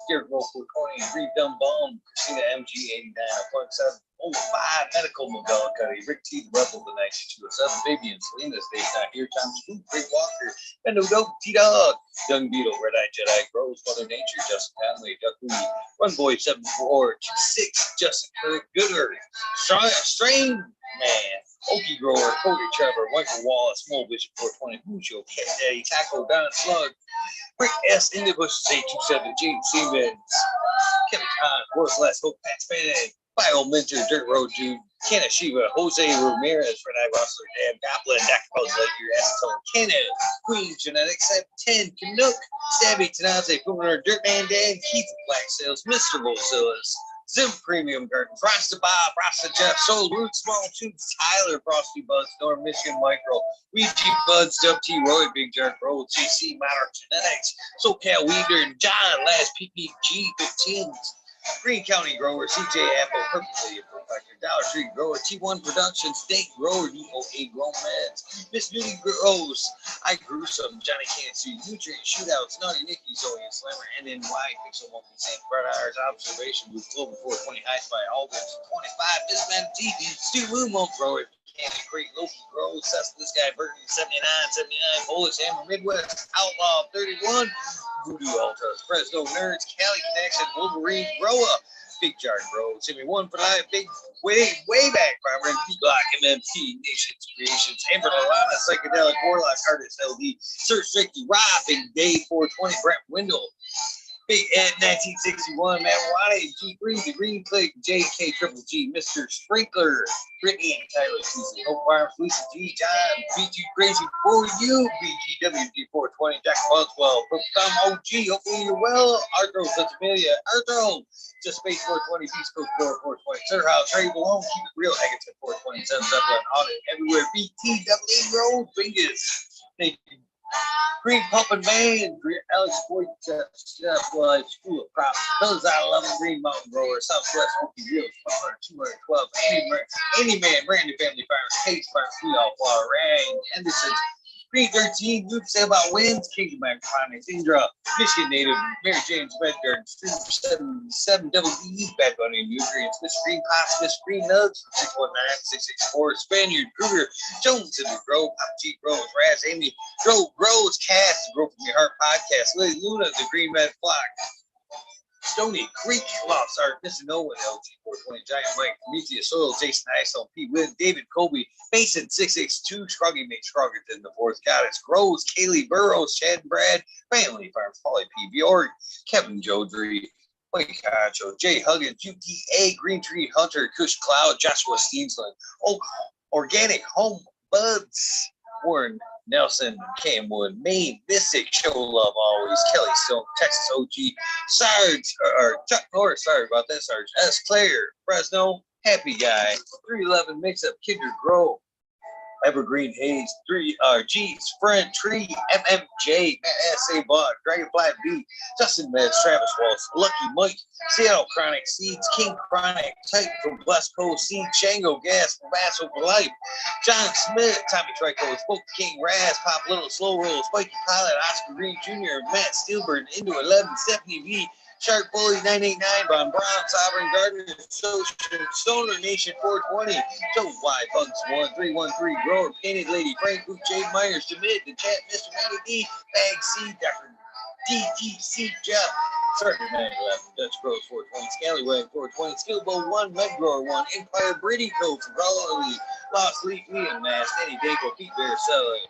Scared Vocal Corny, Reed Dumb Bone, Christina MG 89, 0.7, 05, Medical McGullicuddy, Rick T, the Rebel, the 9207, Fabian, Selena, Dave Not Here, Tom Scoop, Great Walker, Bendo Dope, T Dog, Young Beetle, Red Eye Jedi, Rose, Mother Nature, Justin Conley, Duck Lee, Run Boy 74, 26, Justin Kirk, Good Earth, Strain Man, Okie Grower, Cody Trevor, Michael Wallace, Small Vision 420, Mucho, Cat Daddy, Taco, Don Slug, Rick S. In the Bushes, 827, James Siemens, Kevin Kahn, Worth Less, Hope Pat Spade, Bio Mentor, Dirt Road Dude, Kanashiba, Jose Ramirez, Red Eye Rustler, Dan Goblin, Dr. Post Lightyear, Acetone, Kenneth, Queen Genetics, 10, Canuck, Stabby, Tanase, Governor, Dirtman Dan, Keith Black Sales, Mr. Vocilis, Zim Premium Garden, Frosty Bob, Frosty Jeff, Soul Root, Small Tubes, Tyler, Frosty Buds, Norm Michigan Micro, Ouija Buds, WT Roy, Big Jerk Road, CC, Modern Genetics, SoCal Weeder, and John, Last PPG 15s, Green County Grower, CJ Apple, Perfectly Perfected, Dollar Tree Grower, T1 Productions, State Grower, UOA Grown Meds, Miss Nudie Grows, I Grew Some, Johnny Can't See, Nutrient Shootouts, Naughty Nicky, Zoe and Slammer, NNY, Pixel Monkey, St. Brett Hours, Observation, with Global 420, High Spy, August 25, Miss Man T, Stu Moon Monk Grower, Candy Creek, Loki Grows, Cecil, this guy, Burton, 79, Polish Hammer, Midwest, Outlaw, 31, Voodoo Ultras, Fresno Nerds, Cali Connection, Wolverine, Grower, Big Jar Grows, Jimmy One for Life, Big way back, Farmer, D-Block, MMT, Nations Creations, Amber Lalana, Psychedelic Warlock, Artist LD, Sir Strictly, Rob, Big Dave, 420, Brent Windle, Big Ed 1961, Matt Waddy, G3, The Green Click, JK Triple G, Mr. Sprinkler, Brittany, Tyler Susan, Hope Farms, Lisa G, John, BG Crazy for you, BGWG 420, Jack Boswell, Tom OG, hopefully you're well, Arthro, Santa Amelia, Arthro, Just Space 420, Beast Coast 420, Sir House, Trey Balone, Keep It Real, Agaton 427, Zeppelin, Audit, Everywhere, BTWA Road, Fingers, thank you. Green Pumping Man, Alex Boyd, Chef Life, School of Props, Those I Love Green Mountain Grower, Southwest Smoky Hills, 212, Any Man, Randy Family Farms, Case Farms, Sweet All Flower, Rang, Anderson, Green 13, Luke say about wins, Kingdom Finance, Indra, Michigan native, Mary James Bedgarden, Street 77, Double D, Bad Bunny, Nutrients, Miss Green Pops, Miss Green Nugs, 619-664, Spaniard, Kruger, Jones in the Grove, Pop G Rose, Raz, Amy, Grows, Cast, the Grow From Your Heart podcast, Lily Luna, the Green Red Flock, Stony Creek, Lost Art, Missing No One, LG 420, Giant Mike, Prometheus Soil, Jason Isom, P. Wynn, David Colby, Mason 662, Scruggy Mate Scruggerton, the Fourth Goddess, Grows, Kaylee Burrows, Chad Brad, Family Farms, Polly P. Bjork, Kevin Jodry, White Cacho, Jay Huggins, UTA, Green Tree Hunter, Kush Cloud, Joshua Steensland, Oak Organic Home Buds, Warren Nelson, Camwood, Maine, Mystic, Show Love Always, Kelly Stone, Texas OG, Sarge, or Chuck Norris, sorry about that, Sarge, S. Claire, Fresno, Happy Guy, 311 Mix Up, Kindred Grove, Evergreen Hayes, 3 G's, Friend Tree, MMJ, Matt S.A. Buck, Dragonfly B, Justin Meds, Travis Walsh, Lucky Mike, Seattle Chronic Seeds, King Chronic, Titan from Blessed Coast Seed, Shango Gas, Vassal for Life, John Smith, Tommy Trico, Spoke King Raz, Pop Little, Slow Roll, Spiky Pilot, Oscar Green Jr., Matt Steelberg, Into 11, Stephanie V, Shark Bully 989, Von Brown, Sovereign Gardener, Stoner Nation 420, Joe Y, Bugs 1313, Grower, Painted Lady, Frank Boot, Jade Myers, Jamid, the chat, Mr. Manny D, Bag C, Dr. DTC Jeff, Sergeant 911, Dutch Grows 420, Scallywag 420, Skillbow 1, Med Grower 1, Empire Brady Coats, Raleigh, Lost Leaf, Liam Mass, Eddie Dago, Pete Bear Selling,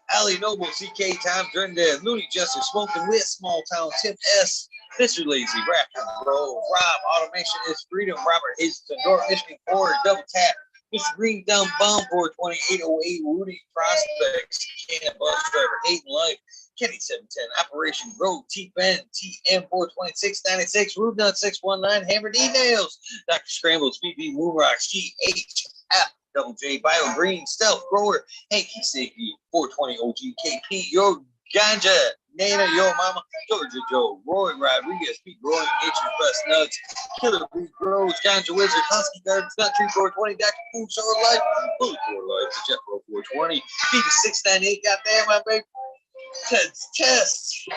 Allie Noble, CK, Tom Drendad, Looney Jester, Smoking Wit, Small Town, Tim S., Mr. Lazy, Raptor, Bro, Rob, Automation is Freedom, Robert Hazelton, Door, Michigan Forward, Double Tap, Mr. Green, Dumb Bomb, 420, 808, Rudy Prospects, Cannon Bus Driver, Hayden Life, Kenny 710, Operation Road, T-Ben, TM 426, 96, Rude Nut 619, Hammer D Nails, Dr. Scrambles, BB Moonrocks, GHF, Double J, Bio Green, Stealth Grower, Hanky Safety, 420 OGKP, Your Ganja, Nana, Yo Mama, Georgia Joe, Roy Rodriguez, Pete Roy, Nature's Best Nuts, Killer Bee Grows, Ganja Wizard, Husky Gardens, Nut Tree 420, Dr. Food Show Life, Bullet for Life, Jeff Row 420, Pete 698, goddamn my baby, Ted's Test.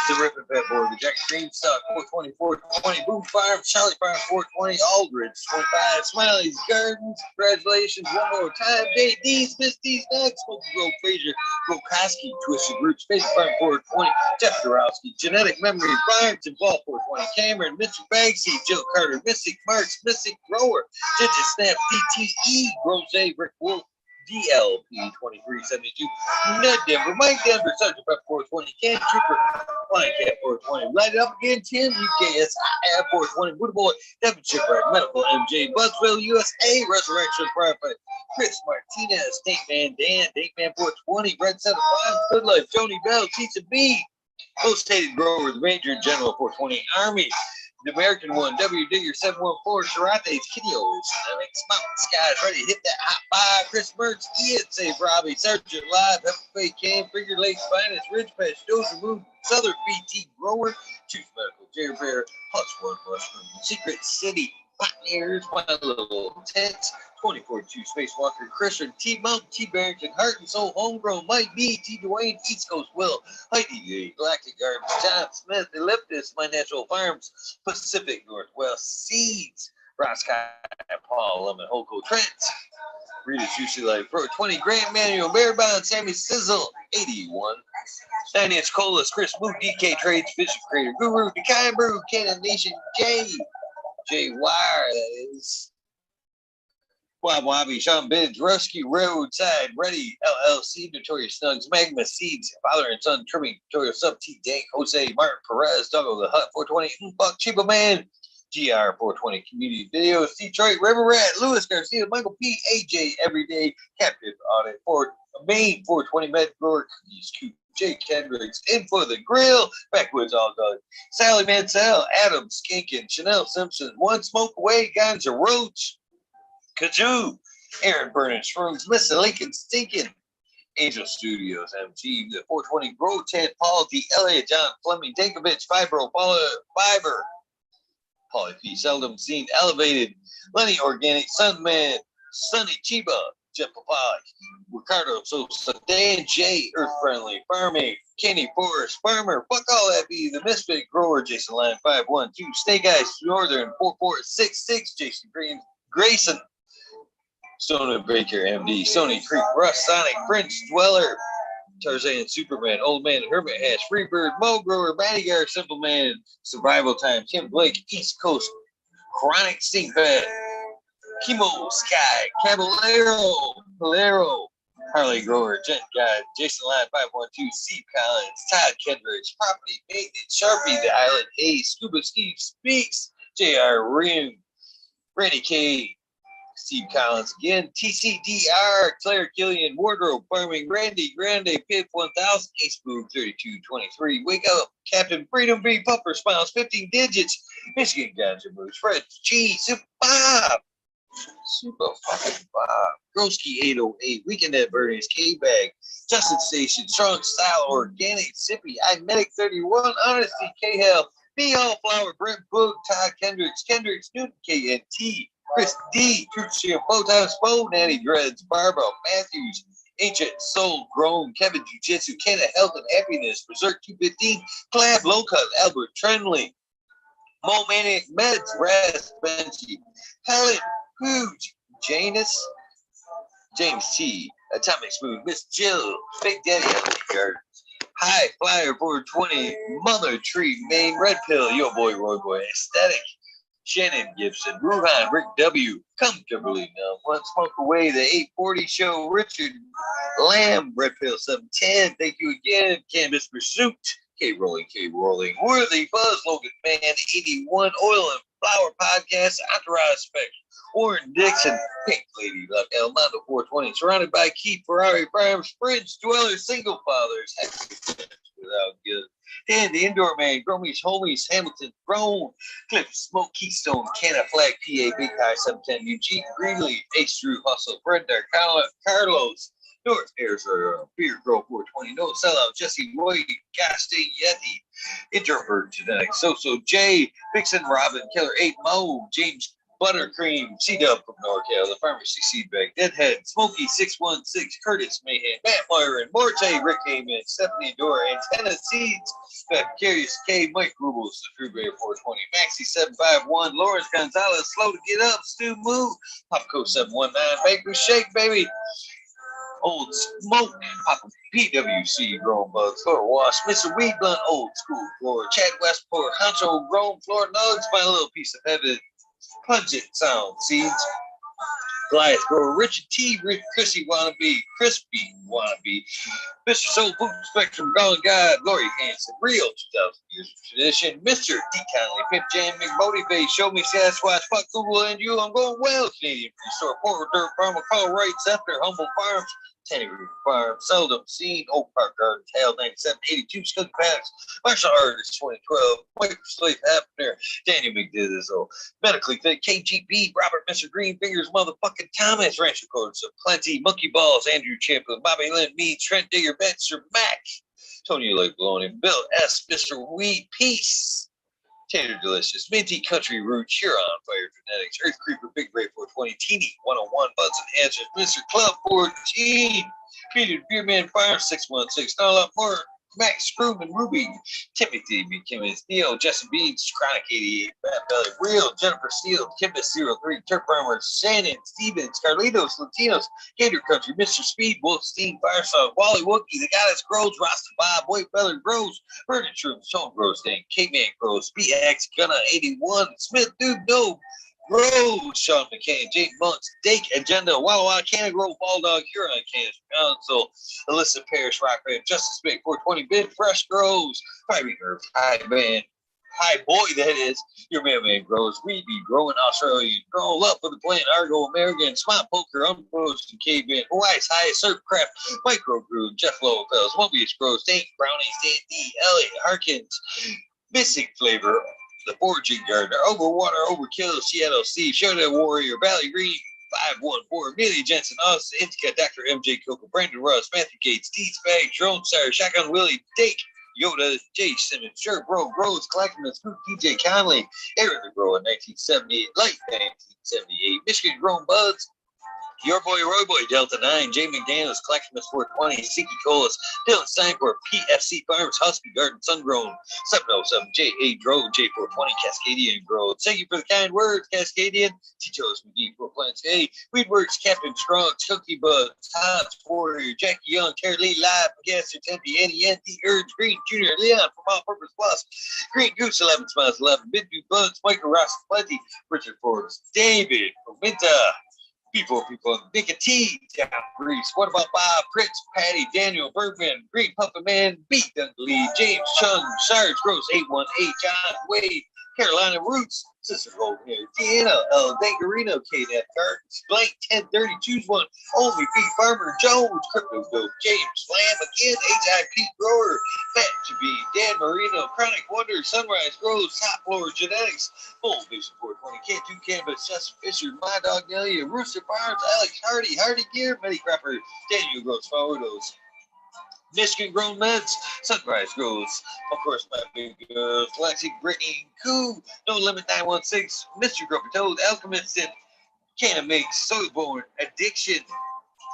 The Rippin' Pet Boy, the Jack Greenstock, 420, 420, Boom Farm, Charlie Farm, 420, Aldridge, 25, Smiley's Gardens, congratulations, one more time, Date These, Miss These Nuts, Smokey Grove, Frazier, Grokoski, Twisted Roots, Space Farm, 420, Jeff Dorowski, Genetic Memory, Barnes and Ball, 420, Cameron, Mr. Banksy, Joe Carter, Mystic Marks, Mystic Grower, Ginger Snap, DTE, Rose, Rick Wolf, DLP 2372, Ned Denver, Mike Denver, Sergeant Pep 420, Can Trooper, Flying Cat 420, Light It Up Again, Tim, UKS, IF 420, Buddha Boy, Devin Shipwreck, Medical MJ, Buzzville, USA, Resurrection Firefight, Chris Martinez, Date Man Dan, Date Man 420, Red Set of Five, Good Life, Joni Bell, Cheesa B, Post-Hated Grower, the Major General 420, Army, the American one, W. Digger 714, Sharates, Kiddios, Mountain Skies, ready to hit that hot five. Chris Mertz, Ian, Save Robbie, Sergeant Live, FFA Cam, Figure Lakes Finest, Ridge Patch, Dozer Move, Southern BT Grower, Chief Medical, Jerry Bear, Plus One Mushroom, Secret City, Pioneers, My Little Tents, 24-2 Spacewalker, Christian, T Mountain, T Barrington, Heart and Soul, Homegrown, Mike B, T Dwayne, East Coast Will, Heidi, Galactic Gardens, John Smith, Elliptus, My Natural Farms, Pacific Northwest Seeds, Roscoe, Paul Lemon, Holco Trent, Rita's Juicy Life, Pro 20, Grant Manuel, Bear Bond, Sammy Sizzle, 81, 9-inch Colas, Chris Moon, DK Trades, Fishing Creator, Guru, Dekai Brew, Cannon Nation, J Wire, that is. Wab Wabby, Sean Bidge, Rescue Roadside, Ready, LLC, Notorious Snugs, Magma Seeds, Father and Son, Trimming, Notorious Sub T Dank, Jose, Martin Perez, Doggo the Hut, 420, Buck, Chiba Man, GR 420, Community Videos, Detroit, River Rat, Louis Garcia, Michael P, AJ, Everyday, Captive Audit, Maine, 420, Med Grower, Cookies, Coop, Jake Kendricks, In for the Grill, Backwoods All Dog, Sally Mansell, Adam Skinkin, Chanel Simpson, One Smoke Away, Ganja Roach, Kazoo, Aaron Burnett Shrooms, Mr. Lincoln Stinkin, Angel Studios, MG, the 420 Grow Ted Paul, D. Elliott, John Fleming, Dankovich, Fibro, Fiber, Paulie P. Seldom Seen, Elevated, Lenny Organic, Sunman, Sunny Chiba, Jeff Papali, Ricardo Sosa, Dan J, Earth Friendly, Farming, Kenny Forrest, Farmer, Fuck All That Be, The Misfit Grower, Jason Line 512, Snake Eyes Northern 4466, Jason Grayson, Stoner Baker, MD, Sony Creek, Russ Sonic, Prince Dweller, Tarzan, Superman, Old Man, Hermit Hash, Freebird, Mo Grower, Manigar, Simple Man, Survival Time, Tim Blake, East Coast, Chronic Stinkbag, Kimo Sky, Caballero, Harley Grower, Gent Guy, Jason Line 512, Steve Collins, Todd Kendricks, Property Maintenance, Sharpie, The Island, Hayes, Scuba Steve Speaks, JR Rim, Randy K, Steve Collins again, TCDR, Claire Killian, Wardrobe, Farming, Randy Grande, Pip 1000, Ace Boom 3223, Wake Up, Captain Freedom V, Pupper Smiles, 15 Digits, Michigan Ganja Moves, Fred G, Super Bob, Super fucking Bob, Groski 808, Weekend at Bernie's, K-Bag, Justin Station, Strong Style, Organic, Sippy, I Medic 31, Honesty, K-Hell, Be All Flower, Brent Boog, Todd Kendricks, Newton, KNT, Chris D, Truth Shield, Bowtie Spo, Natty Dreads, Barbara Matthews, Ancient Soul Grown, Kevin Jiu-Jitsu, Kenna Health and Happiness, Berserk 215, Clab Low Cut, Albert Trenley, Mo Maniac Meds, Raz Benji, Helen Huge, Janus, James T, Atomic Smooth, Miss Jill, Big Daddy Healthy Gardens, High Flyer 420, Mother Tree, Main Red Pill, Yo Boy, Roy Boy, Aesthetic, Shannon Gibson, Ruhan, Rick W, Comfortably Numb, One Smoke Away, The 840 Show, Richard Lamb, Red Pill 710, thank you again, Canvas Pursuit, K Rolling, Worthy Buzz, Logan Man, 81, Oil and Flower Podcast, Entourage Spec, Warren Dixon, Pink Lady Luck, El Mondo 420, surrounded by Keith Ferrari Farms, Bridge Dwellers, Single Fathers, Without Good, Dan the Indoor Man, Gromies, Homies, Hamilton, Grown, Cliff, Smoke, Keystone, Canna Flag, PA, Big High 710, Eugene Greenleaf, Ace Drew, Hustle, Brenda, Carlos, North Arizona, Beer Girl 420, No Sellout, Jesse Roy, Gaste Yeti, Introvert Genetics, So J, Vixen Robin, Killer 8, Mo, James Buttercream, C-Dub from NorCal, the Pharmacy Seed Bag, Deadhead, Smokey 616, Curtis Mayhem, Matt Myron, Morte, Rick Heyman, Stephanie Dora, Antenna Seeds, Curious K, Mike Rubles, the True Bear 420, Maxi 751, Lawrence Gonzalez, Slow to Get Up, Stu Moo, Popco 719, Baker Shake, baby. Old Smoke, Papa PWC, Grown Bugs, Floor Wash, Mr. Weed Blunt, Old School Floor, Chad Westport, Honcho, Grown Floor Nugs, My Little Piece of Heaven, Pungent Sound Seeds, Goliath Grower, Richard T, Rich Chrissy Wannabe, Crispy Wannabe, Mr. Soul Food Spectrum, Golden God, Lori Hanson, Real 2000 Years of Tradition, Mr. D. Conley, Pimp Jam, McMotivate, Show Me Sasquatch, Fuck Google and You, I'm Going Well, Canadian Free Store, Porter Dirt Farm, Call Right Scepter, Humble Farms, Tanny Root Farm, Seldom Seen, Oak Park Garden, Tail 9782, Skunk Packs, Martial Artist 2012, Mike Slave Hapner, Daniel McDizzle, Medically Fit, KGB, Robert Mr. Green Fingers, Motherfucking Thomas, Rancher Codes of Plenty, Monkey Balls, Andrew Champlin, Bobby Lynn, Me, Trent Digger, Benster, Mac, Tony Lake Baloney, Bill S, Mr. Weed, Peace, Tater Delicious, Minty Country Root, Huron, Fire Genetics, Earth Creeper, Big Ray 420, Teeny 101, Buds and Answers, Mr. Club 14, Peter Beerman Fire 616, not a lot more. Max Screwman, Ruby, Timothy McKimmons, Neil, Jesse Beans, Chronic 88, Bad Belly, Real, Jennifer Steele, Kimbus 03, Turk Farmer, Shannon, Stevens, Carlitos, Latinos, Gator Country, Mr. Speed, Wolfstein, Fireside, Wally Wookie, The Goddess Grows, Rasta Bob, White Feather Grows, Vernon Shrooms, Tone Grows, Dang, K-Man Grows, BX, Gunna 81, Smith, Dude, No, Grows, Sean McCain, Jake Monks, Dake Agenda, Walla Walla, Canna Grove, Bulldog, Huron, Kansas Council, Alyssa Parrish, Rock Band, Justice Big 420, Bid Fresh Grows, Private Nerve, High Man, High Boy, that is, your man Grows, We Be Growing Australian, Grow Love for the Plant, Argo American, Smart Poker, Unposted Caveman, Hawaii's Highest Surfcraft, Micro Groove, Jeff Lowenfels, Mobius Grows, Dank Brownies, Dan D, Elliot Harkins, Mystic Flavor, The Foraging Gardener, Overwater, Overkill, Seattle Steve, Showdown Warrior, Valley Green, 514, Amelia Jensen, us, Indica, Dr. MJ Coco, Brandon Russ, Matthew Gates, Deeds Bag, Drone Sire, Shotgun Willie, Dake, Yoda, Jay Simmons, Sure Bro, Groves, Clackaman, Scoop, DJ Conley, Aaron the Grower, 1978, Light, 1978, Michigan Grown Buds, Your Boy Roy Boy, Delta 9, Jay McDaniels, Clackamas 420, Siki Colas, Dylan Steinfort, PFC Farms, Husky Garden, Sungrown, 707, J.A. Drove, J420, Cascadian Grove. Thank you for the kind words, Cascadian. T-Chose McGee, for Plants A, Weedworks, Captain Strong, Cookie Bud, Tom's Warrior, Jackie Young, Terry Lee, Live, Gasser, Tempe, Eddie, Andy, Urge, Green, Junior, Leon, from All Purpose Plus, Green Goose, 11 Smiles, 11, Midview Buds, Michael Ross, Plenty, Richard Forbes, David, Minta, people, Nick and T, John Grease. What about Bob, Prince, Patty, Daniel, Bergman, Green Puppet Man, Beat Lee, James Chung, Sarge Gross, 818, John Wade, Carolina Roots, Sister Gold Hair, Deanna, Dangarino, KNF Gardens, Blank 1030, choose one, Only Feed Farmer, Jones, Crypto Dope, James, Slam again, HIP Grower, Fat Jabeen, Dan Marino, Chronic Wonder, Sunrise Grows, Top Floor Genetics, Full Vision 420, K2 Canvas, Jess Fisher, My Dog Nelia, Rooster Farms, Alex Hardy, Hardy Gear, Meddy Crapper, Daniel Grows Photos, Michigan Grown Meds, Sunrise Grows, of course, my big girls, Lexi, Brittany, Koo, No Limit 916, Mr. Grumpy Toad, Alchemist, and Canna Makes, Soyborn, Addiction,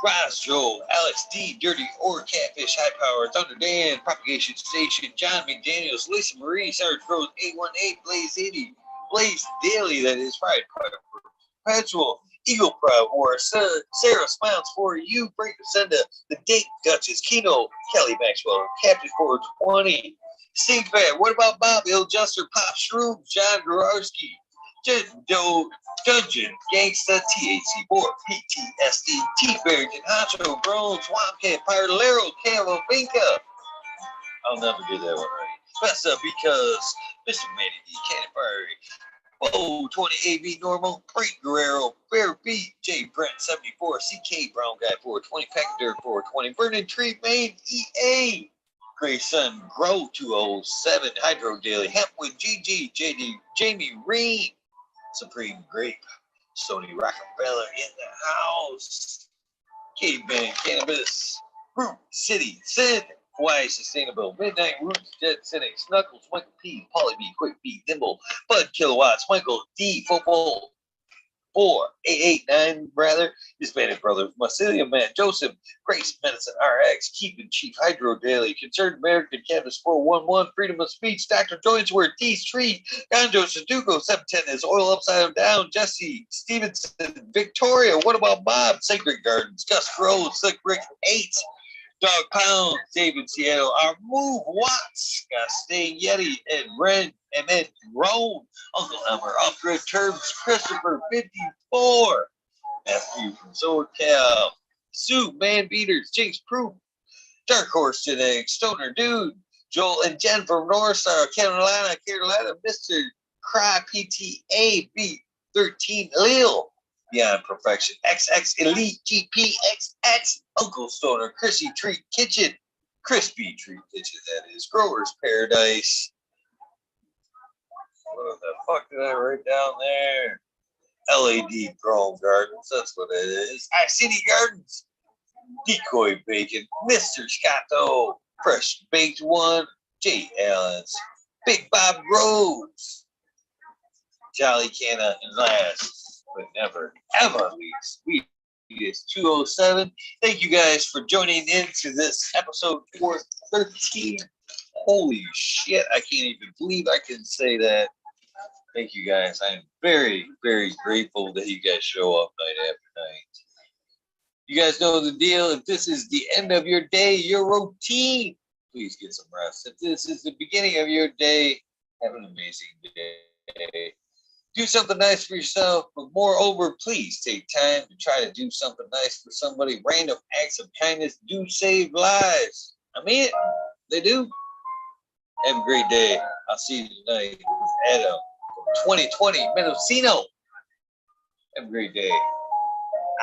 Ross Joel, Alex D, Dirty or Catfish, High Power, Thunder Dan, Propagation Station, John McDaniels, Lisa Marie, Sarge Grows, 818, Blaze 80, Blaze Daily, that is Pride, Perpetual, Eagle Pride War, Sarah Smiles for you, Frank Senda, The Date Duchess, Kino, Kelly Maxwell, Captain 420, Steve Fat, what about Bob, Il Juster, Pop Shrooms, John Gorarski, Joe Dungeon, Gangsta, THC Board, PTSD, T Barrington, Honcho, Grown, Swampcat, Pirate Camo, Binka. I'll never get that one right. Best up because Mr. Manny D, Cannon Fiery, Bo 20 AV Normal, Frank Guerrero, Fair Beat, J Brent 74, CK Brown Guy 420, Packadur 420, Burning Tree Main EA, Gray Sun Grow 207, Hydro Daily, Hempwood GG, JD, Jamie Reed, Supreme Grape, Sony Rockefeller in the house, Katie Bang Cannabis, Root City, Sid, Hawaii Sustainable, Midnight Roots, Dead Cynics, Knuckles, Michael P, Polly B, Quick B, Nimble, Bud Kilowatts, Michael D, Football, 889, brother. Hispanic Brothers, Mycelium Man, Joseph, Grace Medicine RX, Keeping Chief Hydro Daily, Concerned American Cannabis 411, Freedom of Speech, Dr. Joynsworth, D Street, Ganjo Sudoku, 710 is Oil Upside Down, Jesse Stevenson, Victoria, What About Bob, Sacred Gardens, Gus Rose, Slick Rick 8, Dog Pound, David Seattle, our Move Watts, Stay Yeti, Ed Ren, Emmett Roan, Uncle Elmer, Off Grid Terms, Christopher 54, Matthew from SoCal, Sue, Man Beaters, Jinx Proof, Dark Horse Today, Stoner Dude, Joel and Jen from North Star, Carolina, Mr. Cry PTA Beat 13 Lil. Beyond Perfection, XX Elite GPXX, Uncle Stoner, Chrissy Treat Kitchen, Crispy Treat Kitchen, that is, Grower's Paradise. What the fuck did I write down there? LAD Grown Gardens, that's what it is. City Gardens, Decoy Bacon, Mr. Scotto, Fresh Baked One, J. Allen's, Big Bob Groves, Jolly Canna, and last but never ever least, we is 207. Thank you guys for joining in to this episode 413. Holy shit, I can't even believe I can say that. Thank you guys. I'm very, very grateful that you guys show up night after night. You guys know the deal. If this is the end of your day, your routine, please get some rest. If this is the beginning of your day, have an amazing day. Do something nice for yourself, but moreover, please take time to try to do something nice for somebody. Random acts of kindness do save lives. I mean it. They do. Have a great day. I'll see you tonight with Adam from 2020 Mendocino. Have a great day.